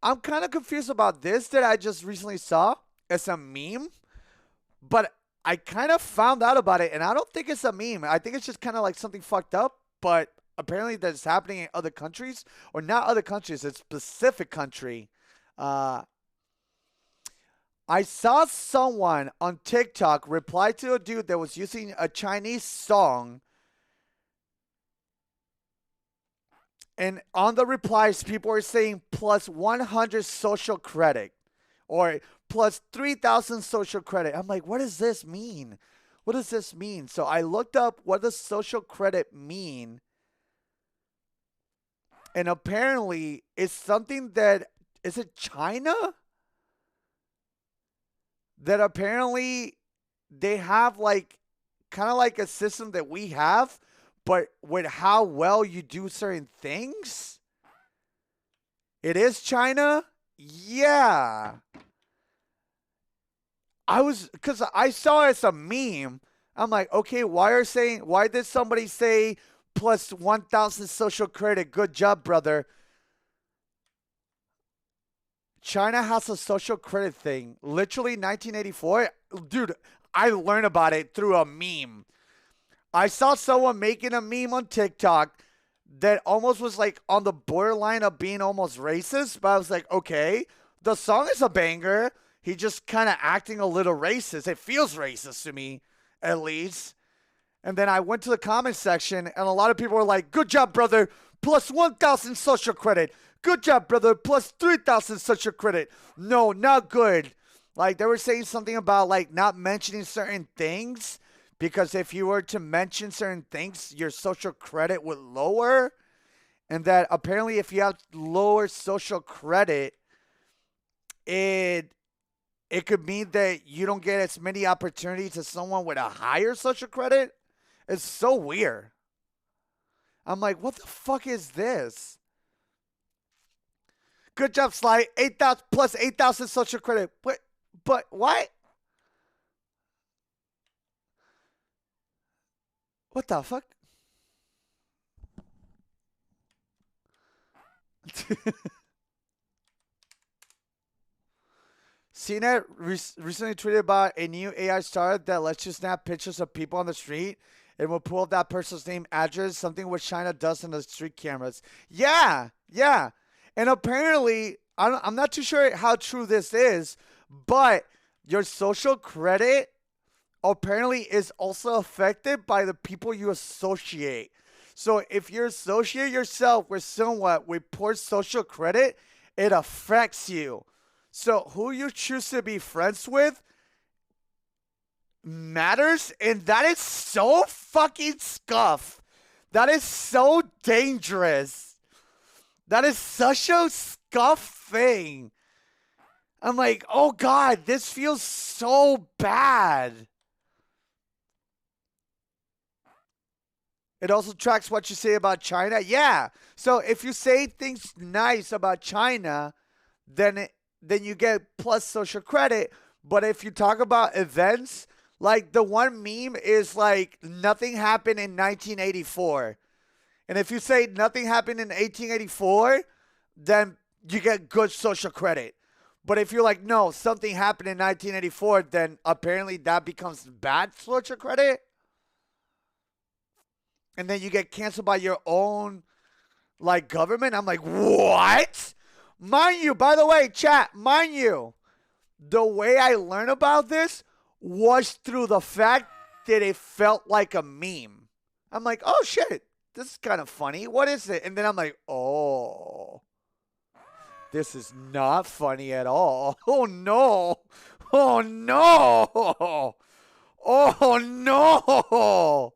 I'm kind of confused about this that I just recently saw. It's a meme, but I kind of found out about it, and I don't think it's a meme. I think it's just kind of like something fucked up, but apparently that's happening in other countries, or not other countries, it's a specific country. I saw someone on TikTok reply to a dude that was using a Chinese song. And on the replies, people were saying plus 100 social credit or plus 3,000 social credit. I'm like, what does this mean? What does this mean? So I looked up what does social credit mean. And apparently it's something that, is it China? That apparently they have like kind of like a system that we have, but with how well you do certain things. It is China? Yeah. Because I saw it as a meme. I'm like, okay, why did somebody say plus 1,000 social credit? Good job, brother. China has a social credit thing. Literally 1984. Dude, I learned about it through a meme. I saw someone making a meme on TikTok that almost was like on the borderline of being almost racist. But I was like, okay, the song is a banger. He just kind of acting a little racist. It feels racist to me, at least. And then I went to the comment section, and a lot of people were like, good job, brother. Plus 1,000 social credit. Good job, brother. Plus 3,000 social credit. No, not good. Like, they were saying something about, like, not mentioning certain things. Because if you were to mention certain things, your social credit would lower. And that apparently if you have lower social credit, it could mean that you don't get as many opportunities as someone with a higher social credit. It's so weird. I'm like, what the fuck is this? Good job, Sly. 8,000 plus 8,000 social credit. But what? What the fuck? CNET recently tweeted about a new AI startup that lets you snap pictures of people on the street and will pull up that person's name, address, something which China does in the street cameras. Yeah, yeah. And apparently, I'm not too sure how true this is, but your social credit apparently is also affected by the people you associate. So if you associate yourself with someone with poor social credit, it affects you. So who you choose to be friends with matters, and that is so fucking scuff. That is so dangerous. That is such a scuff thing. I'm like, oh God, this feels so bad. It also tracks what you say about China. Yeah. So if you say things nice about China, then you get plus social credit. But if you talk about events, like the one meme is like nothing happened in 1984. And if you say nothing happened in 1884, then you get good social credit. But if you're like, no, something happened in 1984, then apparently that becomes bad social credit. And then you get canceled by your own like government. I'm like, what? Mind you, by the way, chat, mind you, the way I learned about this was through the fact that it felt like a meme. I'm like, oh shit, this is kind of funny. What is it? And then I'm like, oh, this is not funny at all. Oh no. Oh no. Oh no.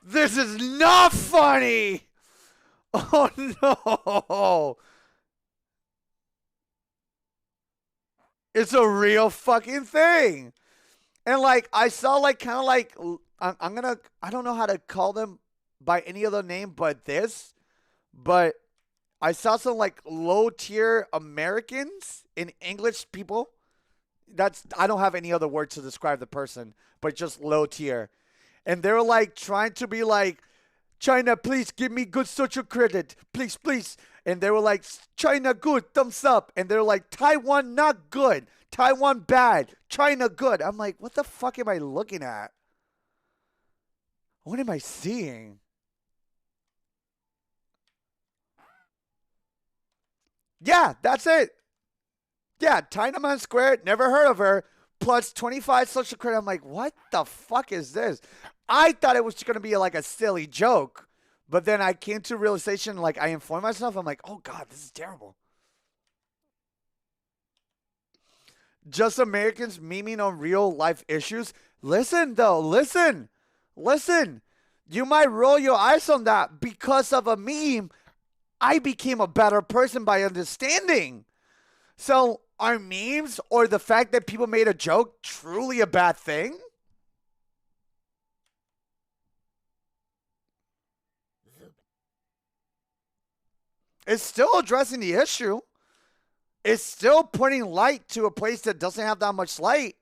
This is not funny. Oh no. It's a real fucking thing. And like I saw like kind of like I don't know how to call them by any other name but this, but I saw some like low tier Americans in English people. I don't have any other word to describe the person, but just low tier. And they were like trying to be like, China, please give me good social credit. Please, please. And they were like, China good, thumbs up. And they're like, Taiwan not good. Taiwan bad. China good. I'm like, what the fuck am I looking at? What am I seeing? Yeah, that's it. Yeah, Chinaman Squared, never heard of her. Plus 25 social credit. I'm like, what the fuck is this? I thought it was going to be like a silly joke. But then I came to realization, like I informed myself. I'm like, oh God, this is terrible. Just Americans memeing on real life issues. Listen, though, listen. You might roll your eyes on that because of a meme. I became a better person by understanding. So are memes or the fact that people made a joke truly a bad thing? It's still addressing the issue. It's still putting light to a place that doesn't have that much light.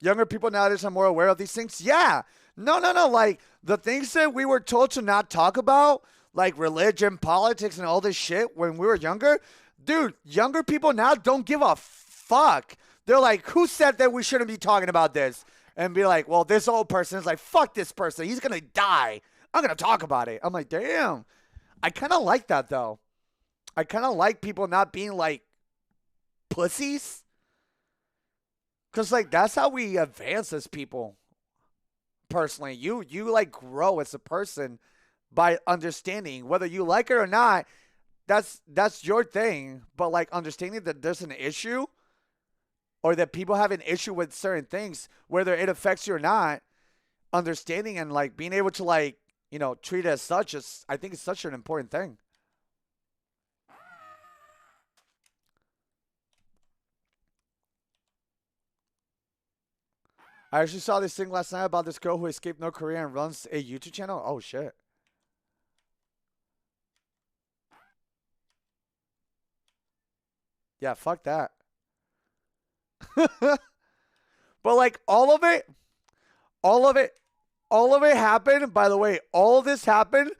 Younger people nowadays are more aware of these things. Yeah. No. Like the things that we were told to not talk about, like religion, politics, and all this shit when we were younger. Dude, younger people now don't give a fuck. They're like, who said that we shouldn't be talking about this? And be like, well, this old person is like, fuck this person. He's going to die. I'm going to talk about it. I'm like, damn. I kind of like that, though. I kind of like people not being like pussies. Because, like, that's how we advance as people. Personally, you like grow as a person by understanding whether you like it or not. That's your thing. But like understanding that there's an issue or that people have an issue with certain things, whether it affects you or not, understanding and like being able to like, you know, treat it as such is, I think it's such an important thing. I actually saw this thing last night about this girl who escaped North Korea and runs a YouTube channel. Oh, shit. Yeah, fuck that. But like all of it, all of it, all of it happened. By the way, all of this happened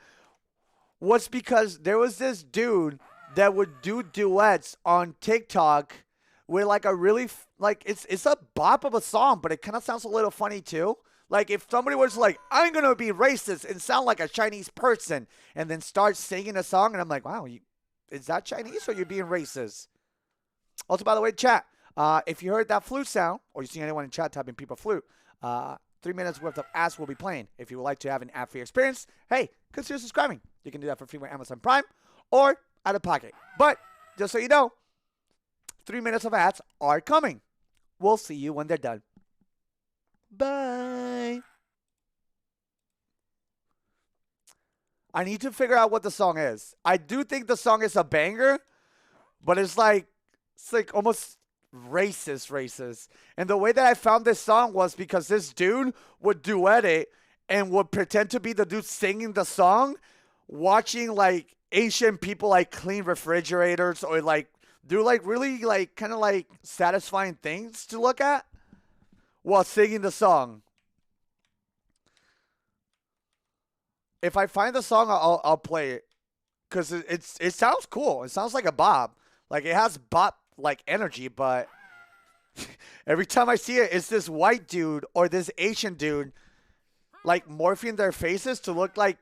was because there was this dude that would do duets on TikTok with like a really like it's a bop of a song, but it kind of sounds a little funny too. Like if somebody was like, "I'm gonna be racist and sound like a Chinese person," and then start singing a song, and I'm like, "Wow, is that Chinese or you're being racist?" Also, by the way, chat. If you heard that flute sound, or you see anyone in chat typing "people flute," 3 minutes worth of ads will be playing. If you would like to have an ad-free experience, hey, consider subscribing. You can do that for free with Amazon Prime or out of pocket. But just so you know, 3 minutes of ads are coming. We'll see you when they're done. Bye. I need to figure out what the song is. I do think the song is a banger, but it's like almost racist. And the way that I found this song was because this dude would duet it and would pretend to be the dude singing the song, watching like Asian people like clean refrigerators or like do like really like kind of like satisfying things to look at while singing the song. If I find the song, I'll play it because it sounds cool. It sounds like a bop. Like it has bop like energy, but every time I see it, it's this white dude or this Asian dude like morphing their faces to look like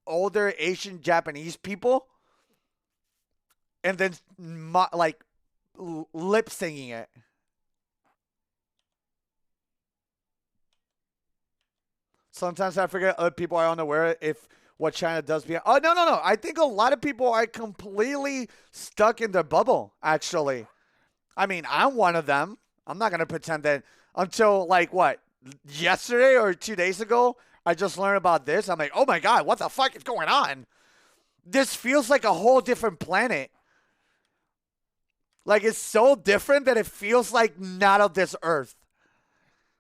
older Asian Japanese people, and then like lip singing it. Sometimes I forget other people are unaware if what China does be. Oh, no. I think a lot of people are completely stuck in their bubble, actually. I mean, I'm one of them. I'm not going to pretend that until, like, what, yesterday or 2 days ago, I just learned about this. I'm like, oh, my God, what the fuck is going on? This feels like a whole different planet. Like, it's so different that it feels like not of this Earth.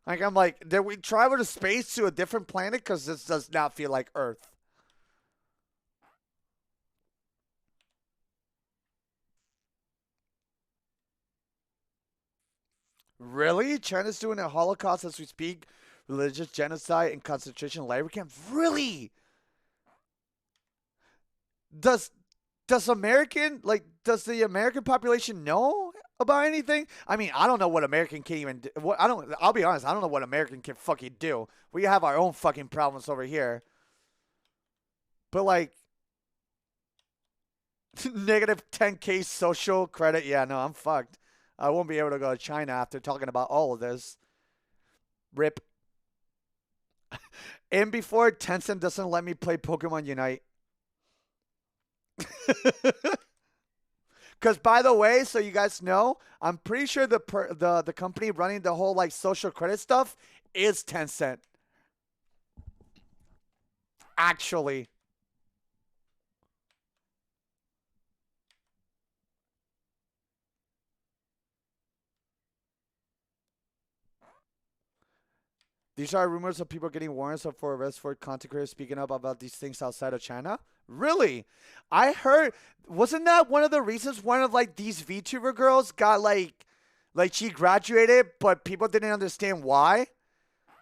Like, I'm like, did we travel to space to a different planet? Because this does not feel like Earth. Really? China's doing a Holocaust as we speak? Religious genocide and concentration labor camp? Really? Does does the American population know about anything? I mean, I don't know what American can even do. I'll be honest, I don't know what American can fucking do. We have our own fucking problems over here. But like negative 10K social credit, yeah, no, I'm fucked. I won't be able to go to China after talking about all of this. Rip. And before Tencent doesn't let me play Pokemon Unite. Because by the way, so you guys know, I'm pretty sure the company running the whole like social credit stuff is Tencent. Actually. These are rumors of people getting warrants for arrest for content creators speaking up about these things outside of China. Really? I heard, wasn't that one of the reasons one of like these VTuber girls got like she graduated, but people didn't understand why?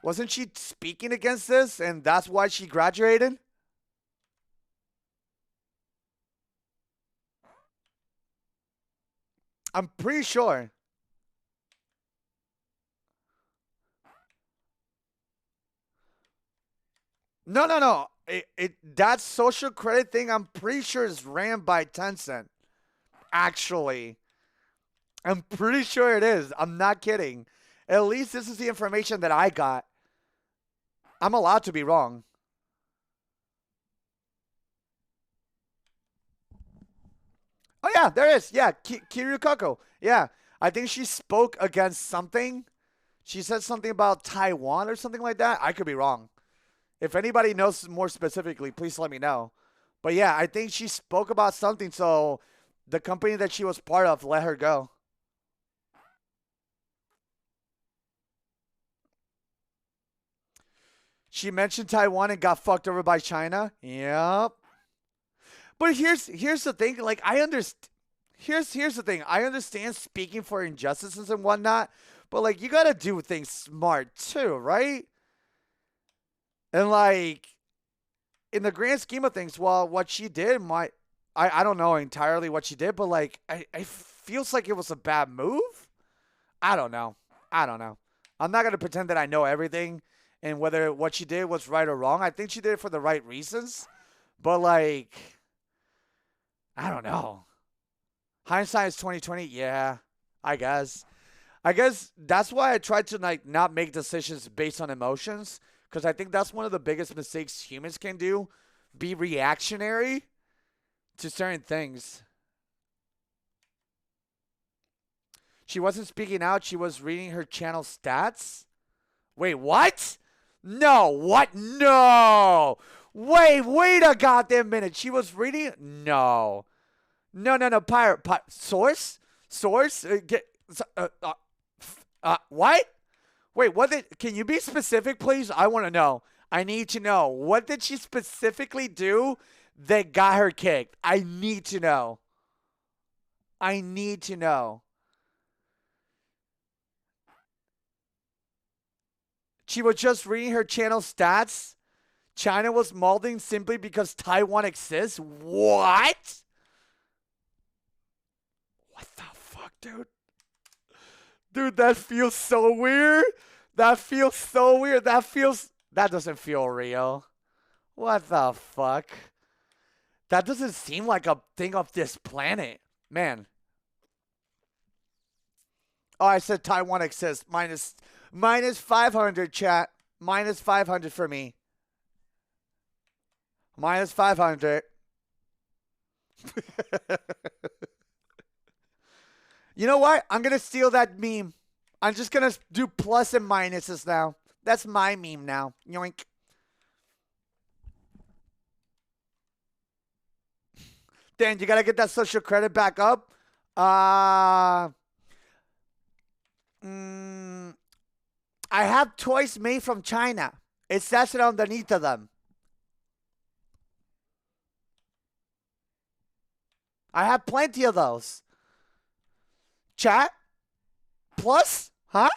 Wasn't she speaking against this and that's why she graduated? I'm pretty sure. No. That social credit thing, I'm pretty sure is ran by Tencent. Actually. I'm pretty sure it is. I'm not kidding. At least this is the information that I got. I'm allowed to be wrong. Oh, yeah, there is. Yeah, Kiryu Koko. Yeah, I think she spoke against something. She said something about Taiwan or something like that. I could be wrong. If anybody knows more specifically, please let me know. But yeah, I think she spoke about something, so the company that she was part of let her go. She mentioned Taiwan and got fucked over by China. Yep. But here's the thing. Like I understand. Here's the thing. I understand speaking for injustices and whatnot, but like you gotta do things smart too, right? And like in the grand scheme of things, well, what she did might I don't know entirely what she did, but like I feels like it was a bad move. I don't know. I don't know. I'm not gonna pretend that I know everything and whether what she did was right or wrong. I think she did it for the right reasons, but like I don't know. Hindsight is 2020. Yeah, I guess. I guess that's why I try to like not make decisions based on emotions, because I think that's one of the biggest mistakes humans can do. Be reactionary to certain things. She wasn't speaking out. She was reading her channel stats. Wait, what? No, what? No. Wait a goddamn minute. She was reading? No. No. Pirate. Source? What? Wait, what did... Can you be specific, please? I want to know. I need to know. What did she specifically do that got her kicked? I need to know. I need to know. She was just reading her channel stats. China was molding simply because Taiwan exists. What? What the fuck, dude? Dude, that feels so weird. That feels so weird. That doesn't feel real. What the fuck? That doesn't seem like a thing of this planet. Man. Oh, I said Taiwan exists. Minus 500, chat. Minus 500 for me. Minus 500. You know what? I'm going to steal that meme. I'm just going to do plus and minuses now. That's my meme now. Yoink. Dan, you got to get that social credit back up. I have toys made from China. It says it underneath of them. I have plenty of those. Chat? Plus? Huh?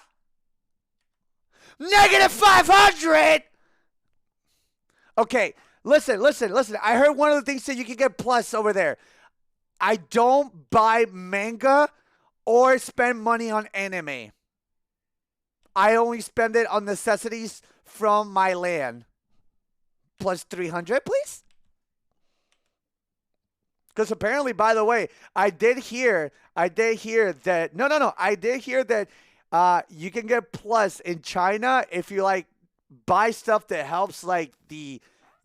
Negative 500! Okay, listen. I heard one of the things that you can get plus over there. I don't buy manga or spend money on anime. I only spend it on necessities from my land. Plus 300, please? Because apparently, by the way, I did hear that, no. I did hear that you can get plus in China if you, like, buy stuff that helps, like,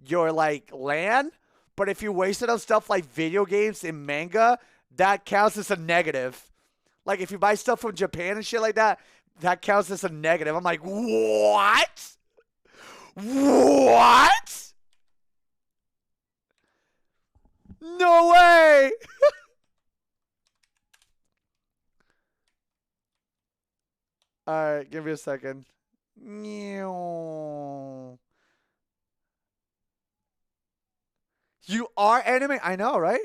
your land. But if you waste it on stuff like video games and manga, that counts as a negative. Like, if you buy stuff from Japan and shit like that, that counts as a negative. I'm like, what? What? No way! Alright, give me a second. You are anime? I know, right?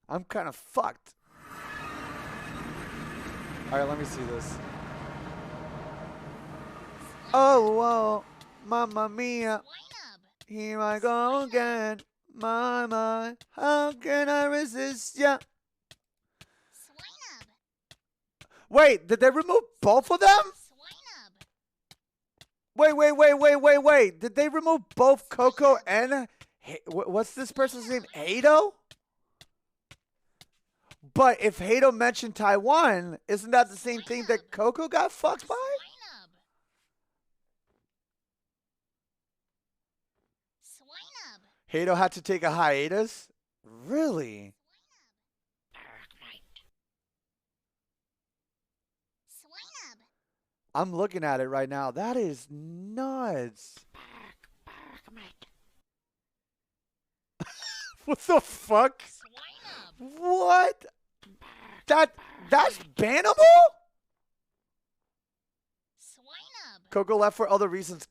I'm kind of fucked. Alright, let me see this. Oh, whoa. Mamma mia. Here I go again. My, how can I resist ya? Wait, did they remove both of them? Wait. Did they remove both Coco and... what's this person's name? Hado? But if Hado mentioned Taiwan, isn't that the same thing that Coco got fucked by? Hado had to take a hiatus? Really? I'm looking at it right now. That is nuts. What the fuck? What? That's bannable? Coco left for other reasons.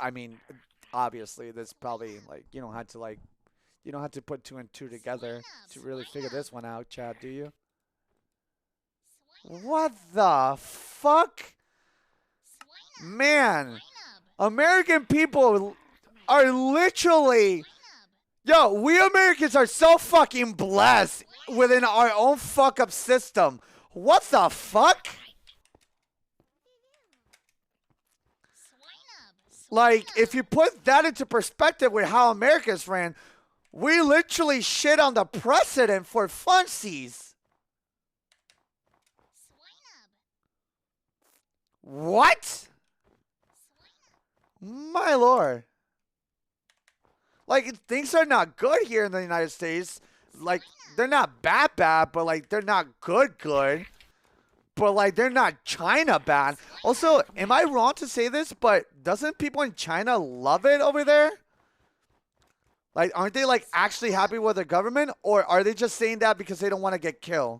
I mean, obviously, this probably like you don't have to put two and two together to really figure this one out, Chad. Do you? What the fuck, man? American people are literally, yo, we Americans are so fucking blessed within our own fuck up system. What the fuck? Like, if you put that into perspective with how America's ran, we literally shit on the precedent for funsies. What? My lord. Like, things are not good here in the United States. Like, they're not bad, but, like, they're not good. But, like, they're not China bad. Also, am I wrong to say this, but doesn't people in China love it over there? Like, aren't they, like, actually happy with the government? Or are they just saying that because they don't want to get killed?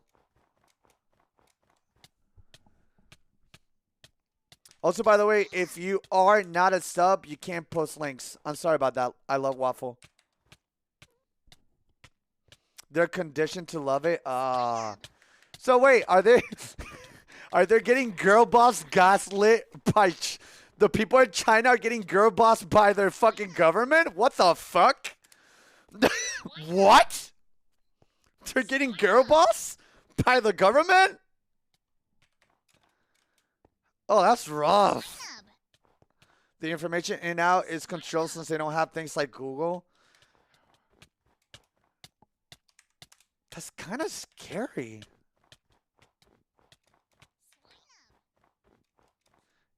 Also, by the way, if you are not a sub, you can't post links. I'm sorry about that. I love Waffle. They're conditioned to love it? So wait, are they are they getting girl boss gaslit by the people in China are getting girl boss by their fucking government? What the fuck? What? They're getting girl boss by the government? Oh, that's rough. The information in and out is controlled since they don't have things like Google. That's kind of scary.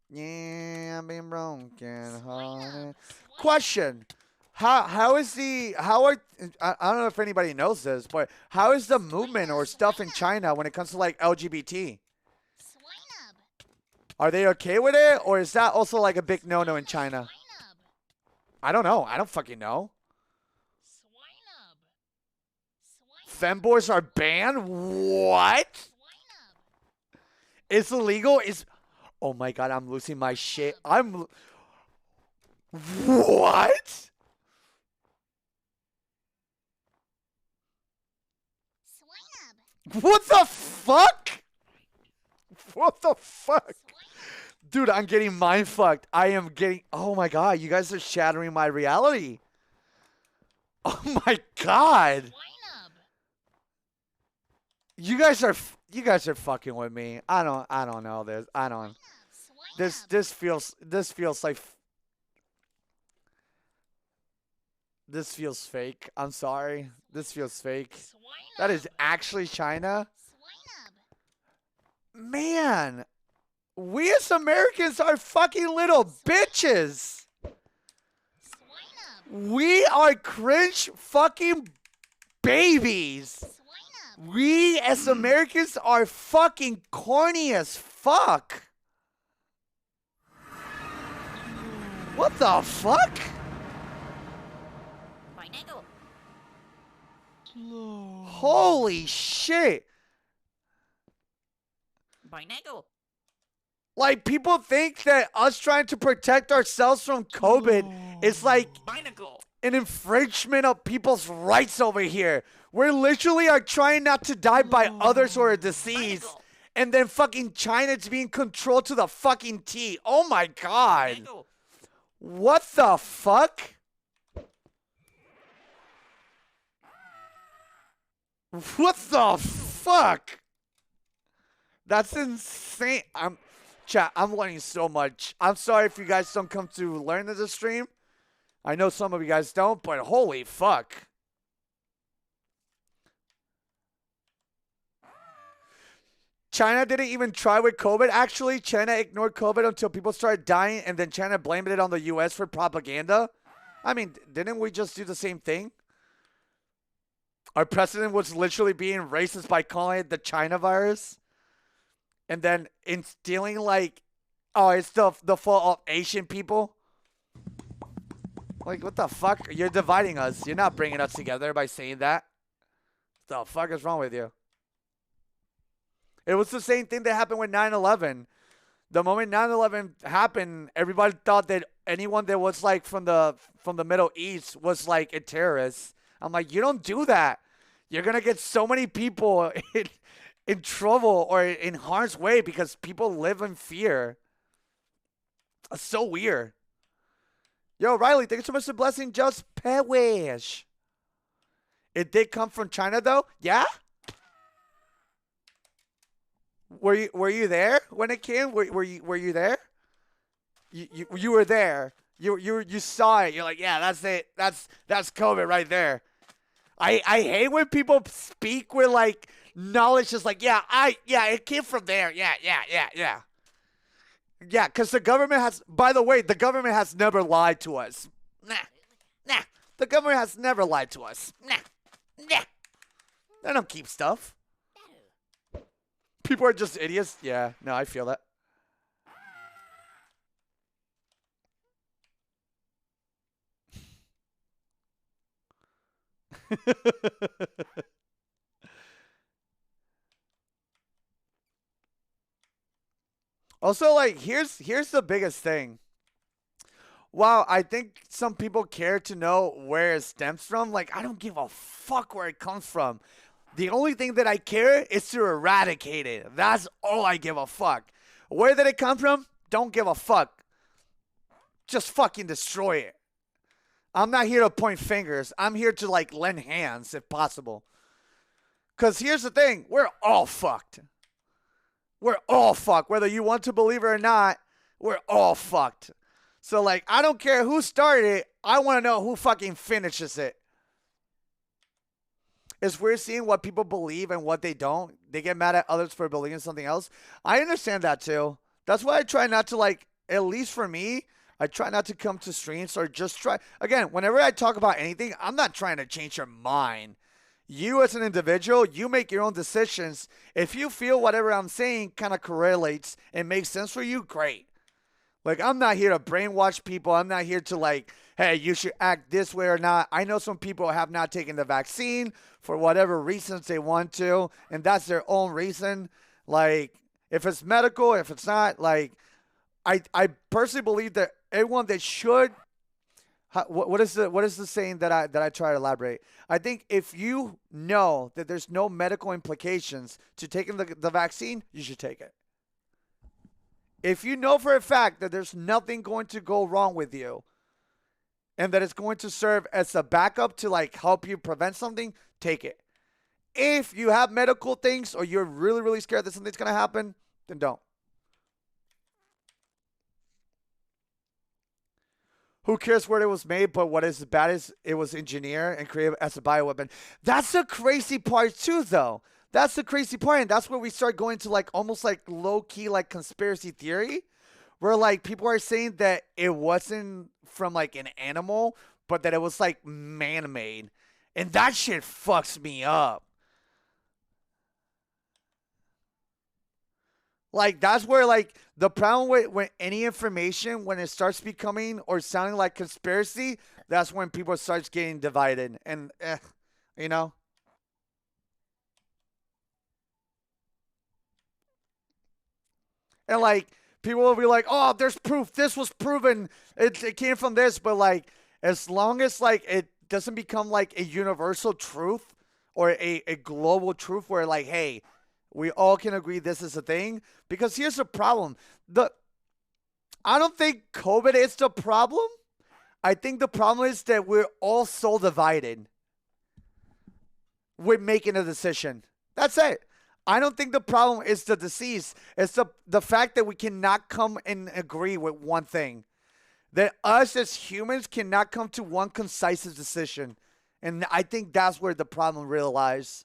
Yeah, I'm being broken hearted. Question. I don't know if anybody knows this, but how is the movement or stuff in China when it comes to like LGBT? Are they okay with it, or is that also like a big no-no in China? I don't know. I don't fucking know. Femboys are banned? What? It's illegal? Oh my god, I'm losing my shit. What? What the fuck? What the fuck? Dude, I'm getting mind fucked. Oh my god, you guys are shattering my reality. Oh my god. You guys are fucking with me. I don't know this. This feels like this feels fake. I'm sorry. This feels fake. That is actually China. Man, we as Americans are fucking little bitches. We are cringe fucking babies. We as Americans are fucking corny as fuck. What the fuck? Holy shit. Like, people think that us trying to protect ourselves from COVID is like an infringement of people's rights over here. We're literally are trying not to die by others or a disease. And then fucking China's being controlled to the fucking T. Oh my god. What the fuck? What the fuck? That's insane. Chat, I'm learning so much. I'm sorry if you guys don't come to learn in the stream. I know some of you guys don't, but holy fuck. China didn't even try with COVID. Actually, China ignored COVID until people started dying, and then China blamed it on the U.S. for propaganda. I mean, didn't we just do the same thing? Our president was literally being racist by calling it the China virus. And then instilling like, oh, it's the fault of Asian people. Like, what the fuck? You're dividing us. You're not bringing us together by saying that. What the fuck is wrong with you? It was the same thing that happened with 9/11. The moment 9/11 happened, everybody thought that anyone that was like from the Middle East was like a terrorist. I'm like, you don't do that. You're gonna get so many people in trouble or in harm's way because people live in fear. It's so weird. Yo, Riley, thanks so much for blessing. Just perish. It did come from China though. Yeah. Were you there when it came? Were you there? You were there. You saw it. You're like, yeah, that's it. That's COVID right there. I hate when people speak with like knowledge, just like, yeah, it came from there. Yeah. Yeah, because the government has, by the way, the government has never lied to us. Nah. The government has never lied to us. Nah. They don't keep stuff. People are just idiots. Yeah, no, I feel that. Also, like, here's the biggest thing. While I think some people care to know where it stems from, like, I don't give a fuck where it comes from. The only thing that I care is to eradicate it. That's all I give a fuck. Where did it come from? Don't give a fuck. Just fucking destroy it. I'm not here to point fingers. I'm here to, like, lend hands if possible. Because here's the thing. We're all fucked. We're all fucked. Whether you want to believe it or not, we're all fucked. So, like, I don't care who started it. I want to know who fucking finishes it. It's weird seeing what people believe and what they don't. They get mad at others for believing something else. I understand that, too. That's why I try not to, like, at least for me, I try not to come to streams or just try. Again, whenever I talk about anything, I'm not trying to change your mind. You as an individual, you make your own decisions. If you feel whatever I'm saying kind of correlates and makes sense for you, great. Like, I'm not here to brainwash people. I'm not here to, like, hey, you should act this way or not. I know some people have not taken the vaccine for whatever reasons they want to, and that's their own reason. Like, if it's medical, if it's not, like, I personally believe that everyone that should, what is the saying that I try to elaborate? I think if you know that there's no medical implications to taking the vaccine, you should take it. If you know for a fact that there's nothing going to go wrong with you and that it's going to serve as a backup to, like, help you prevent something, take it. If you have medical things or you're really, really scared that something's going to happen, then don't. Who cares where it was made, but what is bad is it was engineered and created as a bioweapon. That's the crazy part too, though. That's the crazy part, and that's where we start going to, like, almost like low-key, like, conspiracy theory, where, like, people are saying that it wasn't from, like, an animal, but that it was, like, man-made. And that shit fucks me up. Like, that's where, like, the problem with when any information, when it starts becoming or sounding like conspiracy, that's when people start getting divided. And, you know? And, like, people will be like, oh, there's proof. This was proven. It came from this. But, like, as long as, like, it doesn't become, like, a universal truth or a global truth where, like, hey, we all can agree this is a thing. Because here's the problem. I don't think COVID is the problem. I think the problem is that we're all so divided with making a decision. That's it. I don't think the problem is the disease. It's the fact that we cannot come and agree with one thing. That us as humans cannot come to one concise decision. And I think that's where the problem really lies.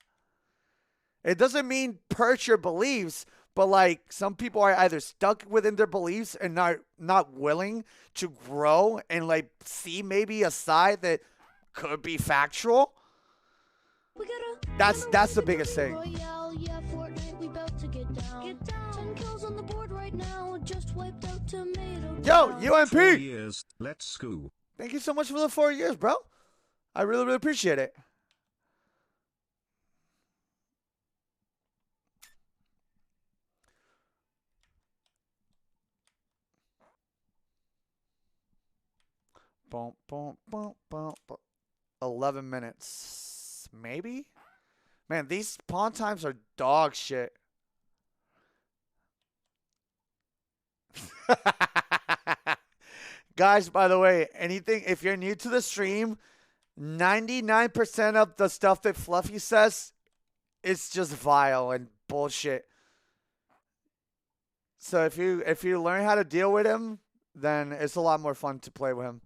It doesn't mean purge your beliefs, but, like, some people are either stuck within their beliefs and not willing to grow and, like, see maybe a side that could be factual. That's the biggest thing. Yo, UMP! 4 years, let's go. Thank you so much for the 4 years, bro. I really, really appreciate it. Boom, boom, boom, boom, boom. 11 minutes. Maybe? Man, these spawn times are dog shit. Guys, by the way, anything, if you're new to the stream, 99% of the stuff that Fluffy says is just vile and bullshit. So if you learn how to deal with him, then it's a lot more fun to play with him.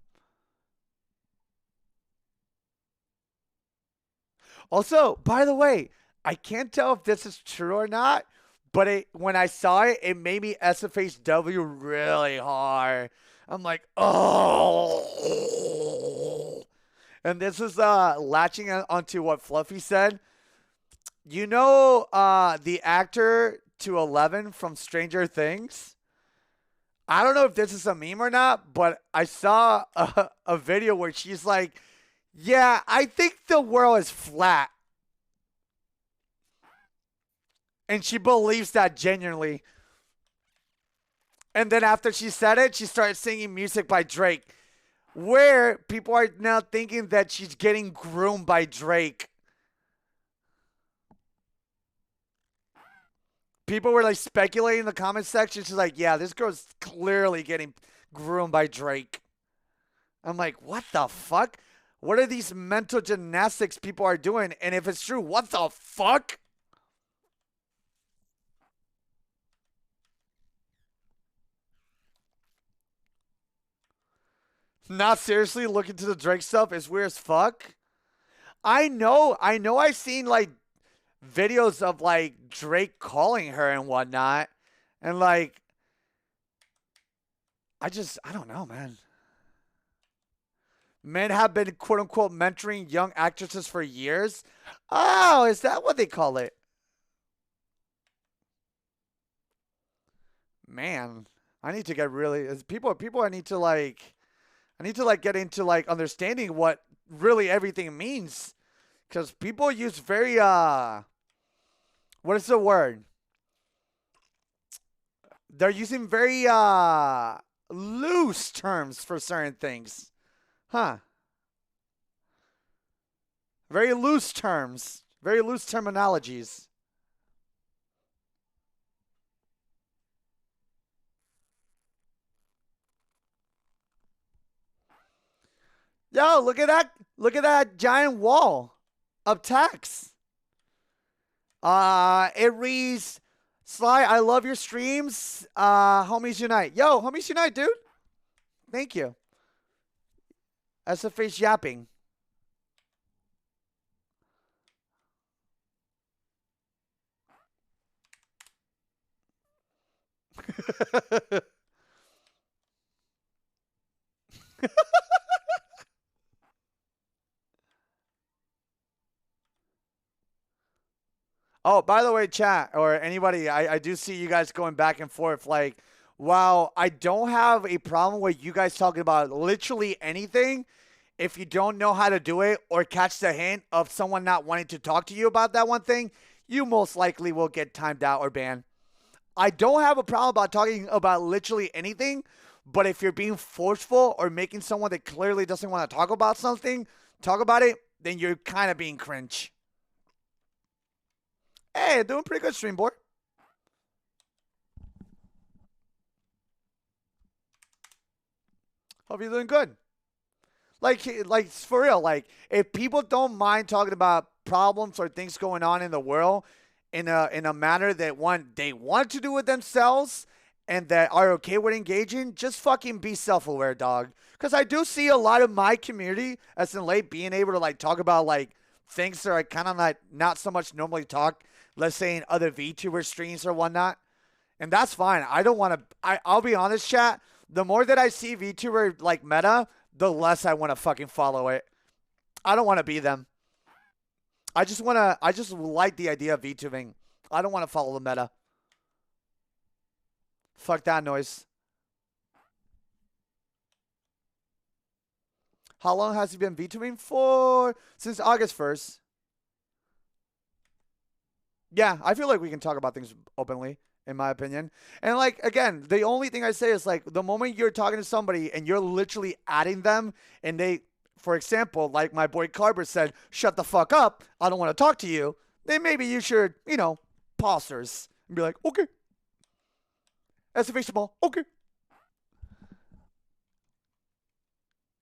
Also, by the way, I can't tell if this is true or not, but when I saw it, it made me SFHW really hard. I'm like, oh. And this is latching onto what Fluffy said. You know the actor to 11 from Stranger Things? I don't know if this is a meme or not, but I saw a video where she's like, yeah, I think the world is flat. And she believes that genuinely. And then after she said it, she started singing music by Drake. Where people are now thinking that she's getting groomed by Drake. People were like speculating in the comment section. She's like, yeah, this girl's clearly getting groomed by Drake. I'm like, what the fuck? What are these mental gymnastics people are doing? And if it's true, what the fuck? Not seriously, look into the Drake stuff. It's weird as fuck. I know I've seen like videos of like Drake calling her and whatnot. And like, I don't know, man. Men have been quote unquote mentoring young actresses for years. Oh, is that what they call it? Man, I need to get really people I need to like get into like understanding what really everything means. Cuz people use very what is the word? They're using very loose terms for certain things. Huh. Very loose terms. Very loose terminologies. Yo, look at that. Look at that giant wall of text. It reads, Sly, I love your streams. Homies unite. Yo, homies unite, dude. Thank you. SFH yapping. Oh, by the way, chat or anybody, I do see you guys going back and forth. Like, while I don't have a problem with you guys talking about literally anything, if you don't know how to do it or catch the hint of someone not wanting to talk to you about that one thing, you most likely will get timed out or banned. I don't have a problem about talking about literally anything, but if you're being forceful or making someone that clearly doesn't want to talk about something, talk about it, then you're kind of being cringe. Hey, doing pretty good, stream boy. Hope you're doing good. Like for real, like if people don't mind talking about problems or things going on in the world in a manner that they want to do with themselves and that are okay with engaging, just fucking be self-aware, dog. Because I do see a lot of my community, as in late, being able to like talk about like things that I kind of like not so much normally talk. Let's say in other VTuber streams or whatnot. And that's fine. I don't want to, I'll be honest, chat. The more that I see VTuber like meta, the less I want to fucking follow it. I don't want to be them. I just like the idea of VTubing. I don't want to follow the meta. Fuck that noise. How long has he been VTubing for? Since August 1st. Yeah, I feel like we can talk about things openly. in my opinion. And like again, the only thing I say is like the moment you're talking to somebody and you're literally adding them, and they, for example, like my boy Carver said, "Shut the fuck up, I don't want to talk to you." Then maybe you should, pause and be like, "Okay." SFH small, okay.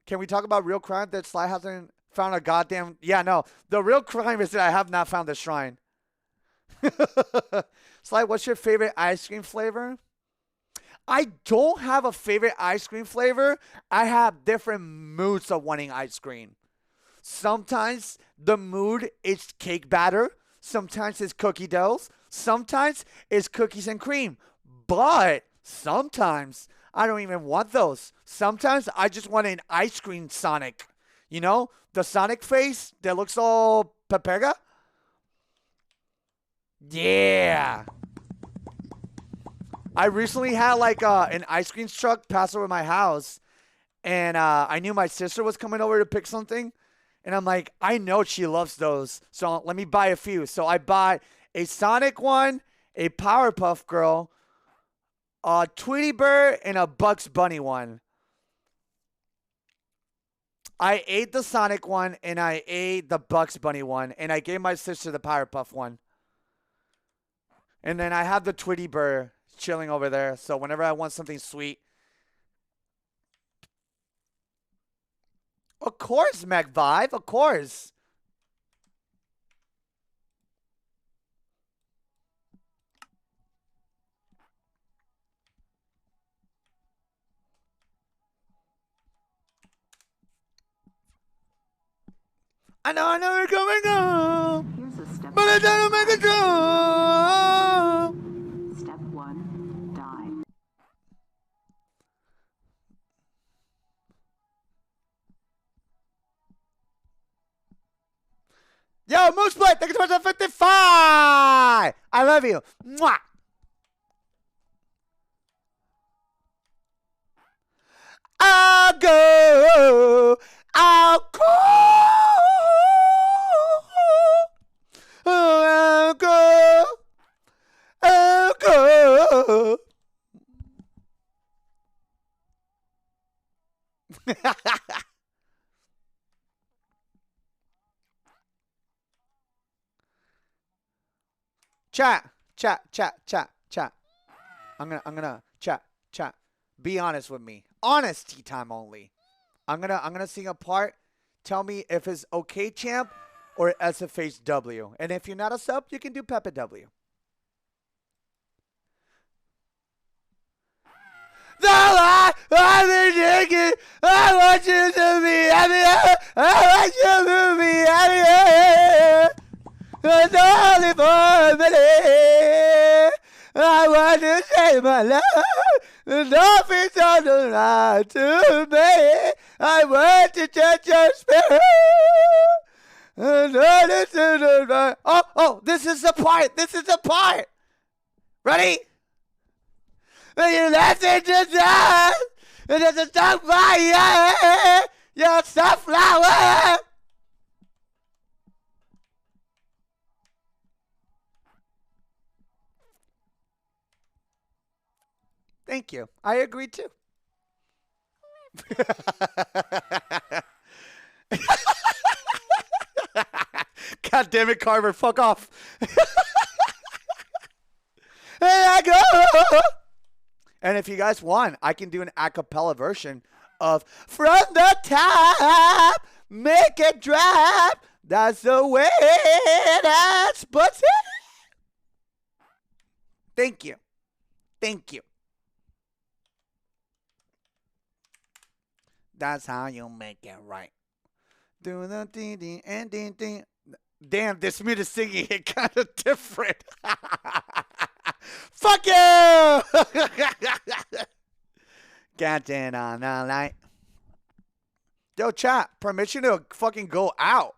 Can we talk about real crime that Sly hasn't found a goddamn... Yeah, no. The real crime is that I have not found the shrine. Sly, what's your favorite ice cream flavor? I don't have a favorite ice cream flavor. I have different moods of wanting ice cream. Sometimes the mood is cake batter. Sometimes it's cookie doughs. Sometimes it's cookies and cream. But sometimes I don't even want those. Sometimes I just want an ice cream Sonic. You know? The Sonic face that looks all Pepega? Yeah. I recently had like an ice cream truck pass over my house. And I knew my sister was coming over to pick something. And I'm like, I know she loves those. So let me buy a few. So I bought a Sonic one, a Powerpuff Girl, a Tweety Bird, and a Bugs Bunny one. I ate the Sonic one, and I ate the Bugs Bunny one, and I gave my sister the Powerpuff one. And then I have the Tweety Bird chilling over there. So whenever I want something sweet. Of course, Mac Vibe. Of course. I know we're coming home. Here's a step. But I don't make a jump. Step 1, die. Yo, Moose Blade, thank you so much for 55. I love you. Mwah. I'll go. I'll go. I'll go. I'll go. Chat. I'm gonna chat. Be honest with me. Honesty time only. I'm gonna sing a part. Tell me if it's okay, champ, or SFH W. And if you're not a sub, you can do Peppa W. I want you to be happy. I want you to be happy. It's only for a minute. I want to save my life. Nothing's on the line to me. I want to touch your spirit. Oh, this is the part. Ready? When you left it to die, and there's a dark fire, you're a sunflower. Thank you. I agree too. God damn it, Carver. Fuck off. And I go. And if you guys want, I can do an a cappella version of From the Top, Make It Drop. That's the way that's pussy. Thank you. That's how you make it right. Do the ding ding and ding ding. Damn, this music singing it kind of different. Fuck you! Getting on the light. Yo, chat, permission to fucking go out.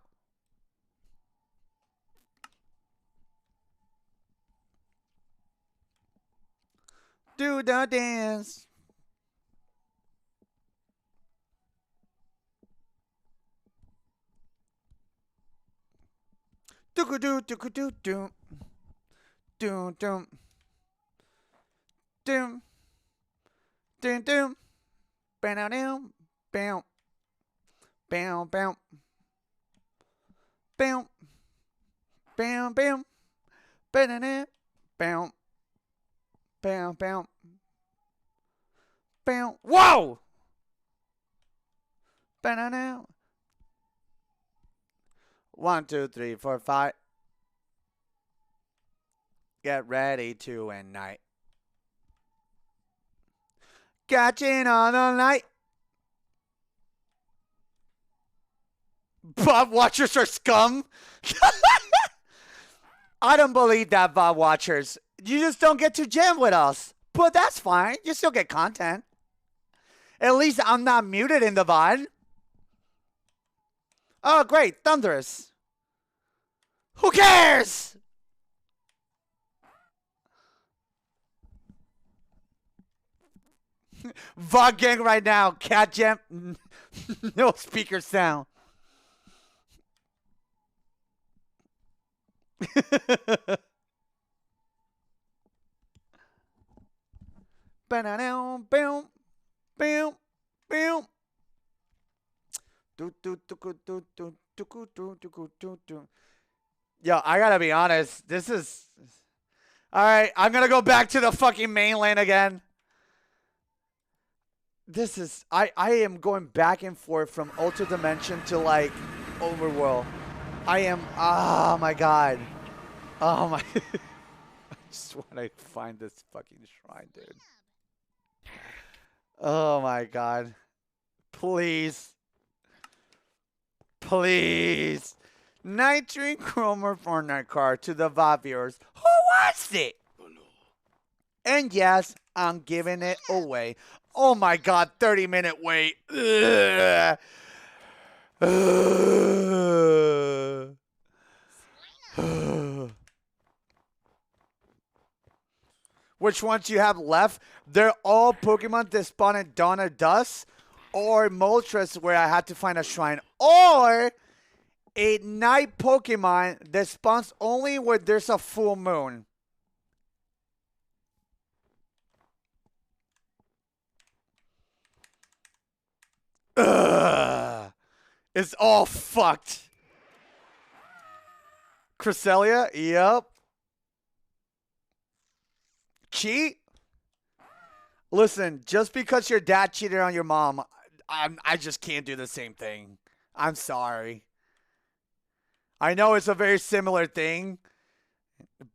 Do the dance. Do do do do do do do do. doom, doom, doom, bam, down, bam, bam, bam, bam, bam, bam, bam, bam, bam, bam, bam. Whoa! Bam, 1, 2, 3, 4, 5. Get ready to ignite. Catching on the night. Bob Watchers are scum. I don't believe that, Bob Watchers. You just don't get to jam with us. But that's fine. You still get content. At least I'm not muted in the VOD. Oh, great. Thunderous. Who cares? VOD gang right now. Cat jam. No speaker sound. Bam, bam, bam, bam. Yo, I gotta be honest. This is... Alright, I'm gonna go back to the fucking main lane again. This is... I am going back and forth from Ultra Dimension to, like, Overworld. I am... Oh, my God. Oh, my... I just want to find this fucking shrine, dude. Oh, my God. Please. Please. Nitrine Chromer Fortnite card to the VOD viewers. Who wants it? And yes, I'm giving it away. Oh my God, 30-minute wait. Ugh. Which ones you have left? They're all Pokemon that spawn in Dawn of Dusk or Moltres where I had to find a shrine, or a night Pokemon that spawns only where there's a full moon. Ugh. It's all fucked. Cresselia? Yep. Cheat? Listen, just because your dad cheated on your mom, I just can't do the same thing. I'm sorry. I know it's a very similar thing,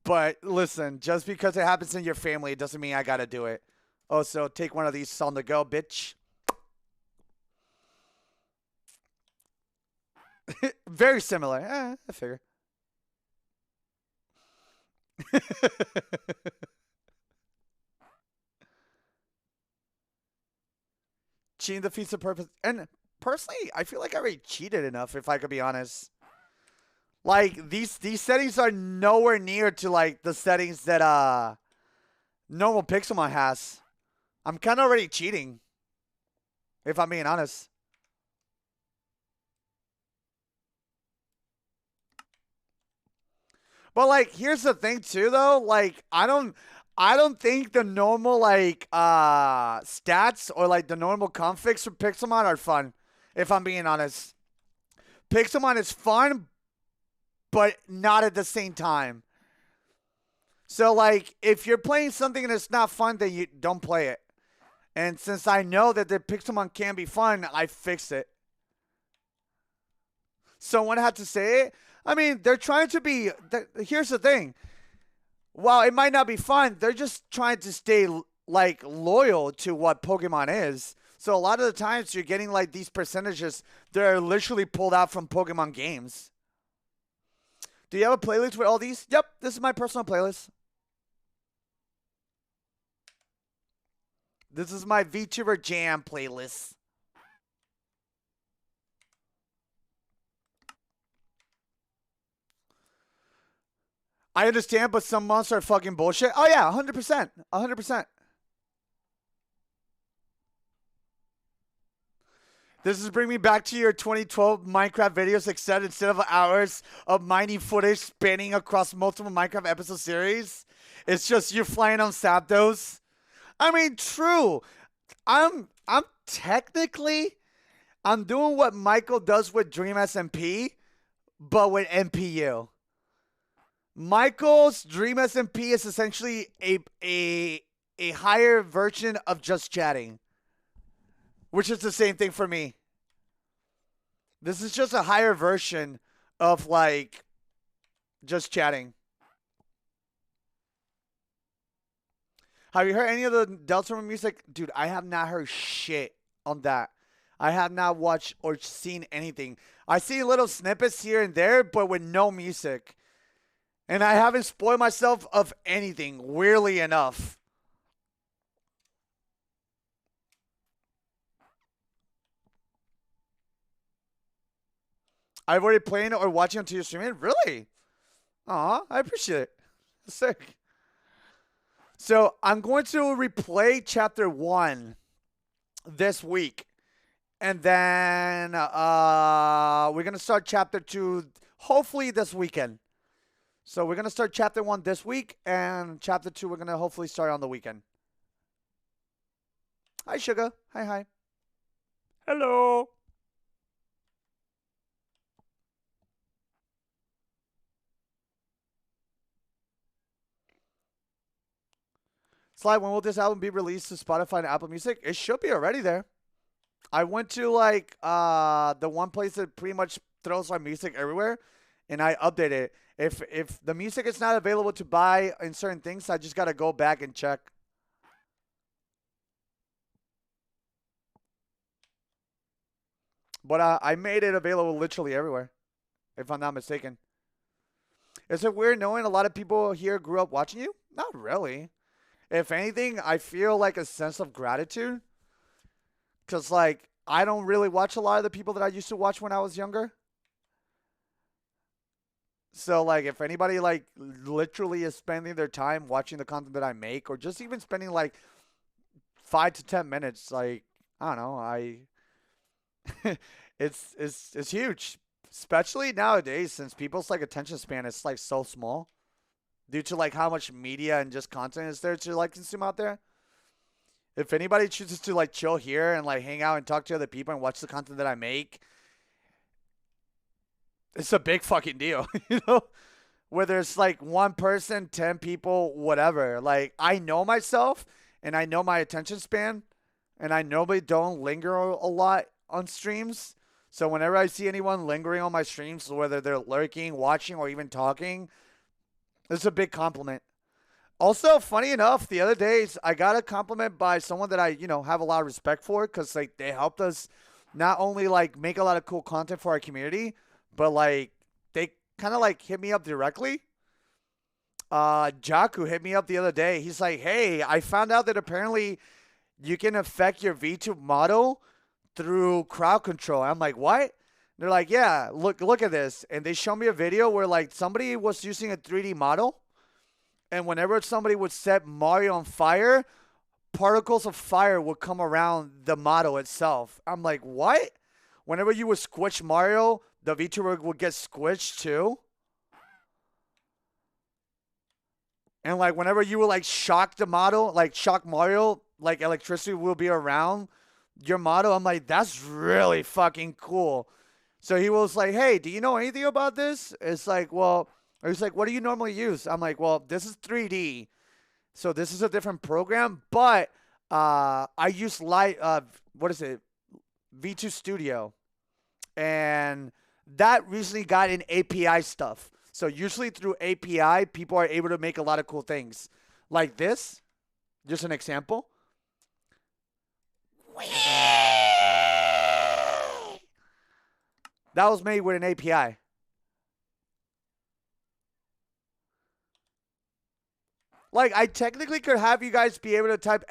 but listen, just because it happens in your family, it doesn't mean I gotta do it. Oh, so take one of these on the go, bitch. Very similar. I figure. Cheating defeats the purpose. And personally, I feel like I already cheated enough, if I could be honest. Like, these settings are nowhere near to, like, the settings that normal Pixelmon has. I'm kind of already cheating, if I'm being honest. But, like, here's the thing, too, though. Like, I don't think the normal, like, stats or, like, the normal configs for Pixelmon are fun, if I'm being honest. Pixelmon is fun, but not at the same time. So, like, if you're playing something and it's not fun, then you don't play it. And since I know that the Pixelmon can be fun, I fixed it. Someone had to say it. I mean, they're trying to be... Here's the thing. While it might not be fun, they're just trying to stay, like, loyal to what Pokemon is. So a lot of the times you're getting, like, these percentages that are literally pulled out from Pokemon games. Do you have a playlist with all these? Yep, this is my personal playlist. This is my VTuber Jam playlist. I understand, but some monsters are fucking bullshit. Oh yeah, 100%. 100%. This is bringing me back to your 2012 Minecraft videos, except instead of hours of mining footage spanning across multiple Minecraft episode series, it's just you flying on Zapdos. I mean, true. I'm technically I'm doing what Michael does with Dream SMP, but with MPU. Michael's Dream SMP is essentially a higher version of just chatting, which is the same thing for me. This is just a higher version of like just chatting. Have you heard any of the Deltarune music? Dude, I have not heard shit on that. I have not watched or seen anything. I see little snippets here and there, but with no music. And I haven't spoiled myself of anything, weirdly enough. I've already played it or watching until you're streaming. Really? Aw, I appreciate it. Sick. So I'm going to replay chapter 1 this week. And then we're going to start chapter 2 hopefully this weekend. So we're going to start chapter 1 this week. And chapter 2 we're going to hopefully start on the weekend. Hi, Sugar. Hi, hi. Hello. Sly, when will this album be released to Spotify and Apple Music? It should be already there. I went to like the one place that pretty much throws my music everywhere, and I updated it. If the music is not available to buy in certain things, I just gotta go back and check. But I made it available literally everywhere, if I'm not mistaken. Is it weird knowing a lot of people here grew up watching you? Not really. If anything, I feel like a sense of gratitude. Because, like, I don't really watch a lot of the people that I used to watch when I was younger. So, like, if anybody, like, literally is spending their time watching the content that I make, or just even spending, like, 5 to 10 minutes, like, I don't know, it's huge. Especially nowadays, since people's, like, attention span is, like, so small. Due to, like, how much media and just content is there to, like, consume out there. If anybody chooses to, like, chill here and, like, hang out and talk to other people and watch the content that I make, it's a big fucking deal, you know? Whether it's, like, one person, 10 people, whatever. Like, I know myself, and I know my attention span, and I normally don't linger a lot on streams. So whenever I see anyone lingering on my streams, whether they're lurking, watching, or even talking, it's a big compliment. Also, funny enough, the other days I got a compliment by someone that I, have a lot of respect for, because like they helped us not only like make a lot of cool content for our community, but like they kind of like hit me up directly. Jaku hit me up the other day. He's like, "Hey, I found out that apparently you can affect your VTube model through crowd control." I'm like, "What?" They're like, "Yeah, look at this." And they show me a video where like somebody was using a 3D model, and whenever somebody would set Mario on fire, particles of fire would come around the model itself. I'm like, "What?" Whenever you would squish Mario, the VTuber would get squished too. And like whenever you would like shock the model, like shock Mario, like electricity will be around your model. I'm like, that's really fucking cool. So he was like, "Hey, do you know anything about this?" It's like, well, he's like, "What do you normally use?" I'm like, "Well, this is 3D. So this is a different program, but I use V2 Studio. And that recently got in API stuff. So usually through API, people are able to make a lot of cool things. Like this, just an example. That was made with an API. Like, I technically could have you guys be able to type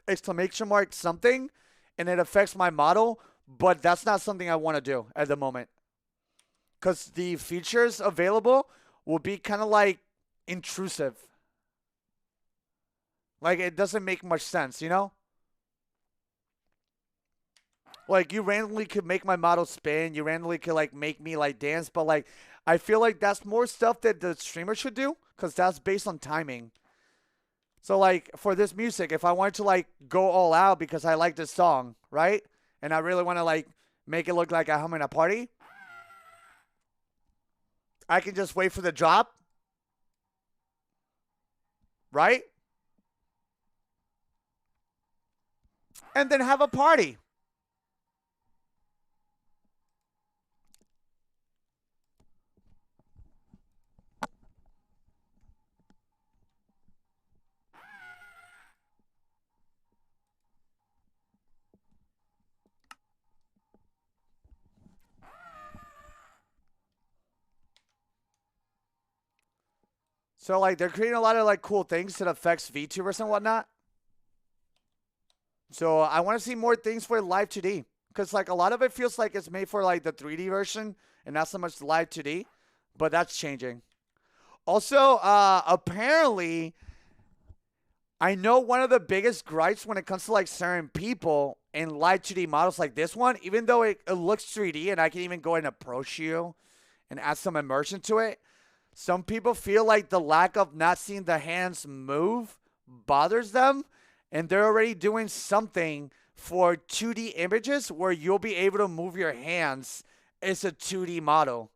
exclamation mark something, and it affects my model, but that's not something I want to do at the moment. Because the features available will be kind of like intrusive. Like, it doesn't make much sense, you know? Like, you randomly could make my model spin. You randomly could, like, make me, like, dance. But, like, I feel like that's more stuff that the streamer should do. Because that's based on timing. So like for this music, if I wanted to like go all out because I like this song, right? And I really want to like make it look like I'm in a party, I can just wait for the drop, right? And then have a party. So like they're creating a lot of like cool things that affects VTubers and whatnot. So I want to see more things for live 2D because like a lot of it feels like it's made for like the 3D version and not so much live 2D, but that's changing. Also, apparently, I know one of the biggest gripes when it comes to like certain people in live 2D models like this one, even though it looks 3D and I can even go and approach you and add some immersion to it, some people feel like the lack of not seeing the hands move bothers them, and they're already doing something for 2D images where you'll be able to move your hands. It's a 2D model.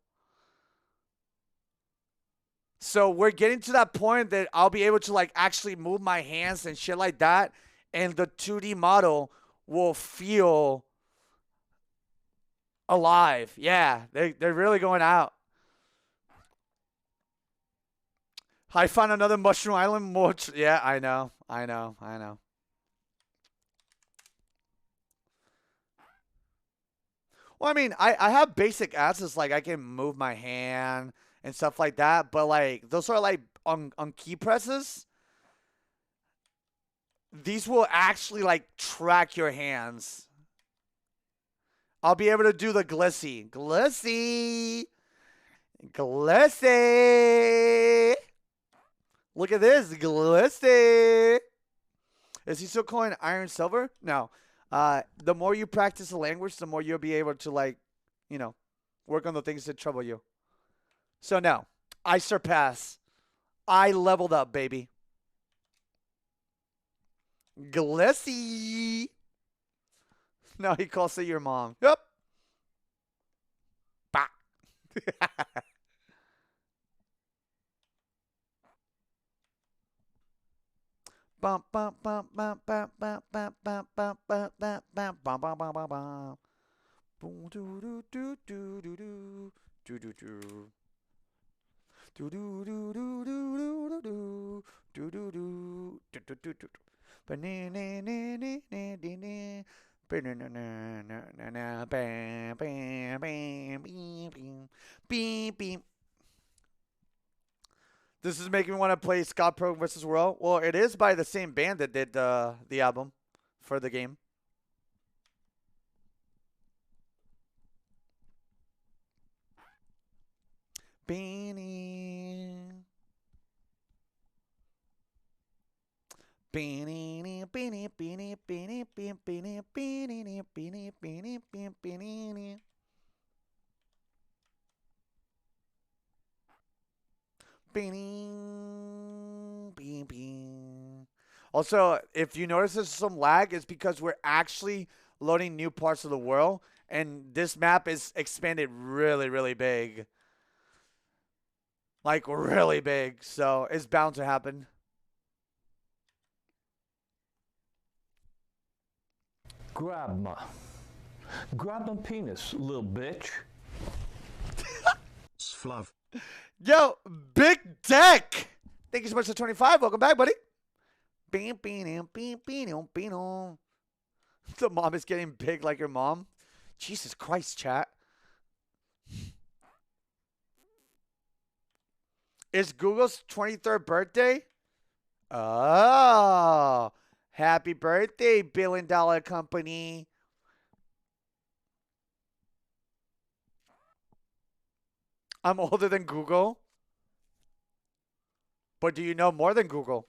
So we're getting to that point that I'll be able to like actually move my hands and shit like that, and the 2D model will feel alive. Yeah, they're really going out. I found another Mushroom Island. Yeah, I know. Well, I mean, I have basic assets like I can move my hand and stuff like that, but like those are like on key presses. These will actually like track your hands. I'll be able to do the glissy. Look at this, glissy. Is he still calling iron silver? No. The more you practice the language, the more you'll be able to like, work on the things that trouble you. So no, I surpass. I leveled up, baby. Glissy. No, he calls it your mom. Yep. Bah. Bum bum bum bum bum bum bum bum bum bum bum bum bum bum bum bum bum. Boom do do do do do do do do do. Do do do do do do do do do do do do do do. Banana na na na na na. Banana na na na na. Bam bam bam beep beep beep. This is making me want to play Scott Pilgrim vs. World. Well, it is by the same band that did the album for the game. Beanie. Beanie, beanie, beanie, beanie, beanie, beanie, beanie, beanie, beanie, beanie, beanie. Beanie, beanie, beanie. Also, if you notice there's some lag, it's because we're actually loading new parts of the world, and this map is expanded really, really big. Like, really big, so it's bound to happen. Grab my penis, little bitch. Sfluff. Yo, Big Deck! Thank you so much for 25. Welcome back, buddy. The mom is getting big like your mom. Jesus Christ, chat. It's Google's 23rd birthday? Oh. Happy birthday, billion-dollar company. I'm older than Google. But do you know more than Google?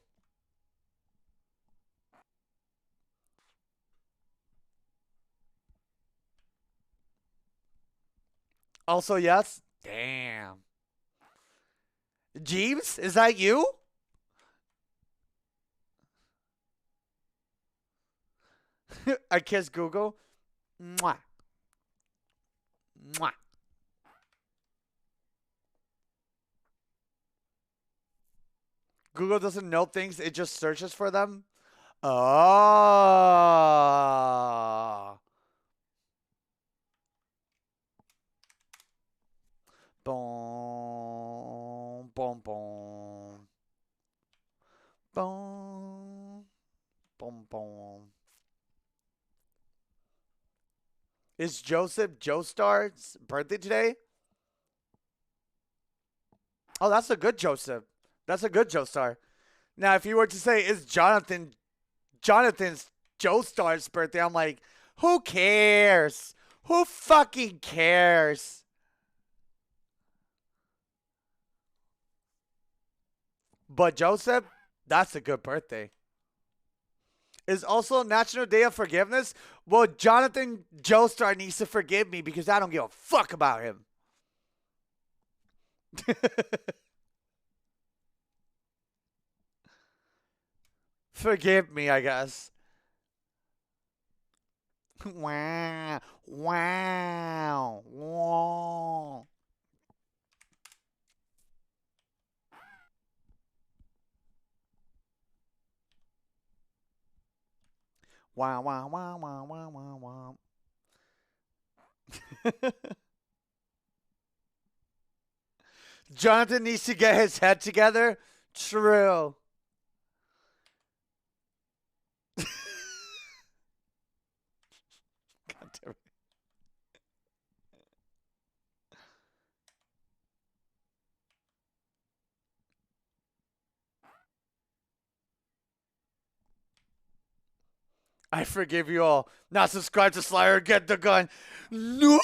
Also, yes. Damn. Jeeves, is that you? I kiss Google. Mwah. Mwah. Google doesn't know things, it just searches for them. Oh. Boom, boom, boom. Boom, boom, boom. Is Joseph Joestar's birthday today? Oh, that's a good Joseph. That's a good Joestar. Now, if you were to say, is Jonathan's Joestar's birthday, I'm like, who cares? Who fucking cares? But Joseph, that's a good birthday. Is also National Day of Forgiveness? Well, Jonathan Joestar needs to forgive me because I don't give a fuck about him. Forgive me, I guess. Wow. Wow. Wow. Wow, wow, wow, wow, wow, wow, wow. Jonathan needs to get his head together. True. God damn it. I forgive you all. Now subscribe to Slayer. Get the gun. No.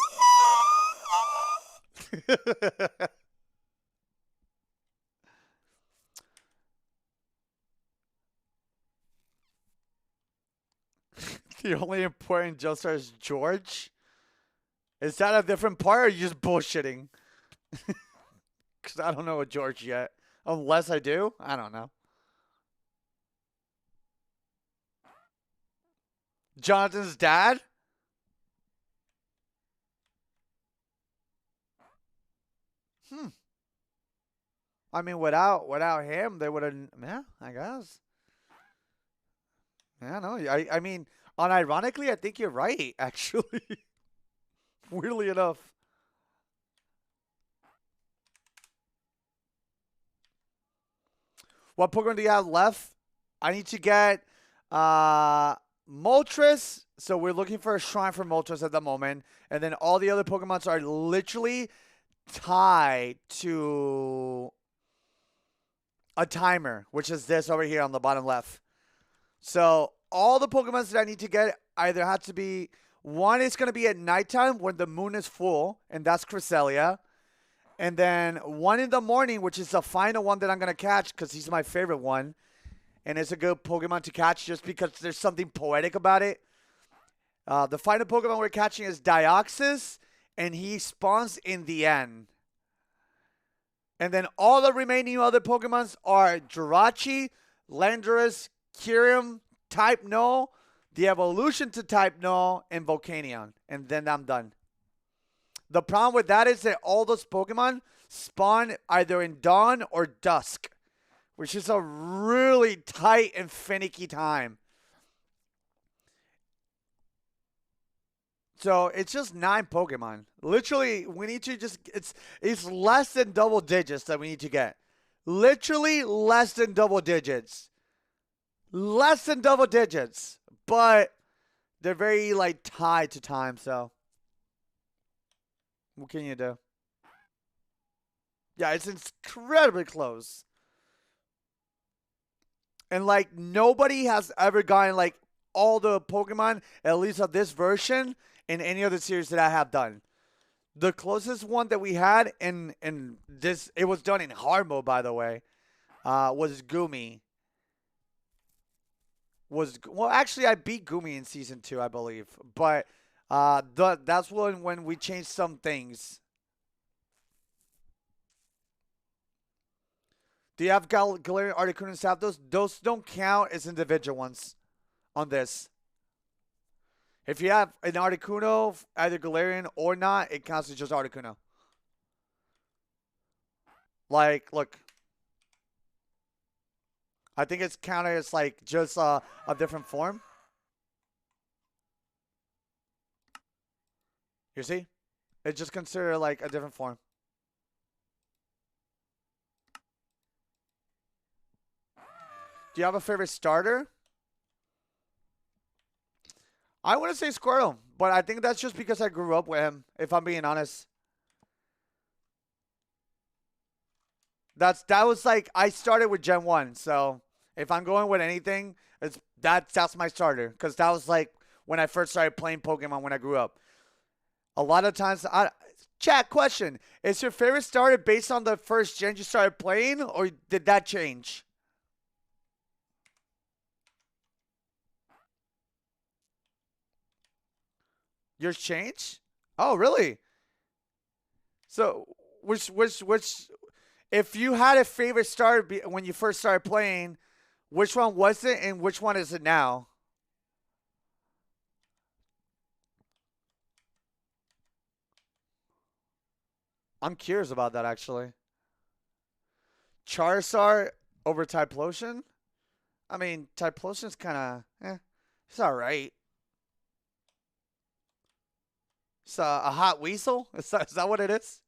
The only important Joestar is George. Is that a different part, or are you just bullshitting? Because I don't know a George yet. Unless I do, I don't know. Jonathan's dad? I mean, without him, they would have. Yeah, I guess. Yeah, no. I mean, unironically, I think you're right. Actually, weirdly enough. What Pokemon do you have left? I need to get Moltres. So we're looking for a shrine for Moltres at the moment. And then all the other Pokemons are literally tied to a timer, which is this over here on the bottom left. So all the Pokemons that I need to get either have to be, one is going to be at nighttime when the moon is full, and that's Cresselia. And then one in the morning, which is the final one that I'm going to catch because he's my favorite one. And it's a good Pokemon to catch just because there's something poetic about it. The final Pokemon we're catching is Deoxys, and he spawns in the end. And then all the remaining other Pokemons are Jirachi, Landorus, Kyurem, Type Null, the evolution to Type Null, and Volcanion. And then I'm done. The problem with that is that all those Pokemon spawn either in dawn or dusk, which is a really tight and finicky time. So it's just 9 Pokemon. Literally, we need to just, it's less than double digits that we need to get. Literally less than double digits. Less than double digits. But they're very, like, tied to time, so. What can you do? Yeah, it's incredibly close. And, like, nobody has ever gotten, like, all the Pokemon, at least of this version, in any other series that I have done. The closest one that we had in this, it was done in hard mode, by the way, was Gumi. Well, actually, I beat Gumi in Season 2, I believe. But that's when we changed some things. Do you have Galarian, Articuno, and Zapdos? Those don't count as individual ones on this. If you have an Articuno, either Galarian or not, it counts as just Articuno. Like, look. I think it's counted as like just a different form. You see? It's just considered like a different form. Do you have a favorite starter? I wouldn't say Squirtle, but I think that's just because I grew up with him, if I'm being honest. That was like, I started with Gen 1, so if I'm going with anything, that's my starter. Because that was like when I first started playing Pokemon when I grew up. A lot of times, chat question, is your favorite starter based on the first gen you started playing, or did that change? Yours changed? Oh, really? So, which, if you had a favorite starter when you first started playing, which one was it and which one is it now? I'm curious about that, actually. Charizard over Typhlosion? I mean, Typhlosion's kind of, it's all right. It's a hot weasel? Is that what it is?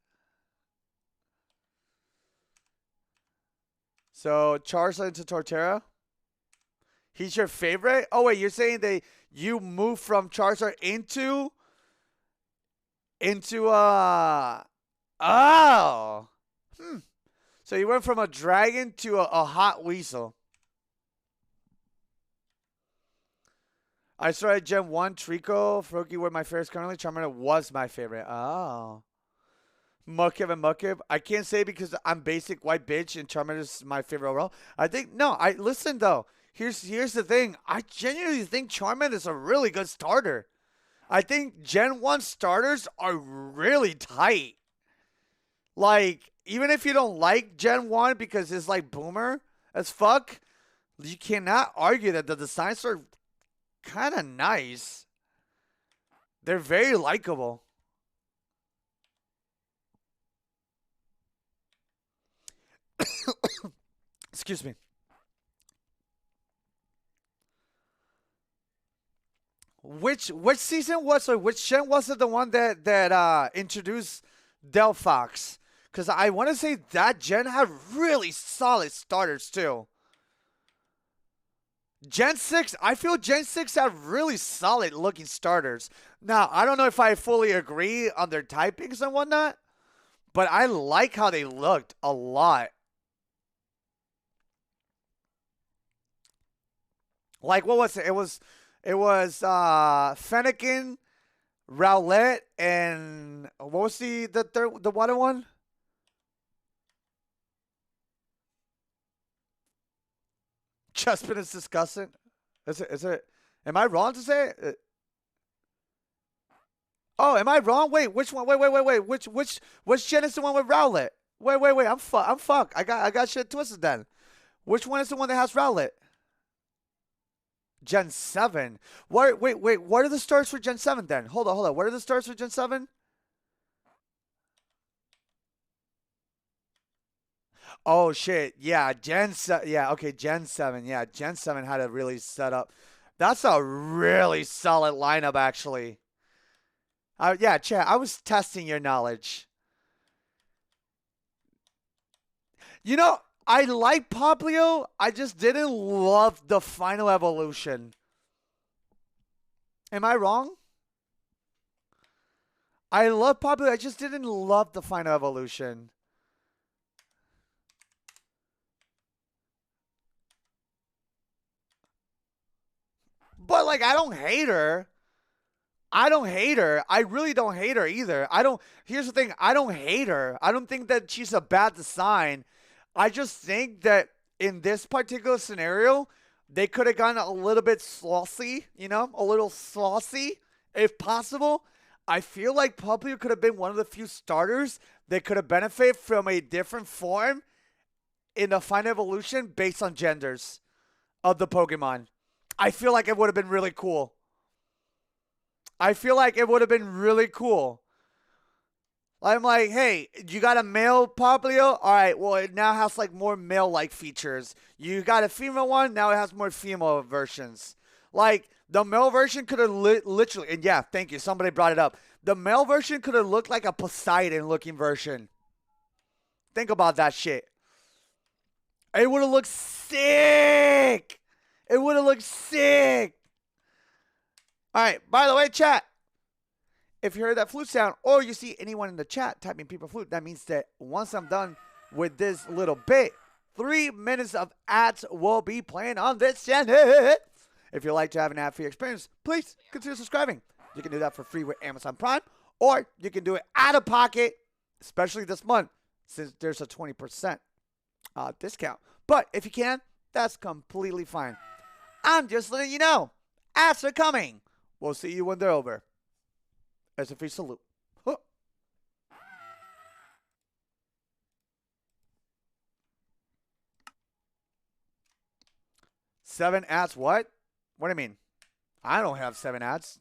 So, Charizard into Torterra. He's your favorite? Oh, wait, you're saying that you moved from Charizard into, oh. So you went from a dragon to a hot weasel. I started Gen 1, Trico, Froakie were my favorites currently. Charmander was my favorite. Oh. Mudkip and Mudkip. I can't say because I'm basic white bitch and Charmander is my favorite overall. I think, no, listen though. Here's the thing. I genuinely think Charmander is a really good starter. I think Gen 1 starters are really tight. Like, even if you don't like Gen 1 because it's like boomer as fuck, you cannot argue that the designs are kind of nice. They're very likable. Excuse me. Which season was it? Which gen was it? The one that introduced Delphox? Because I want to say that gen had really solid starters too. Gen 6, I feel Gen 6 had really solid looking starters. Now, I don't know if I fully agree on their typings and whatnot, but I like how they looked a lot. Like, what was it? It was Fennekin, Rowlet, and what was the water one? Chespin is disgusting. Is it? Am I wrong to say it? Oh, am I wrong? Wait, which one? Wait. Which gen is the one with Rowlet? Wait. I'm fuck. I got shit twisted then. Which one is the one that has Rowlet? Gen 7. Wait. What are the stars for Gen 7 then? Hold on. What are the stars for Gen 7? Oh shit. Yeah, Gen 7. Yeah, okay, Gen 7. Yeah, Gen 7 had a really set up. That's a really solid lineup actually. Yeah, chat, I was testing your knowledge. You know, I like Poplio. I just didn't love the final evolution. Am I wrong? I love Poplio. I just didn't love the final evolution. But like, I don't hate her. I really don't hate her either. Here's the thing. I don't hate her. I don't think that she's a bad design. I just think that in this particular scenario, they could have gone a little bit saucy, a little saucy if possible. I feel like Poplio could have been one of the few starters that could have benefited from a different form in the final evolution based on genders of the Pokemon. I feel like it would have been really cool. I feel like it would have been really cool. I'm like, hey, you got a male Poplio? All right, well, it now has like more male-like features. You got a female one, now it has more female versions. Like, the male version could have literally, and yeah, thank you, somebody brought it up. The male version could have looked like a Poseidon-looking version. Think about that shit. It would have looked sick. It would have looked sick. All right, by the way, chat. If you heard that flute sound or you see anyone in the chat typing people flute, that means that once I'm done with this little bit, 3 minutes of ads will be playing on this channel. If you'd like to have an ad-free experience, please consider subscribing. You can do that for free with Amazon Prime, or you can do it out of pocket, especially this month, since there's a 20% discount. But if you can, that's completely fine. I'm just letting you know, ads are coming. We'll see you when they're over. As a free salute. Huh. Seven ads, what? What do you mean? I don't have 7 ads.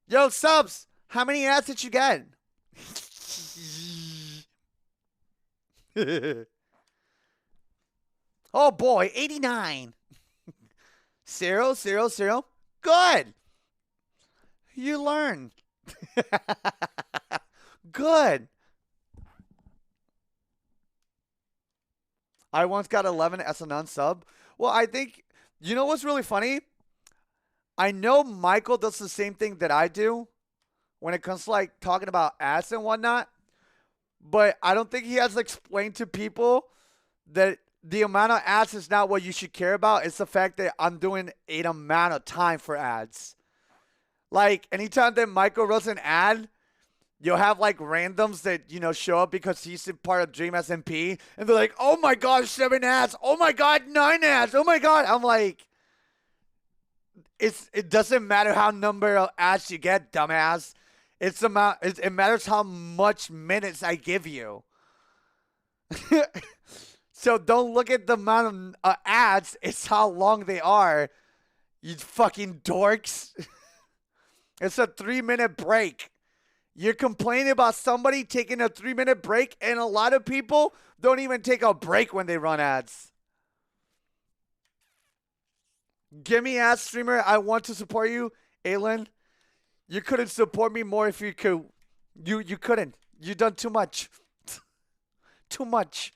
Yo, subs, how many ads did you get? Oh boy, 89. 0, 0, 0. Good. You learn. Good. I once got 11 as a non-sub. Well, I think, you know what's really funny? I know Michael does the same thing that I do when it comes to like talking about ads and whatnot. But I don't think he has explained to people that the amount of ads is not what you should care about. It's the fact that I'm doing an amount of time for ads. Like, anytime that Michael runs an ad, you'll have, like, randoms that, you know, show up because he's a part of Dream SMP. And they're like, oh, my God, 7 ads. Oh, my God, 9 ads. Oh, my God. I'm like, it doesn't matter how number of ads you get, dumbass. It matters how much minutes I give you. So don't look at the amount of ads. It's how long they are, you fucking dorks. It's a 3-minute break. You're complaining about somebody taking a 3-minute break, and a lot of people don't even take a break when they run ads. Give me ads, streamer. I want to support you. Aylin, you couldn't support me more if you could. You couldn't. You done too much. Too much.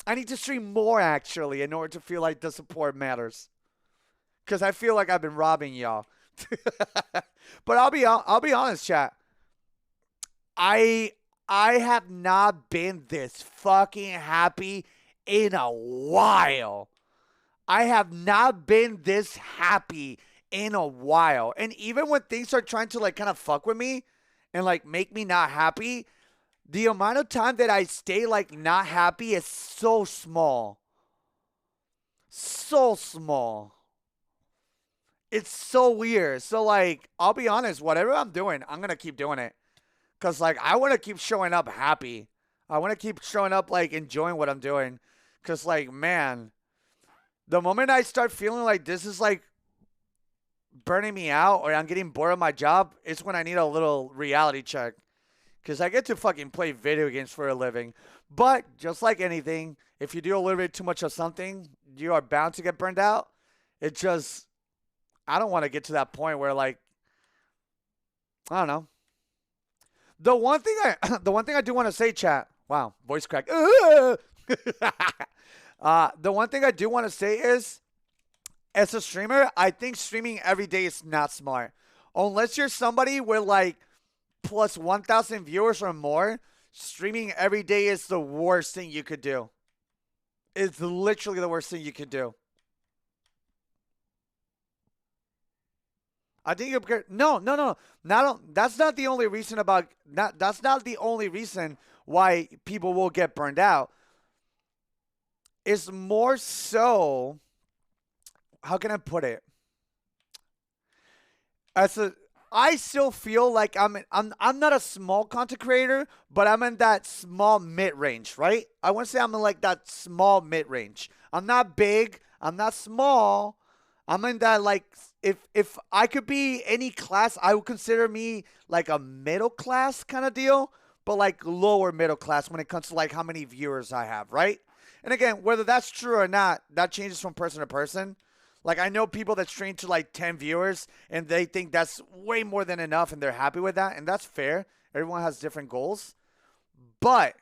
I need to stream more, actually, in order to feel like the support matters. Because I feel like I've been robbing y'all. But I'll be honest, chat. I have not been this fucking happy in a while. I have not been this happy in a while. And even when things are trying to like kind of fuck with me and like make me not happy, the amount of time that I stay like not happy is so small. So small. It's so weird. So, like, I'll be honest, whatever I'm doing, I'm going to keep doing it. Because, like, I want to keep showing up happy. I want to keep showing up, like, enjoying what I'm doing. Because, like, man, the moment I start feeling like this is, like, burning me out or I'm getting bored of my job, it's when I need a little reality check. Because I get to fucking play video games for a living. But, just like anything, if you do a little bit too much of something, you are bound to get burned out. It just... I don't want to get to that point where, like, I don't know. The one thing I do want to say, chat. Wow, voice crack. The one thing I do want to say is, as a streamer, I think streaming every day is not smart. Unless you're somebody with, like, plus 1,000 viewers or more, streaming every day is the worst thing you could do. It's literally the worst thing you could do. I think no. That's not the only reason that's not the only reason why people will get burned out. It's more so, how can I put it? I still feel like I'm not a small content creator, but I'm in that small mid-range, right? I want to say I'm in like that small mid-range. I'm not big, I'm not small. I'm in that like if I could be any class, I would consider me like a middle class kind of deal, but like lower middle class when it comes to like how many viewers I have, right? And again, whether that's true or not, that changes from person to person. Like I know people that stream to like 10 viewers and they think that's way more than enough and they're happy with that, and that's fair. Everyone has different goals. But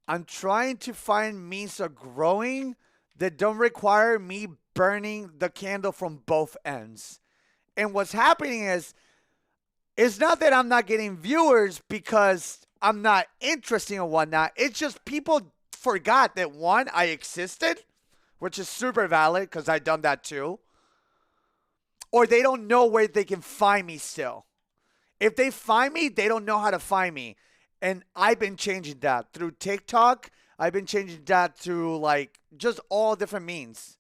I'm trying to find means of growing that don't require me burning the candle from both ends. And what's happening is, it's not that I'm not getting viewers because I'm not interesting or whatnot. It's just people forgot that, one, I existed, which is super valid because I've done that too. Or they don't know where they can find me still. If they find me, they don't know how to find me. And I've been changing that through TikTok. I've been changing that through like just all different means.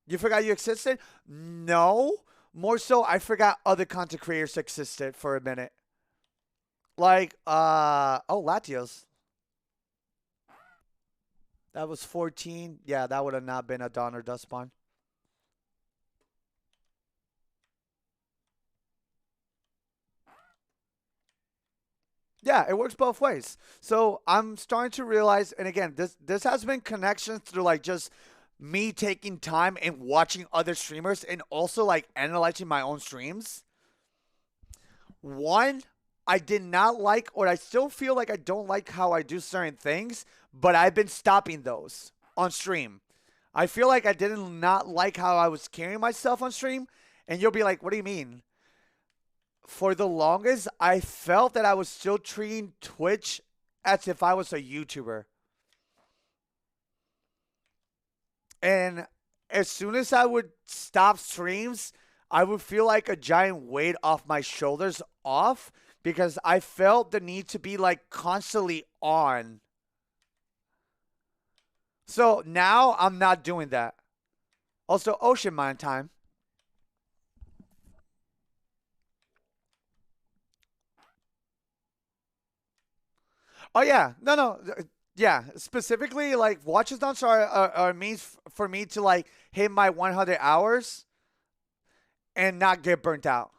You forgot you existed? No. More so, I forgot other content creators existed for a minute. Like, Latios. That was 14. Yeah, that would have not been a Dawn or Dust Spawn. Yeah, it works both ways. So I'm starting to realize, and again, this has been connections through like just me taking time and watching other streamers and also like analyzing my own streams. One, I did not like, or I still feel like I don't like how I do certain things, but I've been stopping those on stream. I feel like I didn't not like how I was carrying myself on stream, and you'll be like, what do you mean? For the longest, I felt that I was still treating Twitch as if I was a YouTuber. And as soon as I would stop streams, I would feel like a giant weight off my shoulders off because I felt the need to be like constantly on. So now I'm not doing that. Also, Ocean Mine time. Oh yeah, no, yeah. Specifically, like watches downs are means for me to like hit my 100 hours and not get burnt out.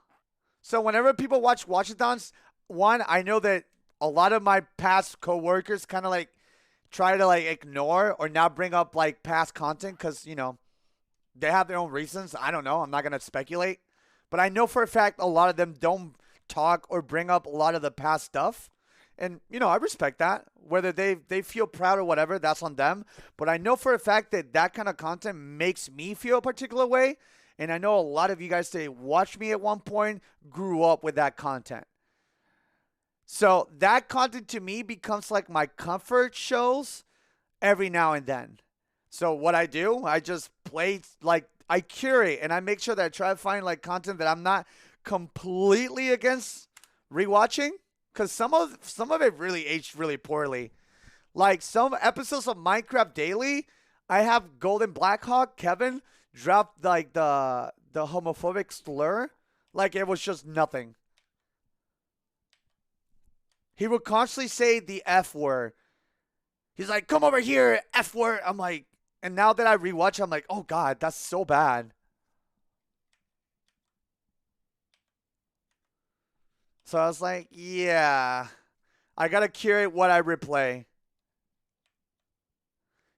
So whenever people watch watches downs, one, I know that a lot of my past coworkers kind of like try to like ignore or not bring up like past content because they have their own reasons. I don't know. I'm not gonna speculate, but I know for a fact a lot of them don't talk or bring up a lot of the past stuff. And, I respect that. Whether they feel proud or whatever, that's on them. But I know for a fact that that kind of content makes me feel a particular way. And I know a lot of you guys that watched me at one point grew up with that content. So that content to me becomes like my comfort shows every now and then. So what I do, I just play, like, I curate and I make sure that I try to find like content that I'm not completely against rewatching. Because some of it really aged really poorly. Like some episodes of Minecraft Daily, I have Golden Blackhawk, Kevin, drop like the homophobic slur. Like it was just nothing. He would constantly say the F word. He's like, come over here, F word. I'm like, and now that I rewatch, I'm like, oh God, that's so bad. So I was like, yeah, I got to curate what I replay.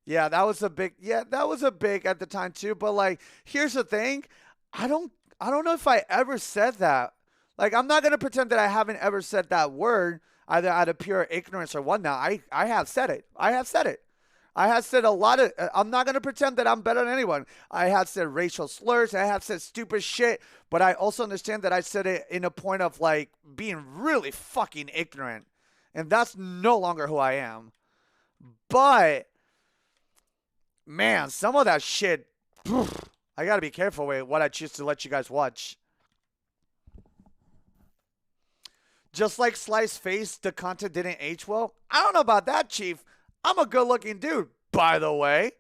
Yeah, that was a big at the time too. But like, here's the thing. I don't know if I ever said that. Like, I'm not going to pretend that I haven't ever said that word either out of pure ignorance or whatnot. I have said it. I have said a lot of, I'm not going to pretend that I'm better than anyone. I have said racial slurs. I have said stupid shit. But I also understand that I said it in a point of like being really fucking ignorant. And that's no longer who I am. But, man, some of that shit, I got to be careful with what I choose to let you guys watch. Just like Slice Face, the content didn't age well. I don't know about that, Chief. I'm a good-looking dude, by the way.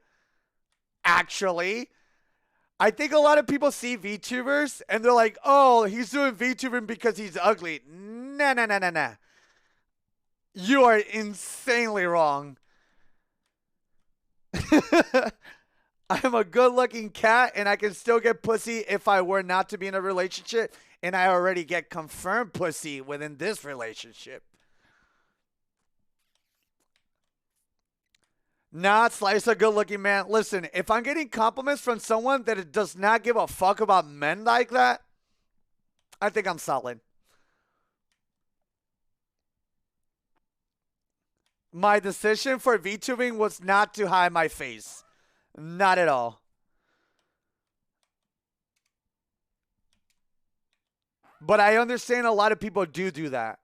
Actually, I think a lot of people see VTubers and they're like, oh, he's doing VTubing because he's ugly. Nah. You are insanely wrong. I'm a good-looking cat, and I can still get pussy if I were not to be in a relationship, and I already get confirmed pussy within this relationship. Not Slice a good-looking man. Listen, if I'm getting compliments from someone that does not give a fuck about men like that, I think I'm solid. My decision for VTubing was not to hide my face. Not at all. But I understand a lot of people do that.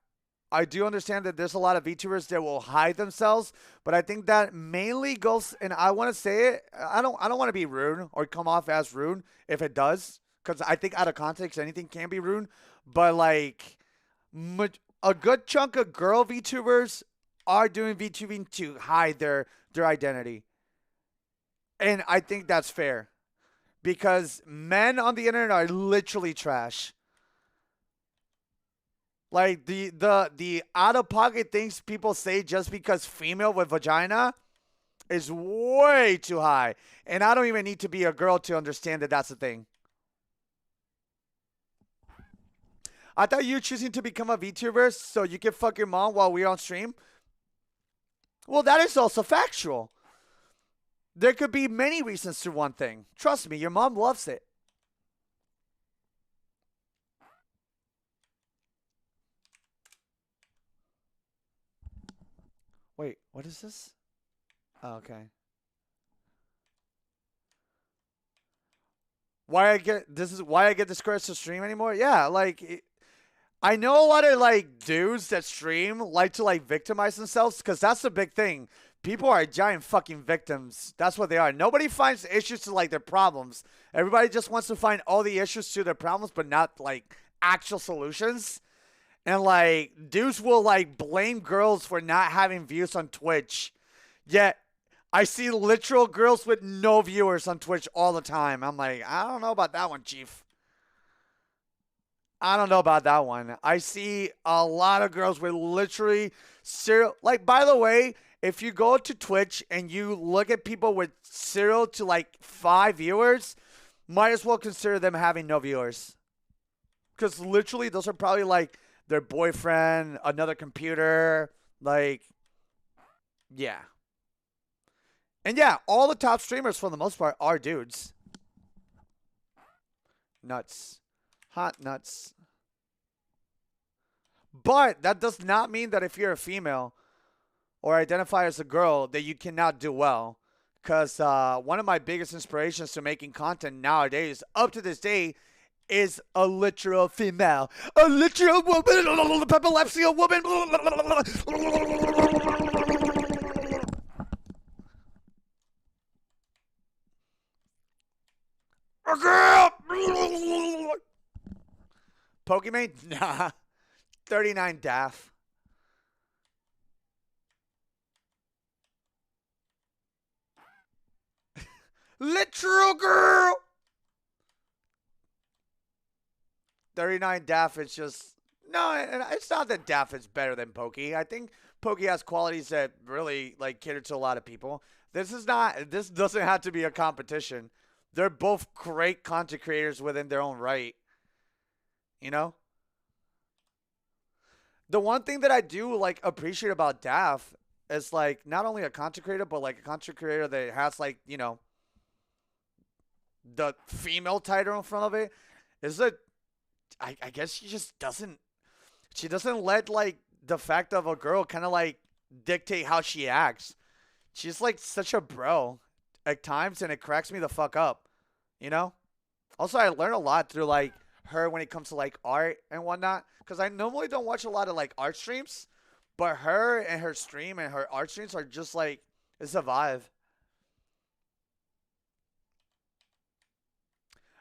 I do understand that there's a lot of VTubers that will hide themselves, but I think that mainly goes, and I want to say it, I don't want to be rude or come off as rude if it does, because I think out of context anything can be rude, but like a good chunk of girl VTubers are doing VTubing to hide their identity. And I think that's fair, because men on the internet are literally trash. Like the out of pocket things people say just because female with vagina is way too high. And I don't even need to be a girl to understand that that's a thing. I thought you choosing to become a VTuber so you can fuck your mom while we're on stream. Well, that is also factual. There could be many reasons to one thing. Trust me, your mom loves it. Wait, what is this? Oh, okay. This is why I get discouraged to stream anymore? Yeah, like I know a lot of like dudes that stream like to like victimize themselves, because that's the big thing. People are giant fucking victims. That's what they are. Nobody finds issues to like their problems. Everybody just wants to find all the issues to their problems, but not like actual solutions. And like dudes will like blame girls for not having views on Twitch. Yet I see literal girls with no viewers on Twitch all the time. I'm like, I don't know about that one, Chief. I don't know about that one. I see a lot of girls with literally zero. Like, by the way, if you go to Twitch and you look at people with 0 to like 5 viewers, might as well consider them having no viewers. Because literally those are probably like their boyfriend, another computer, like, yeah. And yeah, all the top streamers for the most part are dudes. Nuts. Hot nuts. But that does not mean that if you're a female or identify as a girl that you cannot do well. Because one of my biggest inspirations to making content nowadays, up to this day, is a literal female. A literal woman. Epilepsy, a woman. A girl. Pokemon? Nah. 39 Daff. Literal girl. 39 Daff is just no, and it's not that Daff is better than Pokey. I think Pokey has qualities that really like cater to a lot of people. This doesn't have to be a competition. They're both great content creators within their own right. You know? The one thing that I do like appreciate about Daff is like not only a content creator, but like a content creator that has like, you know, the female title in front of it, is that I guess she doesn't let like the fact of a girl kind of like dictate how she acts. She's like such a bro at times, and it cracks me the fuck up, you know? Also, I learn a lot through like her when it comes to like art and whatnot, because I normally don't watch a lot of like art streams, but her and her stream and her art streams are just like, it's a vibe.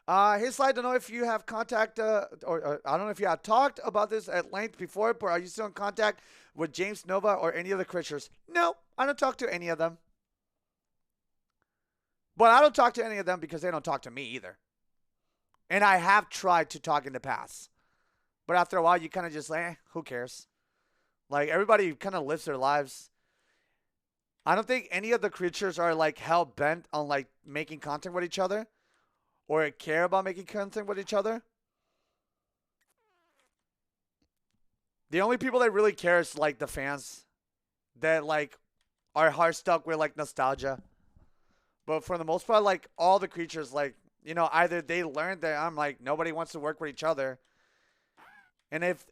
Hey, Sly, I don't know if you have contact, or I don't know if you have talked about this at length before, but are you still in contact with James Nova or any of the creatures? No, I don't talk to any of them. But I don't talk to any of them because they don't talk to me either. And I have tried to talk in the past. But after a while, you kind of just like, who cares? Like, everybody kind of lives their lives. I don't think any of the creatures are like hell bent on like making content with each other or care about making content with each other. The only people that really care is like the fans that like are hard stuck with like nostalgia. But for the most part, like all the creatures, like, you know, either they learned that I'm like nobody wants to work with each other. And if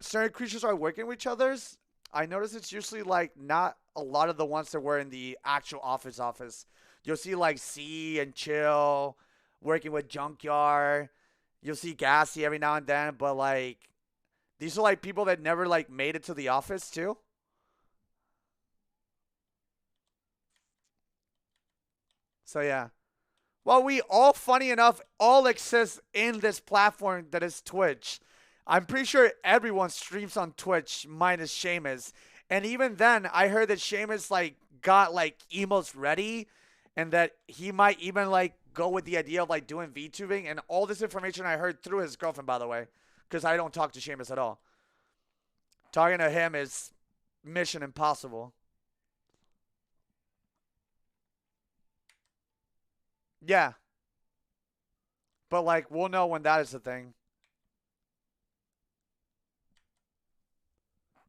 certain creatures are working with each other's, I notice it's usually like not a lot of the ones that were in the actual office. You'll see like C and Chill working with Junkyard. You'll see Gassy every now and then, but like these are like people that never like made it to the office too. So yeah. Well, we all, funny enough, all exist in this platform that is Twitch. I'm pretty sure everyone streams on Twitch minus Seamus. And even then, I heard that Seamus like got like emotes ready and that he might even like go with the idea of like doing VTubing, and all this information I heard through his girlfriend, by the way, because I don't talk to Seamus at all. Talking to him is mission impossible. Yeah. But like we'll know when that is the thing.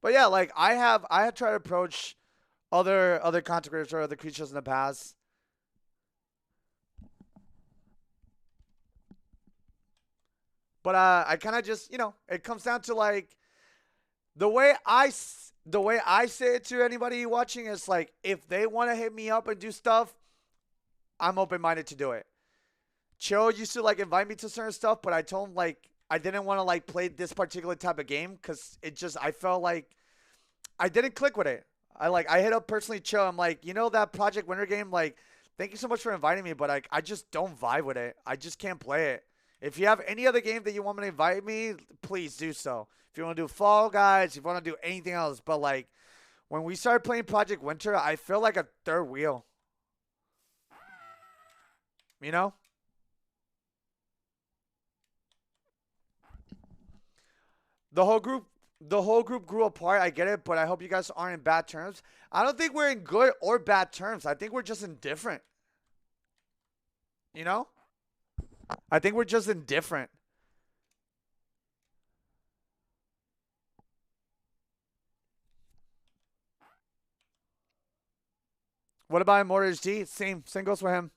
But yeah, like I have tried to approach other content creators or other creatures in the past. But I kind of just, you know, it comes down to like the way I say it to anybody watching is like if they want to hit me up and do stuff, I'm open-minded to do it. Chill used to like invite me to certain stuff, but I told him like I didn't want to like play this particular type of game because it just, I felt like I didn't click with it. I hit up personally Chill. I'm like, you know that Project Winter game? Like, thank you so much for inviting me, but like I just don't vibe with it. I just can't play it. If you have any other game that you want me to invite me, please do so. If you want to do Fall Guys, if you want to do anything else, but like when we started playing Project Winter, I feel like a third wheel. You know? The whole group grew apart. I get it, but I hope you guys aren't in bad terms. I don't think we're in good or bad terms. I think we're just indifferent. You know? I think we're just indifferent. What about Immortus G? Same goes for him.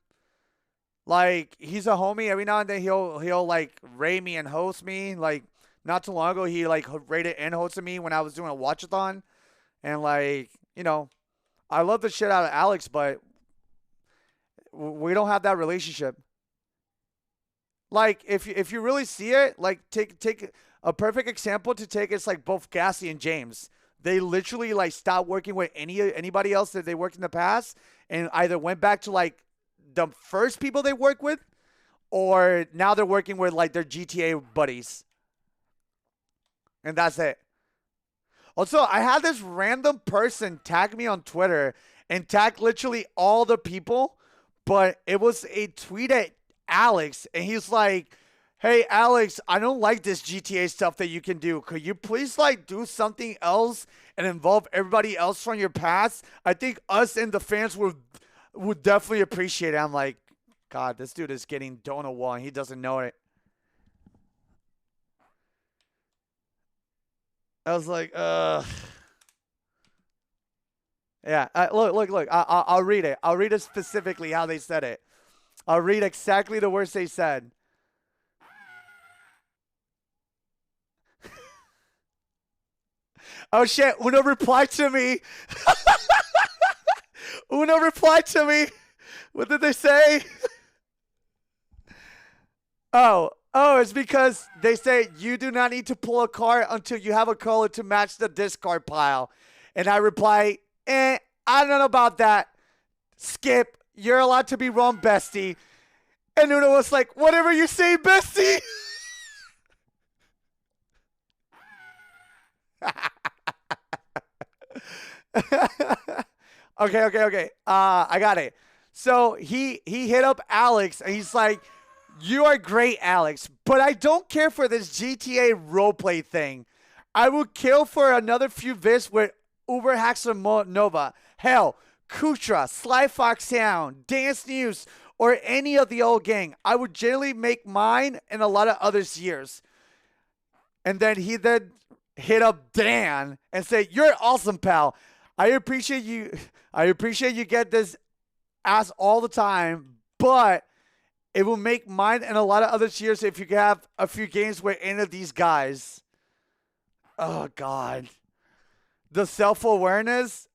Like, he's a homie. Every now and then he'll like raid me and host me. Like, not too long ago, he like raided and hosted me when I was doing a watchathon. And like, you know, I love the shit out of Alex, but we don't have that relationship. Like, if you really see it, like take a perfect example to take is like both Gassy and James. They literally like stopped working with anybody else that they worked in the past, and either went back to like the first people they worked with, or now they're working with like their GTA buddies. And that's it. Also, I had this random person tag me on Twitter and tag literally all the people, but it was a tweet at Alex, and he's like, "Hey Alex, I don't like this GTA stuff that you can do. Could you please like do something else and involve everybody else from your past? I think us and the fans would definitely appreciate it." I'm like, God, this dude is getting donut wall and he doesn't know it. I was like, yeah. Look. I'll read it. I'll read it specifically how they said it. I'll read exactly the words they said. Oh shit! Uno replied to me. Uno replied to me. What did they say? Oh, it's because they say you do not need to pull a card until you have a color to match the discard pile. And I reply, I don't know about that. Skip, you're allowed to be wrong, bestie. And Uno was like, whatever you say, bestie. Okay. I got it. So he hit up Alex and he's like, "You are great, Alex, but I don't care for this GTA roleplay thing. I will kill for another few vids with Uber Hacks and Nova. Hell, Kutra, Slyfox Sound, Dance News, or any of the old gang. I would generally make mine and a lot of others' years. And then he then hit up Dan and say, "You're awesome, pal. I appreciate you. I appreciate you get this ass all the time, but it will make mine and a lot of others' years if you could have a few games with any of these guys." Oh, God. The self-awareness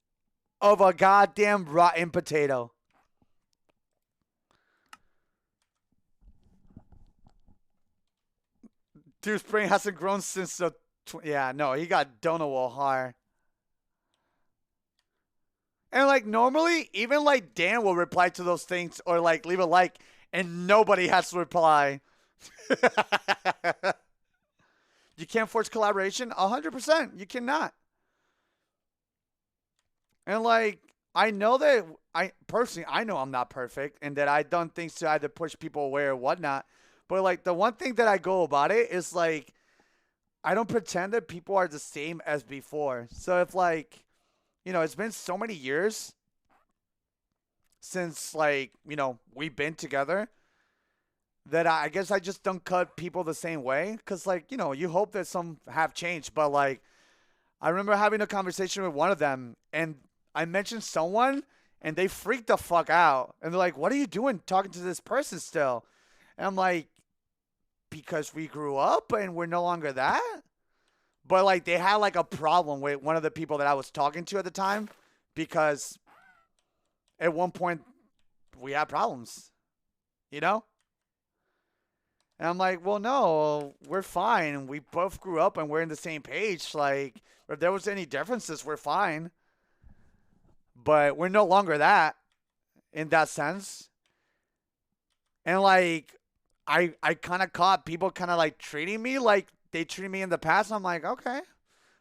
of a goddamn rotten potato. Dude's brain hasn't grown since the... Yeah, no, he got Donawall hard. And, like, normally, even, like, Dan will reply to those things or, like, leave a like, and nobody has to reply. You can't force collaboration? 100%. You cannot. And, like, I know that... I know I'm not perfect and that I've done things to either push people away or whatnot. But, like, the one thing that I go about it is, like, I don't pretend that people are the same as before. So if, like, you know, it's been so many years since, like, you know, we've been together that I guess I just don't cut people the same way. Because, like, you know, you hope that some have changed. But, like, I remember having a conversation with one of them and I mentioned someone and they freaked the fuck out. And they're like, "What are you doing talking to this person still?" And I'm like, because we grew up and we're no longer that. But, like, they had, like, a problem with one of the people that I was talking to at the time because at one point we had problems, you know? And I'm like, well, no, we're fine. We both grew up and we're in the same page. Like, if there was any differences, we're fine. But we're no longer that in that sense. And, like, I kind of caught people kind of, like, treating me like they treated me in the past. I'm like, okay,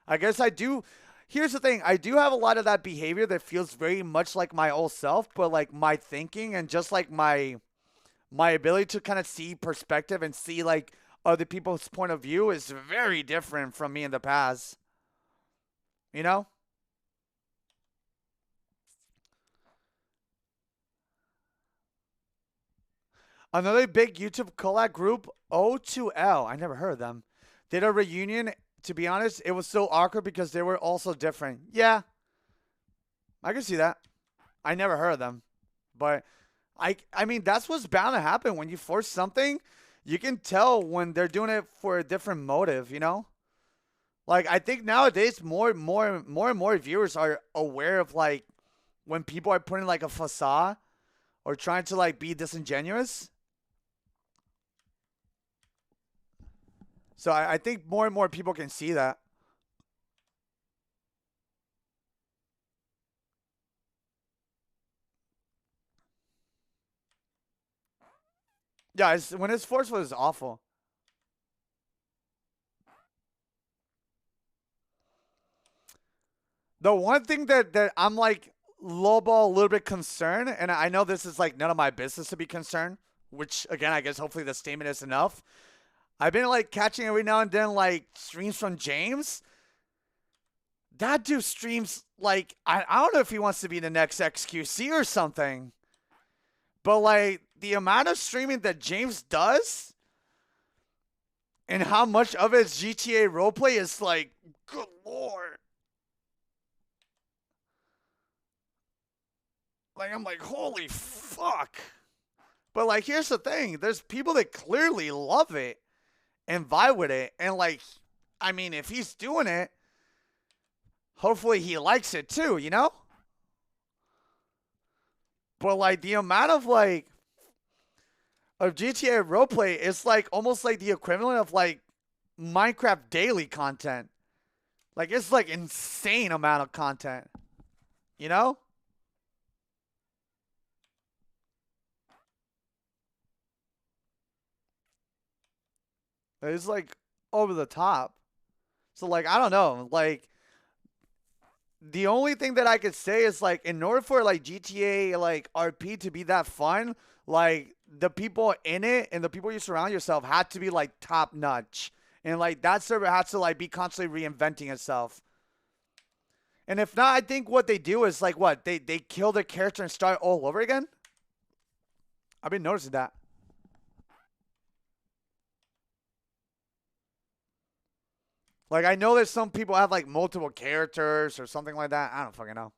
I guess I do. Here's the thing. I do have a lot of that behavior that feels very much like my old self, but, like, my thinking and just, like, my ability to kind of see perspective and see, like, other people's point of view is very different from me in the past. You know? Another big YouTube collab group, O2L. I never heard of them. Did a reunion. To be honest, it was so awkward because they were all so different. Yeah. I can see that. I never heard of them. But, I mean, that's what's bound to happen. When you force something, you can tell when they're doing it for a different motive, you know? Like, I think nowadays more and more viewers are aware of, like, when people are putting, like, a facade or trying to, like, be disingenuous. So I think more and more people can see that. Yeah, when it's forceful, it's awful. The one thing that I'm, like, lowball a little bit concerned, and I know this is, like, none of my business to be concerned, which, again, I guess hopefully the statement is enough. I've been, like, catching every now and then, like, streams from James. That dude streams, like, I don't know if he wants to be the next XQC or something. But, like, the amount of streaming that James does and how much of it is GTA roleplay is, like, good lord. Like, I'm like, holy fuck. But, like, here's the thing. There's people that clearly love it and vibe with it. And, like, I mean, if he's doing it, hopefully he likes it too, you know? But, like, the amount of, like, of GTA roleplay is, like, almost like the equivalent of, like, Minecraft daily content. Like, it's, like, insane amount of content. You know? It's, like, over the top. So, like, I don't know. Like, the only thing that I could say is, like, in order for, like, GTA, like, RP to be that fun, like, the people in it and the people you surround yourself had to be, like, top notch. And, like, that server has to, like, be constantly reinventing itself. And if not, I think what they do is like what? They kill their character and start all over again? I've been noticing that. Like, I know that some people have like multiple characters or something like that. I don't fucking know.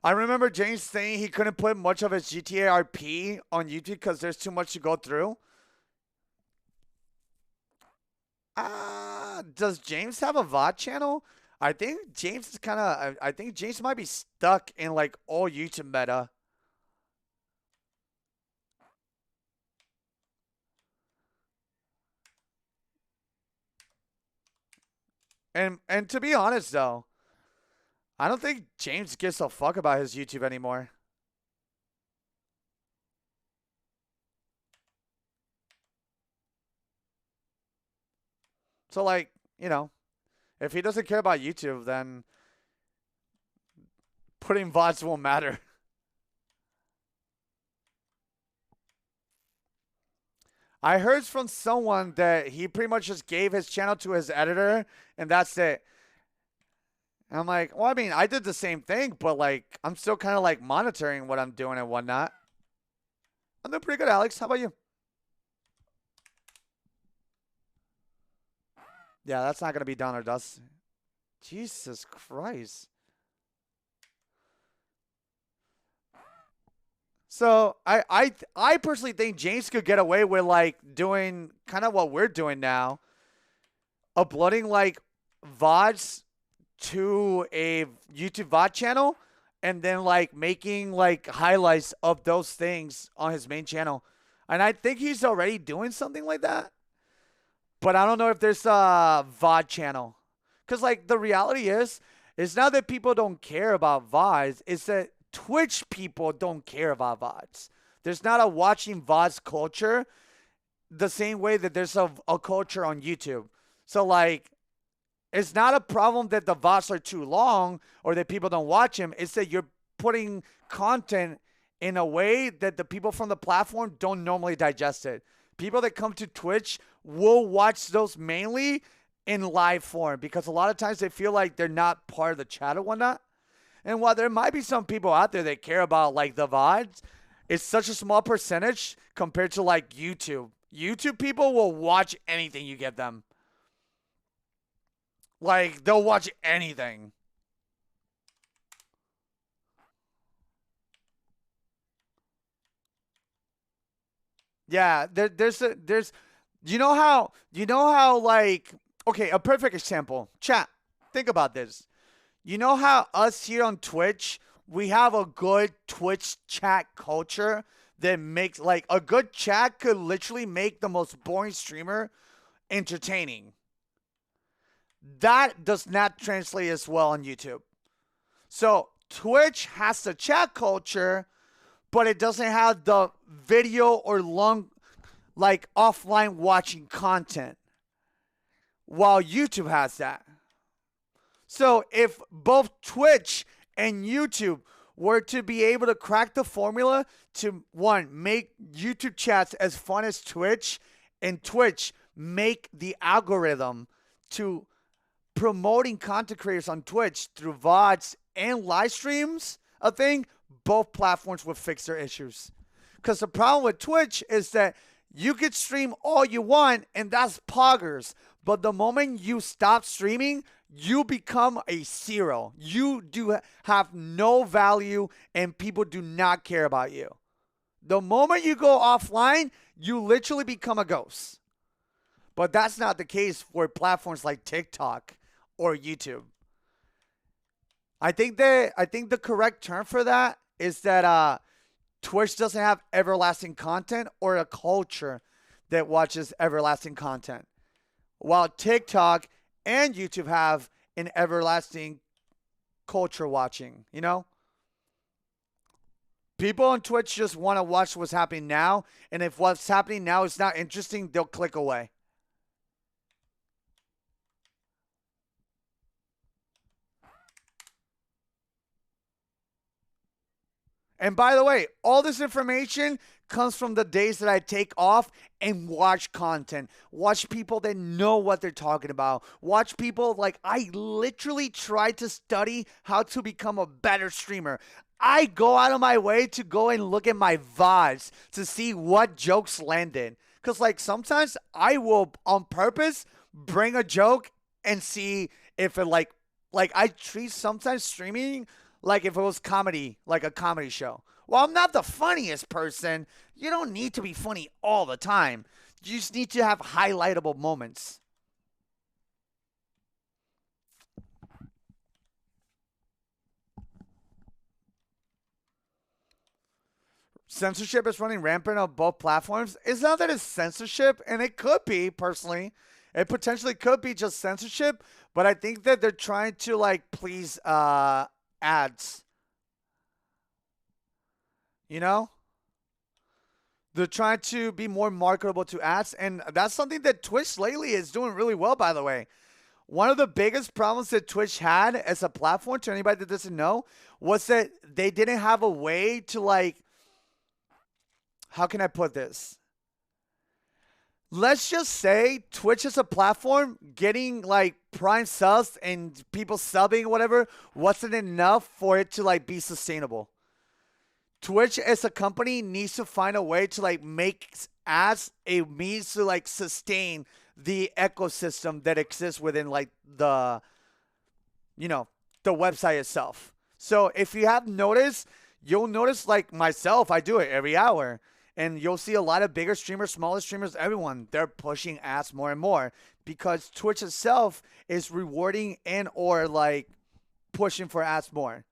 I remember James saying he couldn't put much of his GTA RP on YouTube because there's too much to go through. Does James have a VOD channel? I think James is kind of. I think James might be stuck in like all YouTube meta. And to be honest though, I don't think James gives a fuck about his YouTube anymore. So like, you know, if he doesn't care about YouTube, then putting VODs won't matter. I heard from someone that he pretty much just gave his channel to his editor and that's it. And I'm like, well, I mean, I did the same thing, but like, I'm still kind of like monitoring what I'm doing and whatnot. I'm doing pretty good, Alex. How about you? Yeah, that's not going to be done or dust. Jesus Christ. So I personally think James could get away with like doing kind of what we're doing now, uploading like VODs to a YouTube VOD channel, and then like making like highlights of those things on his main channel. And I think he's already doing something like that. But I don't know if there's a VOD channel. Because, like, the reality is, it's not that people don't care about VODs. It's that Twitch people don't care about VODs. There's not a watching VODs culture the same way that there's a culture on YouTube. So, like, it's not a problem that the VODs are too long or that people don't watch them. It's that you're putting content in a way that the people from the platform don't normally digest it. People that come to Twitch will watch those mainly in live form because a lot of times they feel like they're not part of the chat or whatnot. And while there might be some people out there that care about like the VODs, it's such a small percentage compared to like YouTube. YouTube people will watch anything you get them. Like, they'll watch anything. Yeah, there's you know how like, okay, a perfect example. Chat, think about this. You know how us here on Twitch, we have a good Twitch chat culture that makes like a good chat could literally make the most boring streamer entertaining. That does not translate as well on YouTube. So Twitch has the chat culture, but it doesn't have the video or long, like offline watching content. While YouTube has that. So if both Twitch and YouTube were to be able to crack the formula to, one, make YouTube chats as fun as Twitch, and Twitch make the algorithm to promoting content creators on Twitch through VODs and live streams a thing, both platforms would fix their issues. Because the problem with Twitch is that you could stream all you want, and that's poggers. But the moment you stop streaming, you become a zero. You do have no value, and people do not care about you. The moment you go offline, you literally become a ghost. But that's not the case for platforms like TikTok or YouTube. I think the correct term for that is that Twitch doesn't have everlasting content or a culture that watches everlasting content, while TikTok and YouTube have an everlasting culture watching, you know? People on Twitch just want to watch what's happening now, and if what's happening now is not interesting, they'll click away. And by the way, all this information comes from the days that I take off and watch content. Watch people that know what they're talking about. Watch people like I literally try to study how to become a better streamer. I go out of my way to go and look at my VODs to see what jokes landed. Because like sometimes I will on purpose bring a joke and see if it like I treat sometimes streaming like if it was comedy, like a comedy show. Well, I'm not the funniest person. You don't need to be funny all the time. You just need to have highlightable moments. Censorship is running rampant on both platforms. It's not that it's censorship, and it could be, personally. It potentially could be just censorship, but I think that they're trying to, like, please ads. You know? They're trying to be more marketable to ads, and that's something that Twitch lately is doing really well, by the way. One of the biggest problems that Twitch had as a platform, to anybody that doesn't know, was that they didn't have a way to, like, how can I put this? Let's just say Twitch as a platform, getting like prime subs and people subbing or whatever wasn't enough for it to like be sustainable. Twitch as a company needs to find a way to like make ads a means to like sustain the ecosystem that exists within like the, you know, the website itself. So if you have noticed, you'll notice like myself, I do it every hour. And you'll see a lot of bigger streamers, smaller streamers, everyone, they're pushing ads more and more because Twitch itself is rewarding and or like pushing for ads more.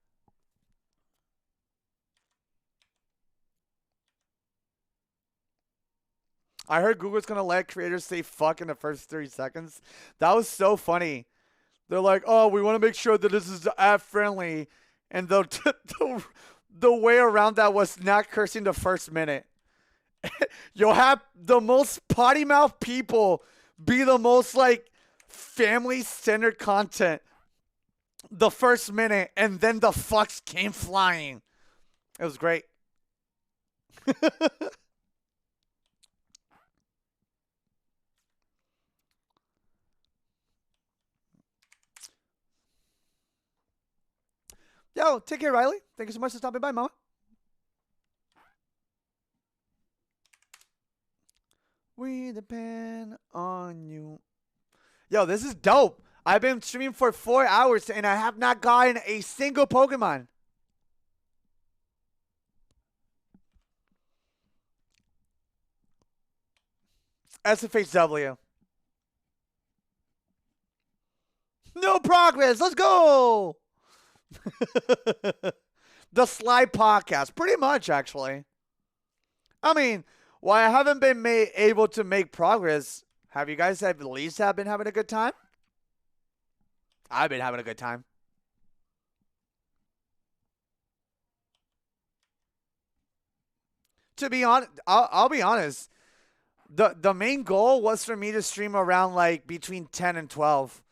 I heard Google's going to let creators say fuck in the first 30 seconds. That was so funny. They're like, oh, we want to make sure that this is ad friendly. And the way around that was not cursing the first minute. You'll have the most potty mouth people be the most like family-centered content the first minute, and then the fucks came flying. It was great. Yo, take care, Riley. Thank you so much for stopping by, Mama. We depend on you. Yo, this is dope. I've been streaming for 4 hours and I have not gotten a single Pokemon. SFHW. No progress. Let's go. The Sly podcast. Pretty much, actually. I mean, while I haven't been able to make progress, have you guys at least been having a good time? I've been having a good time. To be honest, I'll be honest. The main goal was for me to stream around like between 10 and 12.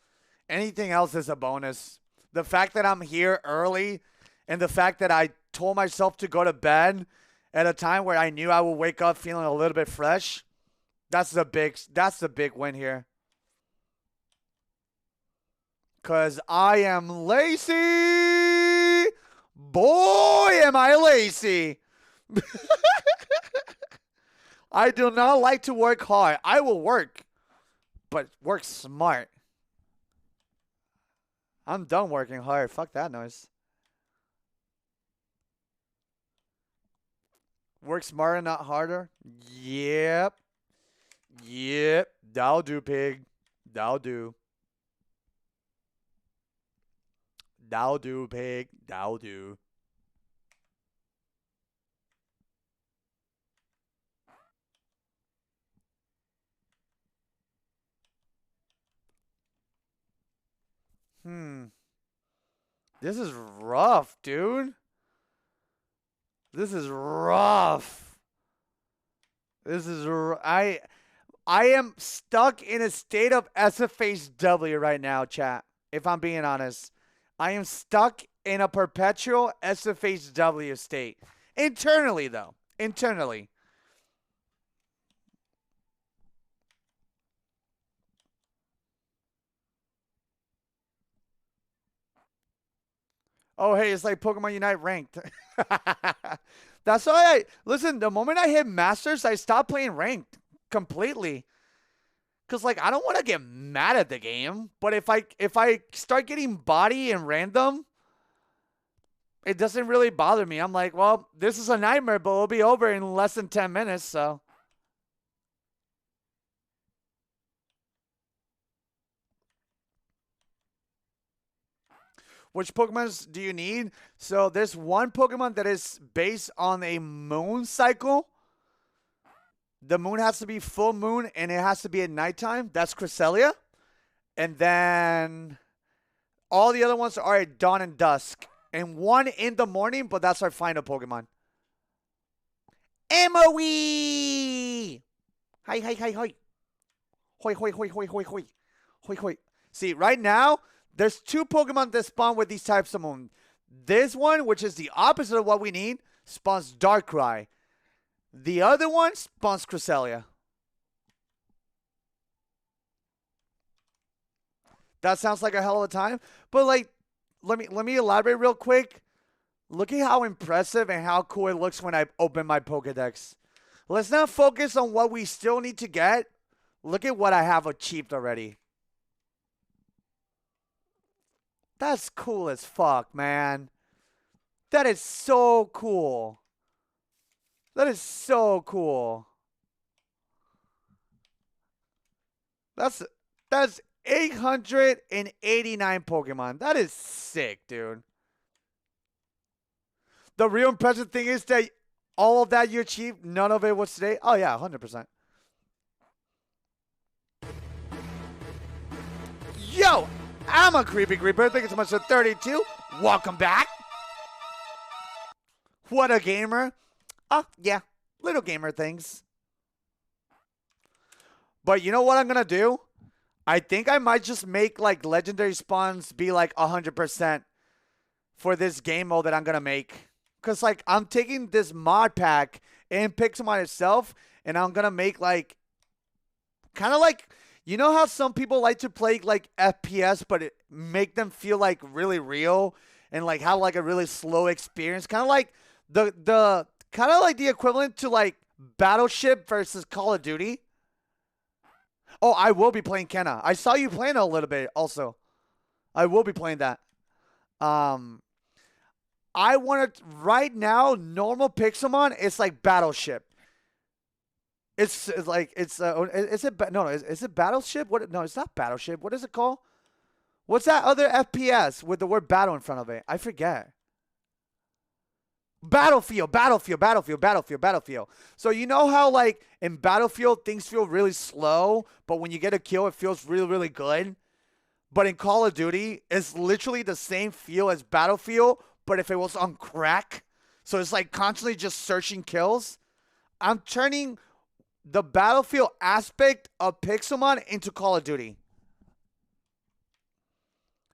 Anything else is a bonus. The fact that I'm here early and the fact that I told myself to go to bed at a time where I knew I would wake up feeling a little bit fresh, that's the big win here. Cause I am lazy. Boy, am I lazy. I do not like to work hard. I will work, but work smart. I'm done working hard. Fuck that noise. Work smarter, not harder. Yep. Yep. That'll do, pig. That'll do. That'll do, pig. That'll do. This is rough, dude. This is rough. I am stuck in a state of SFHW right now, chat. If I'm being honest, I am stuck in a perpetual SFHW state. Internally, though. Internally. Oh, hey, it's like Pokemon Unite ranked. That's why listen, the moment I hit Masters, I stopped playing ranked completely. Cause like I don't want to get mad at the game, but if I start getting body and random, it doesn't really bother me. I'm like, well, this is a nightmare, but it'll be over in less than 10 minutes, so. Which Pokemons do you need? So there's one Pokemon that is based on a moon cycle. The moon has to be full moon and it has to be at nighttime. That's Cresselia. And then all the other ones are at dawn and dusk. And one in the morning, but that's our final Pokemon. MOE! Hi, hi, hi, hi. Hoi, hoi, hoi, hoi, hoi, hoi. Hoi, hoi. See, right now, there's two Pokemon that spawn with these types of moon. This one, which is the opposite of what we need, spawns Darkrai. The other one spawns Cresselia. That sounds like a hell of a time. But like, let me elaborate real quick. Look at how impressive and how cool it looks when I open my Pokedex. Let's not focus on what we still need to get. Look at what I have achieved already. That's cool as fuck, man. That is so cool. That is so cool. That's 889 Pokemon. That is sick, dude. The real impressive thing is that all of that you achieved, none of it was today. Oh, yeah, 100%. Yo, I'm a Creepy Creeper. Thank you so much for 32. Welcome back. What a gamer. Oh, yeah, little gamer things. But you know what I'm going to do? I think I might just make like legendary spawns be like 100% for this game mode that I'm going to make. Because like I'm taking this mod pack in Pixelmon itself and I'm going to make like kind of like, you know how some people like to play like FPS but make them feel like really real and like have like a really slow experience. Kind of like the kind of like the equivalent to like Battleship versus Call of Duty. Oh, I will be playing Kenna. I saw you playing a little bit also. I will be playing that. I want to, right now, normal Pixelmon, it's like Battleship. It's like, is it Battleship? What? No, it's not Battleship. What is it called? What's that other FPS with the word battle in front of it? I forget. Battlefield. So you know how like in Battlefield things feel really slow, but when you get a kill it feels really, really good? But in Call of Duty, it's literally the same feel as Battlefield, but if it was on crack. So it's like constantly just searching kills. I'm turning the Battlefield aspect of Pixelmon into Call of Duty.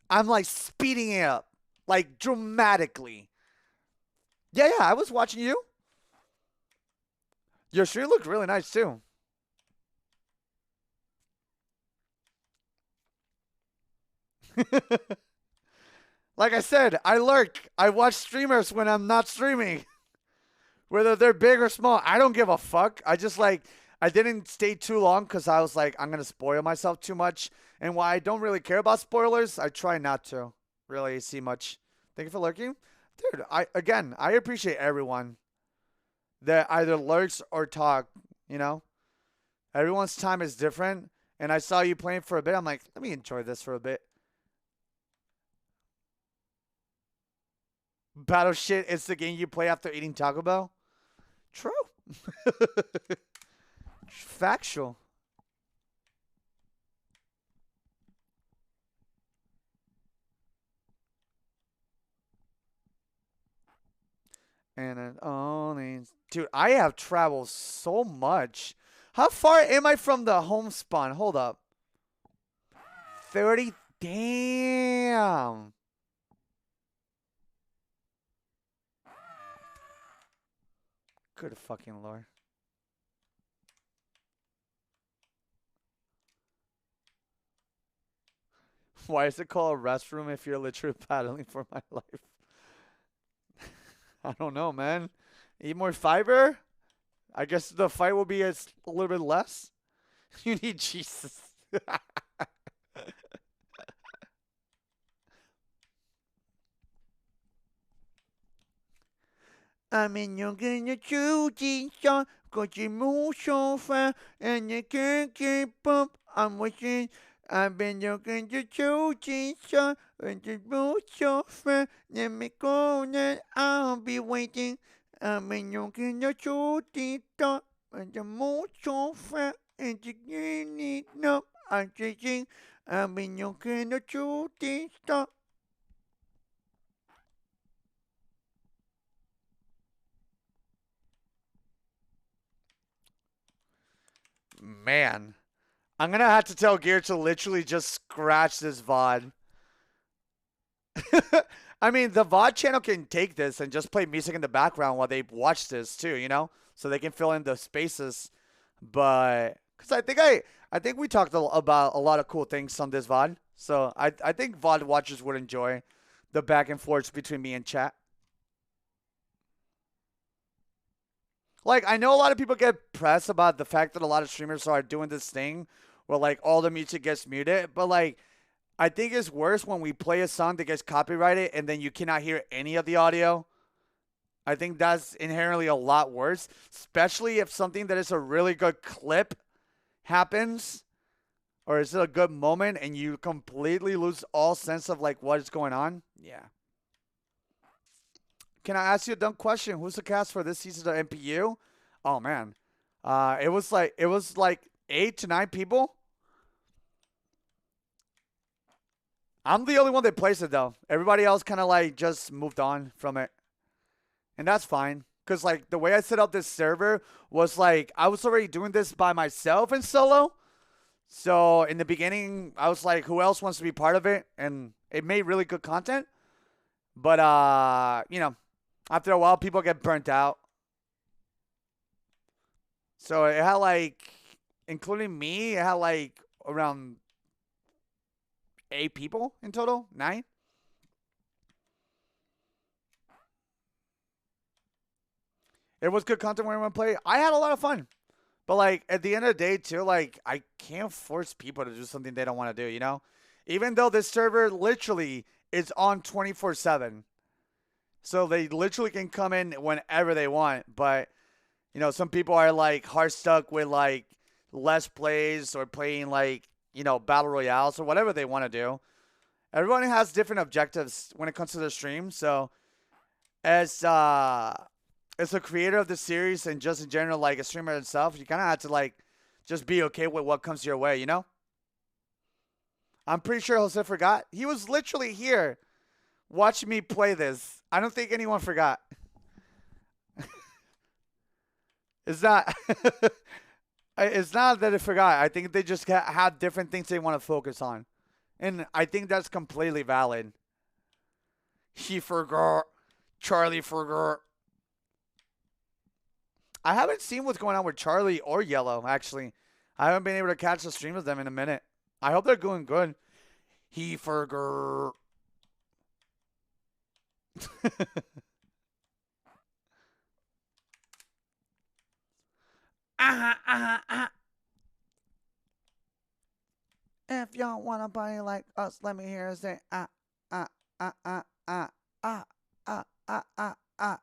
I'm like speeding it up, like dramatically. Yeah, I was watching you. Your stream looked really nice, too. Like I said, I lurk. I watch streamers when I'm not streaming. Whether they're big or small, I don't give a fuck. I just like, I didn't stay too long because I was like, I'm going to spoil myself too much. And while I don't really care about spoilers, I try not to really see much. Thank you for lurking. Dude, I appreciate everyone that either lurks or talk, you know? Everyone's time is different. And I saw you playing for a bit. I'm like, let me enjoy this for a bit. Battle shit, it's the game you play after eating Taco Bell? True. Factual. And it only... Dude, I have traveled so much. How far am I from the home spawn? Hold up. 30? Damn. Good fucking lord. Why is it called a restroom if you're literally paddling for my life? I don't know, man. Eat more fiber? I guess the fight will be a little bit less. You need Jesus. I'm in your shooting star, 'cause you move so fast and you can't keep up. I'm wishing I've been looking to shooting star and you move so fast. Let me go and I'll be waiting. I'm in your shooting star and you move so fast and you can't keep up. I'm chasing. I'm in your shooting star. Man, I'm gonna have to tell Gear to literally just scratch this VOD. I mean, the VOD channel can take this and just play music in the background while they watch this too, you know, so they can fill in the spaces. But because I think we talked about a lot of cool things on this VOD, so I think VOD watchers would enjoy the back and forth between me and chat. Like, I know a lot of people get pressed about the fact that a lot of streamers are doing this thing where, like, all the music gets muted. But, like, I think it's worse when we play a song that gets copyrighted and then you cannot hear any of the audio. I think that's inherently a lot worse, especially if something that is a really good clip happens or is it a good moment and you completely lose all sense of, like, what is going on. Yeah. Can I ask you a dumb question? Who's the cast for this season of MPU? Oh man, it was like 8 to 9 people. I'm the only one that plays it though. Everybody else kind of like just moved on from it, and that's fine. Cause like the way I set up this server was like I was already doing this by myself in solo. So in the beginning, I was like, who else wants to be part of it? And it made really good content. But you know. After a while, people get burnt out. So it had like, including me, it had like around 8 people in total, 9. It was good content when everyone played. I had a lot of fun. But like at the end of the day too, like I can't force people to do something they don't want to do, you know? Even though this server literally is on 24/7. So they literally can come in whenever they want. But, you know, some people are like hard stuck with like less plays or playing like, you know, battle royales or whatever they want to do. Everyone has different objectives when it comes to their stream. So as a creator of the series and just in general, like a streamer itself, you kind of have to like just be okay with what comes your way, you know? I'm pretty sure Jose forgot. He was literally here watching me play this. I don't think anyone forgot. It's not. It's not that they forgot. I think they just have different things they want to focus on, and I think that's completely valid. He forgot. Charlie forgot. I haven't seen what's going on with Charlie or Yellow. Actually, I haven't been able to catch the stream of them in a minute. I hope they're doing good. He forgot. If y'all wanna party like us, let me hear it say ah ah ah ah ah ah ah ah ah ah.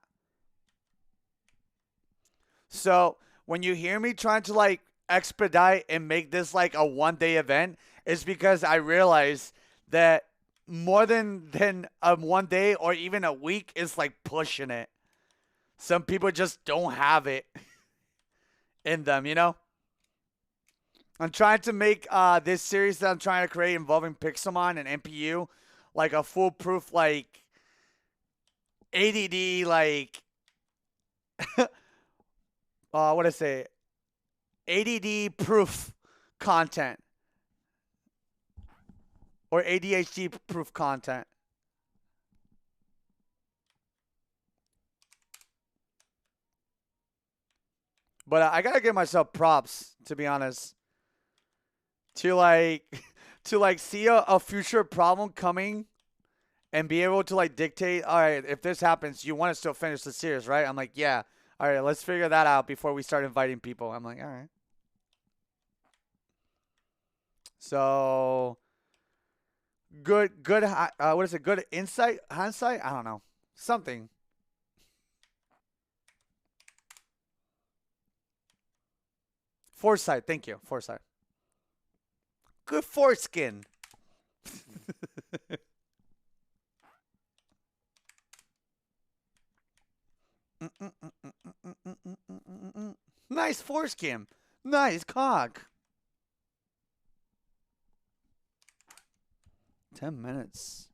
So when you hear me trying to like expedite and make this like a one-day event, it's because I realize that more than a one day or even a week is like pushing it. Some people just don't have it in them, you know? I'm trying to make this series that I'm trying to create involving Pixelmon and MPU like a foolproof, like ADD, like what I say, ADD proof content or ADHD proof content. But I gotta give myself props, to be honest, to like to like see a future problem coming and be able to like dictate. All right, if this happens, you want to still finish the series, right? I'm like, yeah. All right, let's figure that out before we start inviting people. I'm like, all right. So good. What is it? Good insight, hindsight. I don't know. Something. Foresight. Thank you. Foresight. Good foreskin. Nice foreskin. Nice cock. 10 minutes.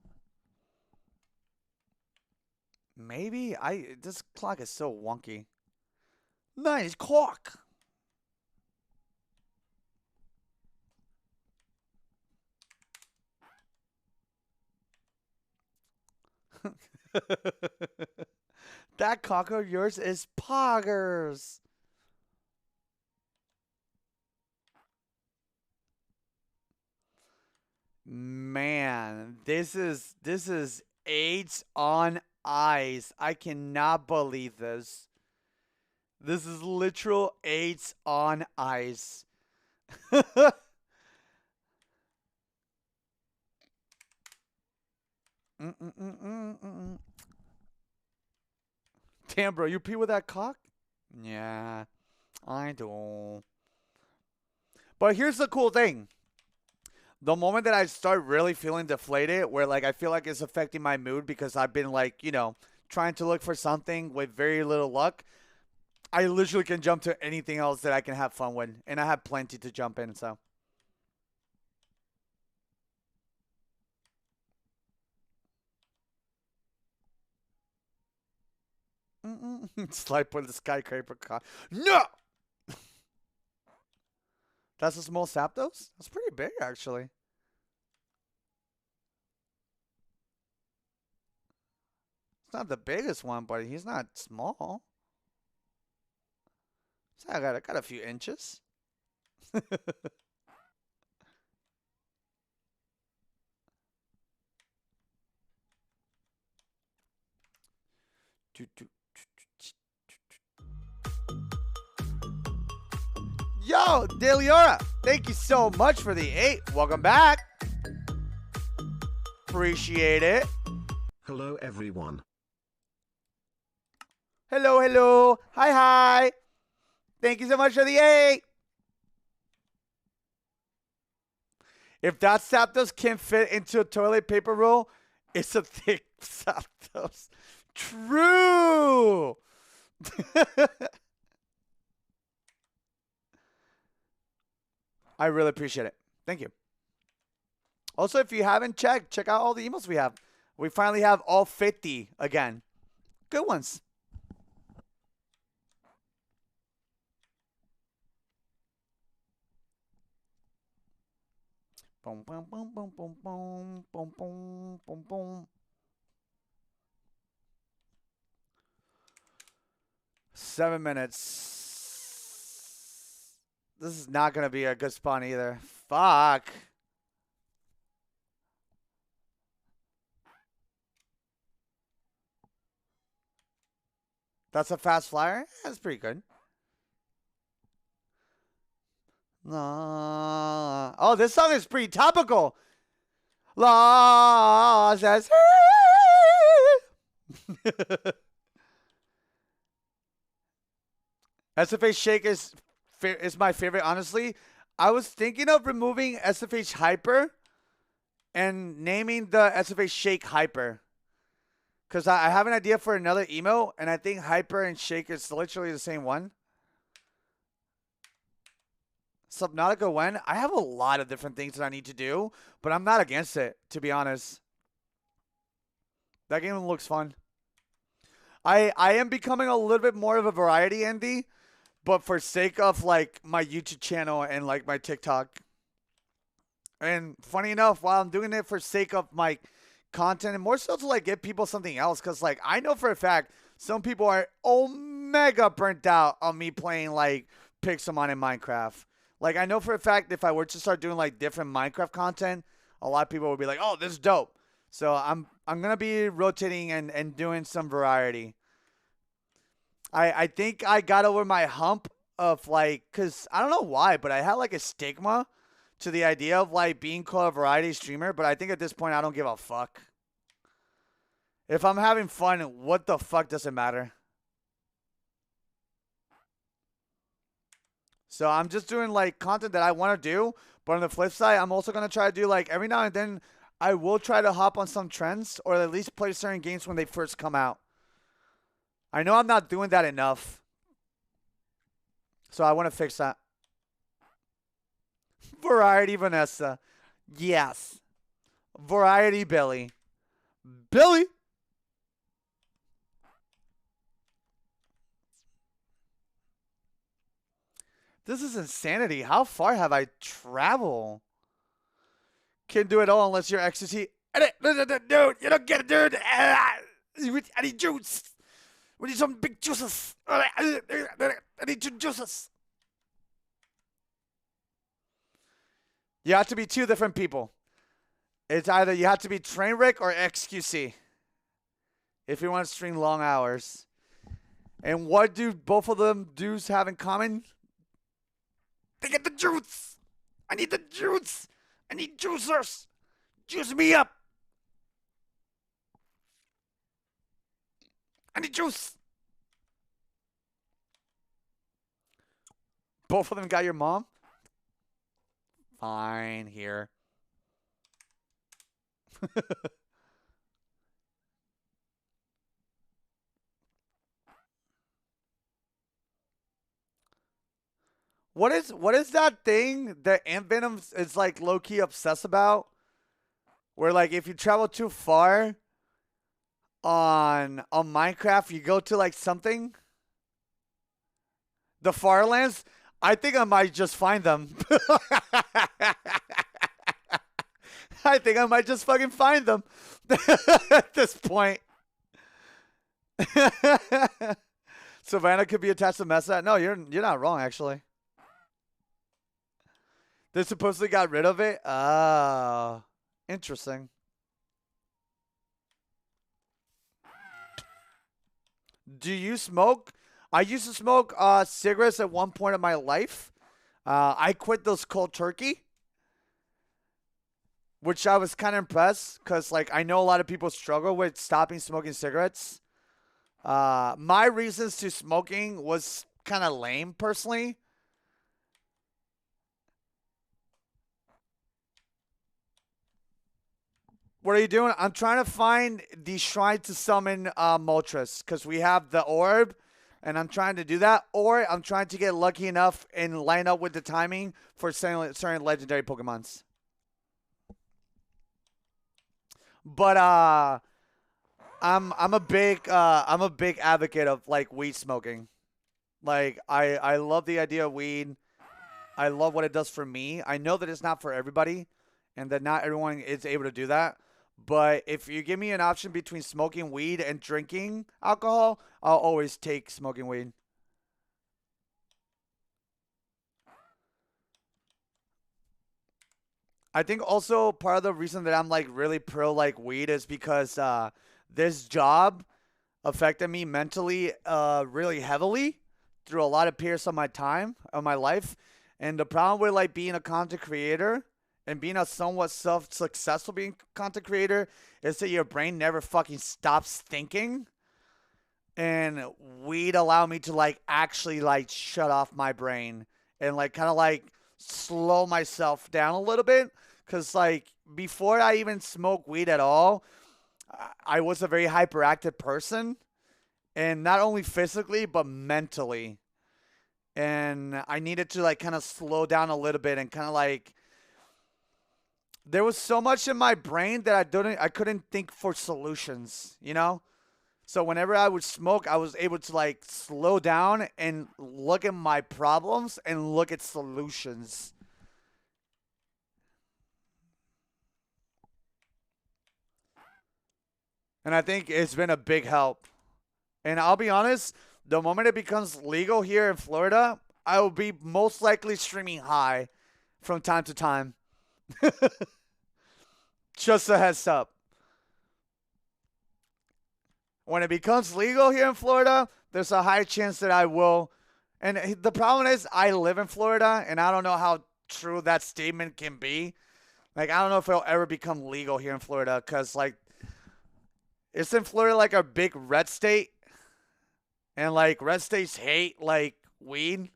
Maybe this clock is so wonky. Nice cock. That cock of yours is poggers. Man, this is AIDS on ice. I cannot believe this. This is literal AIDS on ice. Damn, bro, you pee with that cock? Yeah, I do. But here's the cool thing. The moment that I start really feeling deflated, where like I feel like it's affecting my mood because I've been like, trying to look for something with very little luck, I literally can jump to anything else that I can have fun with. And I have plenty to jump in, so. Slide put the skyscraper car. No! That's a small Zapdos? That's pretty big, actually. It's not the biggest one, but he's not small. So I got a few inches. Yo, Deliora, thank you so much for the 8. Welcome back. Appreciate it. Hello everyone. Hello, hello. Hi, hi. Thank you so much for the 8. If that Zapdos can fit into a toilet paper roll, it's a thick Zapdos. True. I really appreciate it. Thank you. Also, if you haven't checked, check out all the emails we have. We finally have all 50 again. Good ones. Boom, boom, boom, boom, boom, boom, boom, boom, boom, boom. 7 minutes. This is not going to be a good spawn either. Fuck. That's a fast flyer? That's pretty good. Oh, this song is pretty topical. La says SFH Shake is my favorite, honestly. I was thinking of removing SFH Hyper and naming the SFH Shake Hyper. Because I have an idea for another emo, and I think Hyper and Shake is literally the same one. Subnautica when? I have a lot of different things that I need to do, but I'm not against it, to be honest. That game looks fun. I am becoming a little bit more of a variety Andy, but for sake of like my YouTube channel and like my TikTok. And funny enough, while I'm doing it for sake of my content and more so to like give people something else, because like I know for a fact some people are mega burnt out on me playing like Pixelmon in Minecraft. Like I know for a fact if I were to start doing like different Minecraft content, a lot of people would be like, "Oh, this is dope." So I'm gonna be rotating and doing some variety. I think I got over my hump of like, cause I don't know why, but I had like a stigma to the idea of like being called a variety streamer. But I think at this point I don't give a fuck. If I'm having fun, what the fuck does it matter? So I'm just doing like content that I want to do, but on the flip side, I'm also gonna try to do like every now and then I will try to hop on some trends or at least play certain games when they first come out. I know I'm not doing that enough. So I want to fix that. Variety Vanessa. Yes. Variety Billy. Billy. This is insanity. How far have I traveled? Can't do it all unless you're ecstasy. Dude, you don't get it, dude. I need juice. We need some big juices. I need two juices. You have to be two different people. It's either you have to be Trainwreck or XQC if you want to stream long hours. And what do both of them dudes have in common? They get the juice. I need the juice. I need juicers. Juice me up. I need juice. Both of them got your mom? Fine, here. What is that thing that Ant Venom is like low key obsessed about? Where like if you travel too far on Minecraft, you go to like something. The Farlands. I think I might just find them. I think I might just fucking find them at this point. Savannah could be attached to Mesa. No, you're not wrong actually. They supposedly got rid of it? Oh. Interesting. Do you smoke? I used to smoke cigarettes at one point in my life. I quit those cold turkey, which I was kind of impressed because, like, I know a lot of people struggle with stopping smoking cigarettes. My reasons to smoking was kind of lame, personally. What are you doing? I'm trying to find the shrine to summon Moltres because we have the orb, and I'm trying to do that. Or I'm trying to get lucky enough and line up with the timing for certain legendary Pokemons. But I'm a big advocate of like weed smoking. Like I love the idea of weed. I love what it does for me. I know that it's not for everybody, and that not everyone is able to do that. But if you give me an option between smoking weed and drinking alcohol, I'll always take smoking weed. I think also part of the reason that I'm like really pro like weed is because this job affected me mentally really heavily through a lot of periods of my life. And the problem with like being a content creator and being a somewhat successful being content creator is that your brain never fucking stops thinking. And weed allow me to like actually like shut off my brain and like kind of like slow myself down a little bit. Cause like before I even smoked weed at all, I was a very hyperactive person, and not only physically but mentally. And I needed to like kind of slow down a little bit and kind of like there was so much in my brain that I couldn't think for solutions, you know? So whenever I would smoke, I was able to like slow down and look at my problems and look at solutions. And I think it's been a big help. And I'll be honest, The moment it becomes legal here in Florida, I will be most likely streaming high from time to time. Just a heads up. When it becomes legal here in Florida, there's a high chance that I will. And the problem is, I live in Florida, and I don't know how true that statement can be. Like, I don't know if it'll ever become legal here in Florida, because, like, isn't Florida, like, a big red state? And, like, red states hate, like, weed.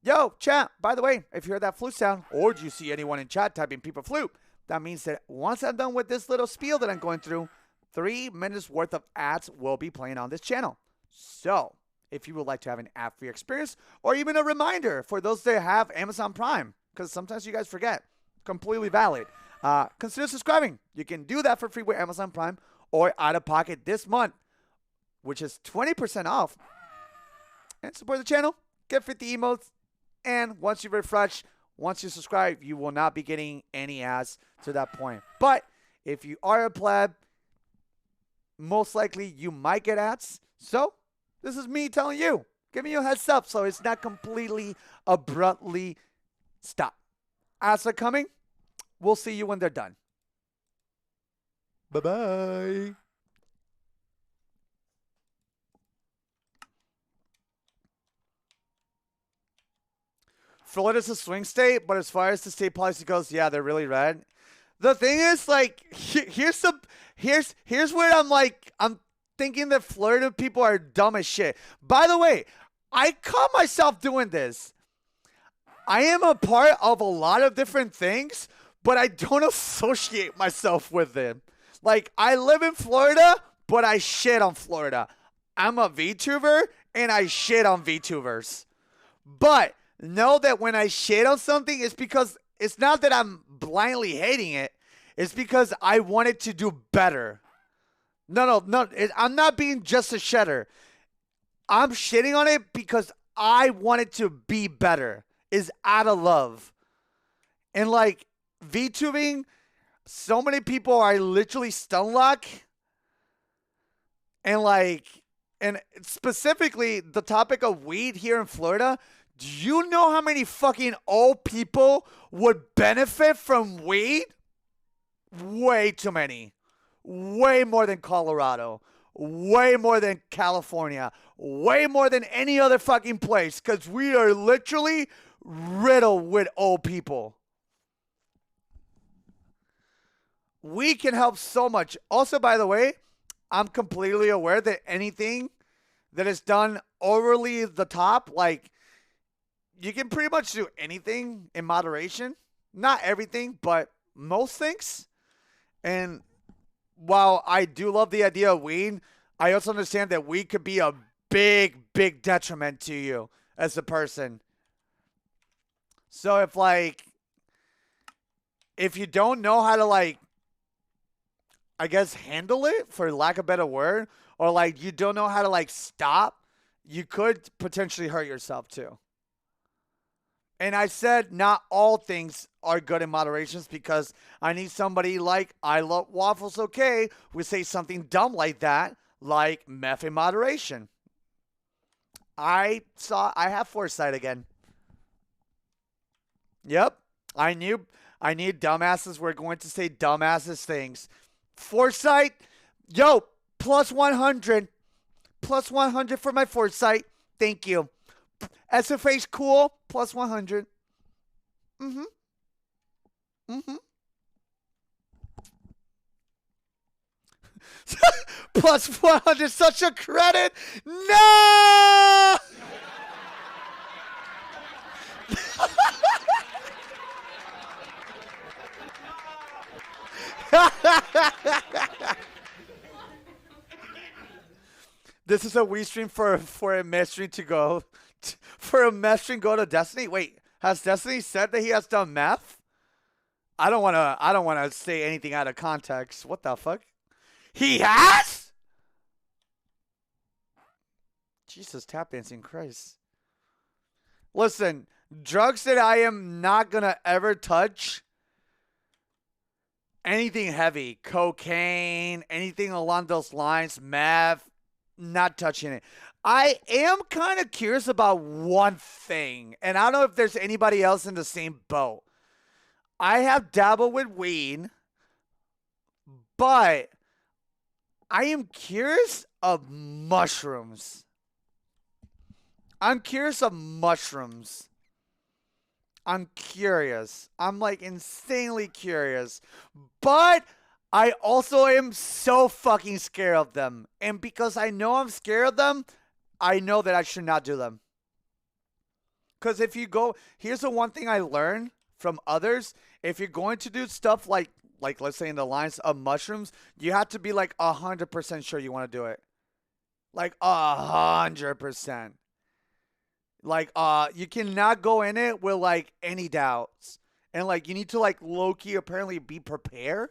Yo, chat, by the way, if you heard that flute sound, or do you see anyone in chat typing people flute, that means that once I'm done with this little spiel that I'm going through, 3 minutes worth of ads will be playing on this channel. So, if you would like to have an ad-free experience, or even a reminder for those that have Amazon Prime, because sometimes you guys forget, completely valid, consider subscribing. You can do that for free with Amazon Prime, or out of pocket this month, which is 20% off. And support the channel, get 50 emotes, and once you refresh, once you subscribe, you will not be getting any ads to that point. But if you are a pleb, most likely you might get ads. So this is me telling you, giving you a heads up so it's not completely abruptly stop. Ads are coming. We'll see you when they're done. Bye-bye. Florida's a swing state, but as far as the state policy goes, yeah, they're really red. The thing is, like, here's where I'm thinking that Florida people are dumb as shit. By the way, I caught myself doing this. I am a part of a lot of different things, but I don't associate myself with them. Like, I live in Florida, but I shit on Florida. I'm a VTuber, and I shit on VTubers. But know that when I shit on something, it's because it's not that I'm blindly hating it. It's because I want it to do better. No. I'm not being just a shitter. I'm shitting on it because I want it to be better. Is out of love. And like VTubing, so many people are literally stun lock. And specifically the topic of weed here in Florida. Do you know how many fucking old people would benefit from weed? Way too many. Way more than Colorado. Way more than California. Way more than any other fucking place. Because we are literally riddled with old people. We can help so much. Also, by the way, I'm completely aware that anything that is done overly the top, like, you can pretty much do anything in moderation. Not everything, but most things. And while I do love the idea of weed, I also understand that weed could be a big, big detriment to you as a person. So if you don't know how to, like, I guess handle it, for lack of a better word, or like you don't know how to, like, stop, you could potentially hurt yourself too. And I said not all things are good in moderations because I need somebody like I Love Waffles Okay who would say something dumb like that, like meth in moderation. I have foresight again. Yep. I knew dumbasses were going to say dumbasses things. Foresight, yo, plus 100. Plus 100 for my foresight. Thank you. SFA's cool, plus 100. Plus 100, such a credit. No! This is a Wii stream for a meth stream to go. For a meth stream go to Destiny? Wait, has Destiny said that he has done meth? I don't wanna say anything out of context. What the fuck? He has? Jesus, tap dancing, Christ. Listen, drugs that I am not gonna ever touch. anything heavy, cocaine, anything along those lines, meth, not touching it. I am kind of curious about one thing, and I don't know if there's anybody else in the same boat. I have dabbled with weed, but I am curious of mushrooms. I'm curious of mushrooms. I'm curious. I'm like insanely curious. But I also am so fucking scared of them. And because I know I'm scared of them, I know that I should not do them. Because if you go, here's the one thing I learned from others. If you're going to do stuff like let's say in the lines of mushrooms, you have to be like 100% sure you want to do it. Like 100%. Like, you cannot go in it with like any doubts. And like, you need to like low-key apparently be prepared.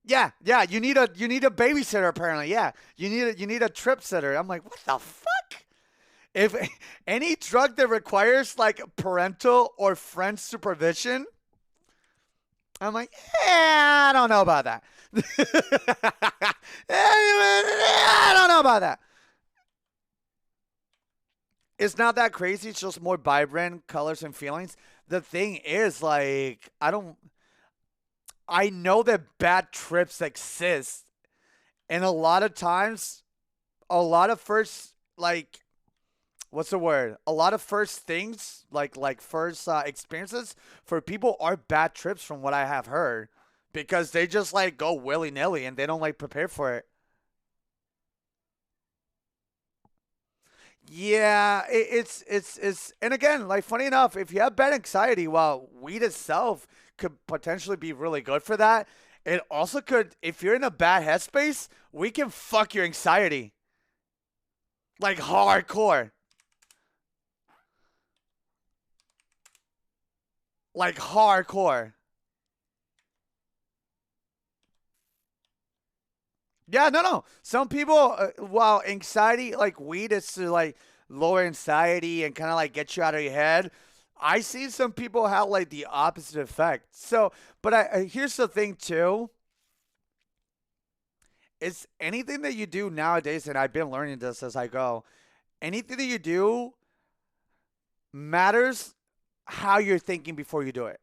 Yeah, you need a babysitter apparently. Yeah, you need a trip sitter. I'm like, what the fuck? If any drug that requires like parental or friend supervision, I'm like, I don't know about that. I don't know about that. It's not that crazy. It's just more vibrant colors and feelings. The thing is, like, I know that bad trips exist. And a lot of times, a lot of first, like, what's the word? A lot of first things, like first experiences for people are bad trips from what I have heard. Because they just, like, go willy-nilly and they don't, like, prepare for it. Yeah, it's and again, like funny enough, if you have bad anxiety, while weed itself could potentially be really good for that, it also could, if you're in a bad headspace, we can fuck your anxiety. Like hardcore. Like hardcore. Yeah, no. Some people, while anxiety, like weed is to like lower anxiety and kind of like get you out of your head. I see some people have like the opposite effect. So, but here's the thing too. It's anything that you do nowadays, and I've been learning this as I go. Anything that you do matters how you're thinking before you do it.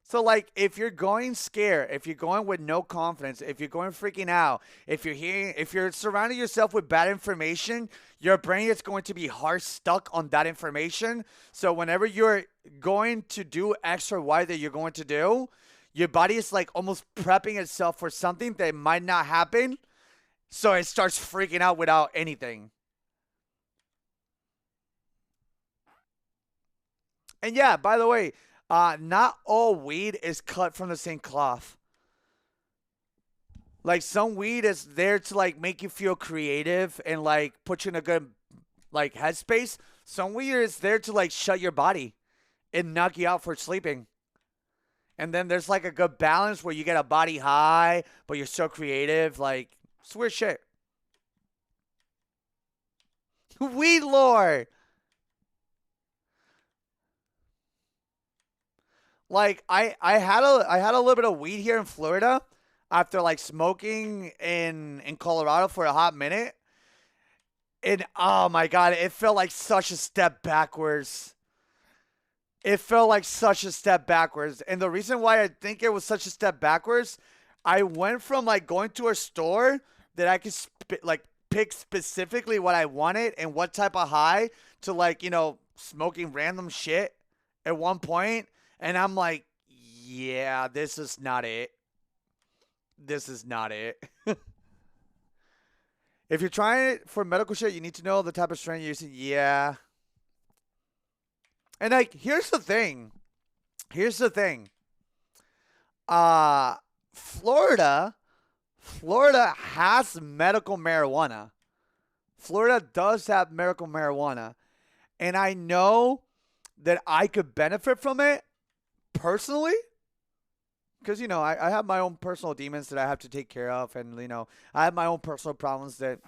So, like, if you're going scared, if you're going with no confidence, if you're going freaking out, if you're surrounding yourself with bad information, your brain is going to be hard stuck on that information. So, whenever you're going to do X or Y that you're going to do, your body is like almost prepping itself for something that might not happen. So, it starts freaking out without anything. And yeah, by the way, not all weed is cut from the same cloth. Like some weed is there to like make you feel creative and like put you in a good like headspace. Some weed is there to like shut your body and knock you out for sleeping. And then there's like a good balance where you get a body high, but you're so creative. Like, it's weird shit. Weed lore. Like I had a little bit of weed here in Florida after like smoking in Colorado for a hot minute. And oh my god, it felt like such a step backwards. It felt like such a step backwards. And the reason why I think it was such a step backwards, I went from like going to a store that I could pick specifically what I wanted and what type of high to like, smoking random shit at one point. And I'm like, yeah, this is not it. This is not it. If you're trying it for medical shit, you need to know the type of strain you're using. Yeah. And like, here's the thing. Florida has medical marijuana. Florida does have medical marijuana. And I know that I could benefit from it personally, because I have my own personal demons that I have to take care of, and I have my own personal problems that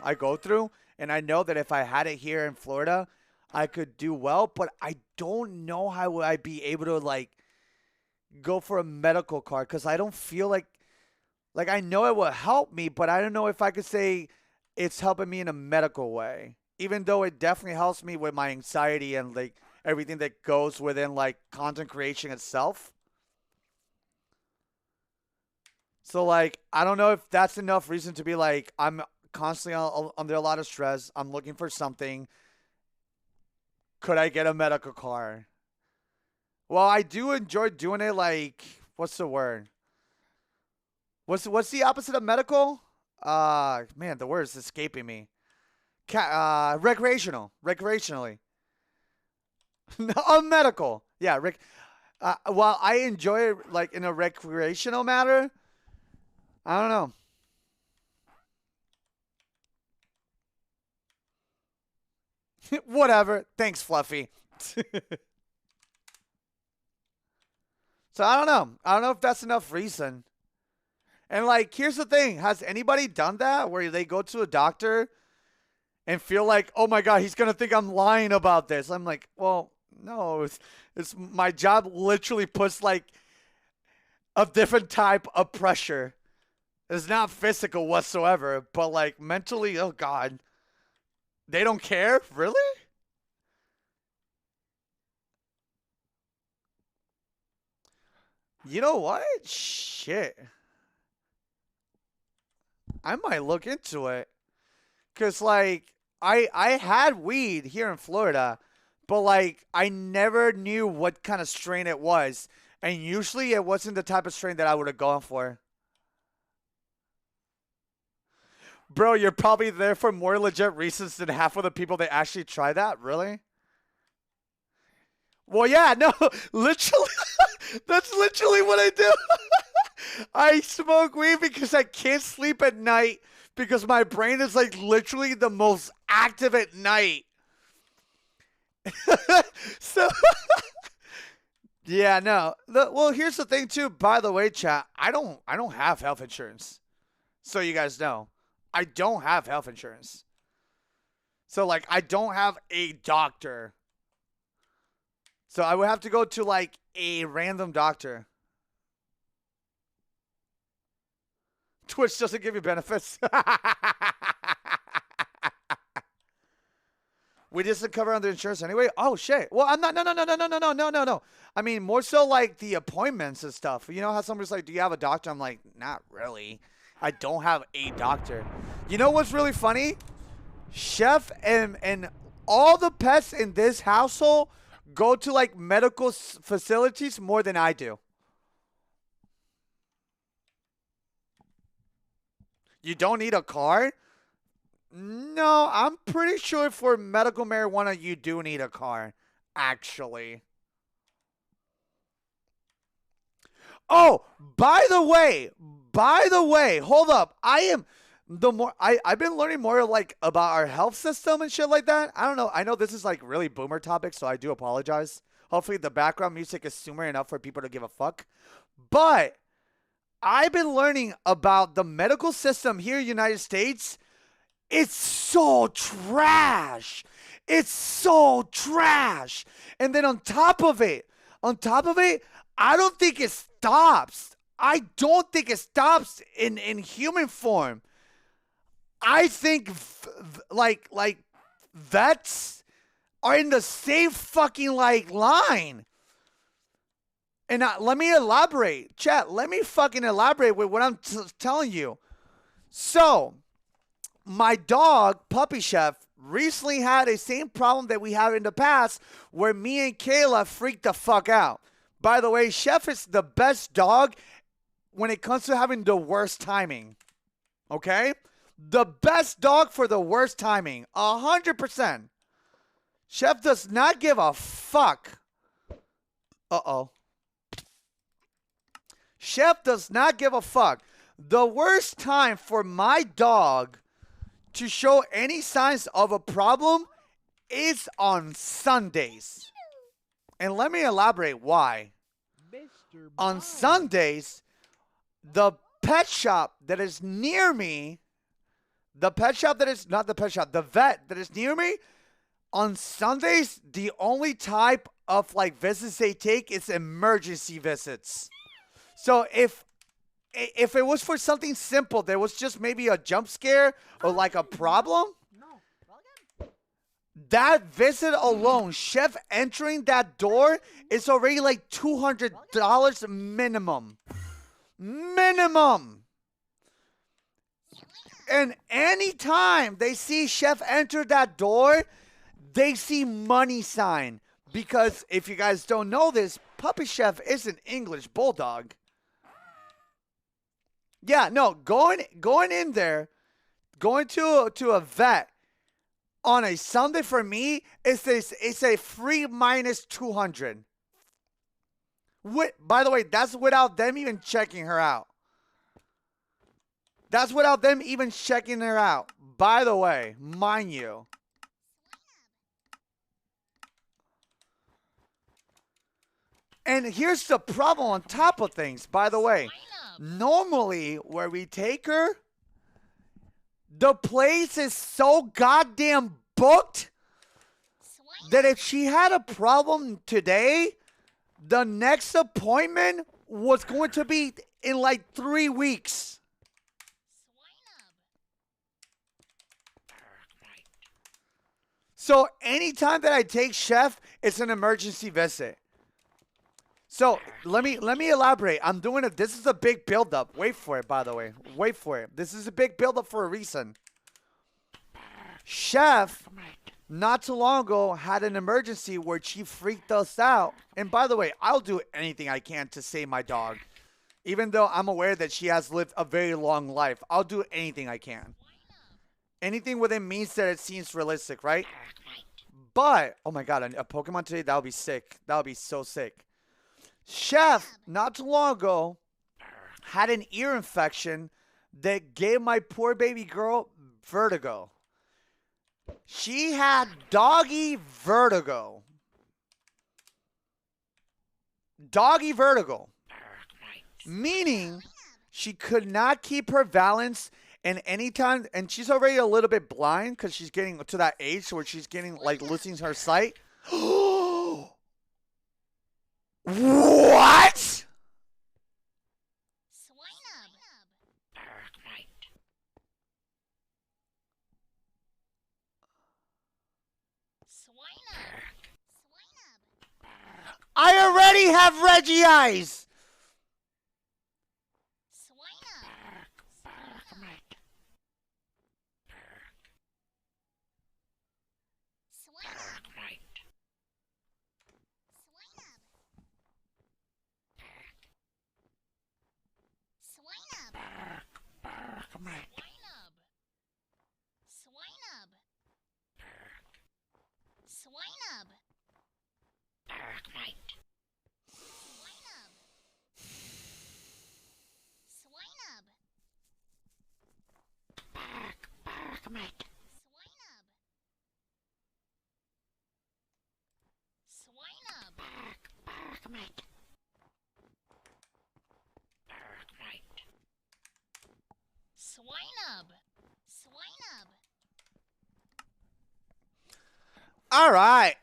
I go through, and I know that if I had it here in Florida, I could do well, but I don't know how would I be able to like go for a medical card because I don't feel like I know it will help me, but I don't know if I could say it's helping me in a medical way. Even though it definitely helps me with my anxiety and like everything that goes within like content creation itself. So like I don't know if that's enough reason to be like I'm constantly under a lot of stress. I'm looking for something. Could I get a medical card? Well, I do enjoy doing it. Like, what's the word? What's the opposite of medical? Man, the word is escaping me. Recreationally. No, medical. Yeah, while I enjoy it like in a recreational matter, I don't know. Whatever. Thanks, Fluffy. So I don't know. I don't know if that's enough reason. And like, here's the thing. Has anybody done that where they go to a doctor and feel like, oh my God, he's going to think I'm lying about this? I'm like, well, no, it's my job literally puts like a different type of pressure. It's not physical whatsoever, but like mentally, oh God. They don't care? Really? You know what? Shit. I might look into it. Cause like I had weed here in Florida, but like I never knew what kind of strain it was. And usually it wasn't the type of strain that I would have gone for. Bro, you're probably there for more legit reasons than half of the people that actually try that? Really? Well, yeah, no, literally, that's literally what I do. I smoke weed because I can't sleep at night because my brain is like literally the most active at night. So, yeah, no. Well, here's the thing too. By the way, chat, I don't have health insurance. So you guys know, I don't have health insurance. So like, I don't have a doctor. So I would have to go to like a random doctor. Twitch doesn't give you benefits. We just cover under insurance anyway. Oh shit. Well, I'm not. No. I mean, more so like the appointments and stuff. You know how somebody's like, "Do you have a doctor?" I'm like, "Not really. I don't have a doctor." You know what's really funny? Chef and all the pets in this household go to like medical facilities more than I do. You don't need a card? No, I'm pretty sure for medical marijuana you do need a car, actually. Oh, by the way, hold up. I've been learning more like about our health system and shit like that. I don't know. I know this is like really boomer topic, so I do apologize. Hopefully the background music is sooner enough for people to give a fuck. But I've been learning about the medical system here in the United States. It's so trash. It's so trash. And then on top of it, I don't think it stops. I don't think it stops in human form. I think like vets are in the same fucking like line. And let me elaborate. Chat, let me fucking elaborate with what I'm telling you. So, my dog, Puppy Chef, recently had a same problem that we had in the past where me and Kayla freaked the fuck out. By the way, Chef is the best dog when it comes to having the worst timing. Okay? The best dog for the worst timing. 100%. Chef does not give a fuck. Uh-oh. Chef does not give a fuck. The worst time for my dog to show any signs of a problem is on Sundays. And let me elaborate why. On Sundays, the pet shop that is near me, the vet that is near me, on Sundays, the only type of like visits they take is emergency visits. So if it was for something simple, there was just maybe a jump scare or like a problem, that visit alone, chef entering that door, is already like $200 minimum. Minimum. And anytime they see chef enter that door, they see money sign. Because if you guys don't know this, Puppy Chef is an English bulldog. Yeah, no, going in there, going to a vet on a Sunday for me it's a free minus 200. By the way, that's without them even checking her out. That's without them even checking her out. By the way, mind you. And here's the problem on top of things, by the way. Normally, where we take her, the place is so goddamn booked that if she had a problem today, the next appointment was going to be in like 3 weeks. So anytime that I take Chef, it's an emergency visit. So let me elaborate. I'm doing it. This is a big buildup. Wait for it, by the way. Wait for it. This is a big buildup for a reason. Chef, not too long ago, had an emergency where she freaked us out. And by the way, I'll do anything I can to save my dog. Even though I'm aware that she has lived a very long life, I'll do anything I can. Anything within means that it seems realistic, right? But, oh my god, a Pokemon today, that would be sick. That would be so sick. Chef, not too long ago, had an ear infection that gave my poor baby girl vertigo. She had doggy vertigo. Doggy vertigo. Meaning she could not keep her balance, and anytime, and she's already a little bit blind because she's getting to that age where she's getting like losing her sight. What? I already have Reggie eyes. All right.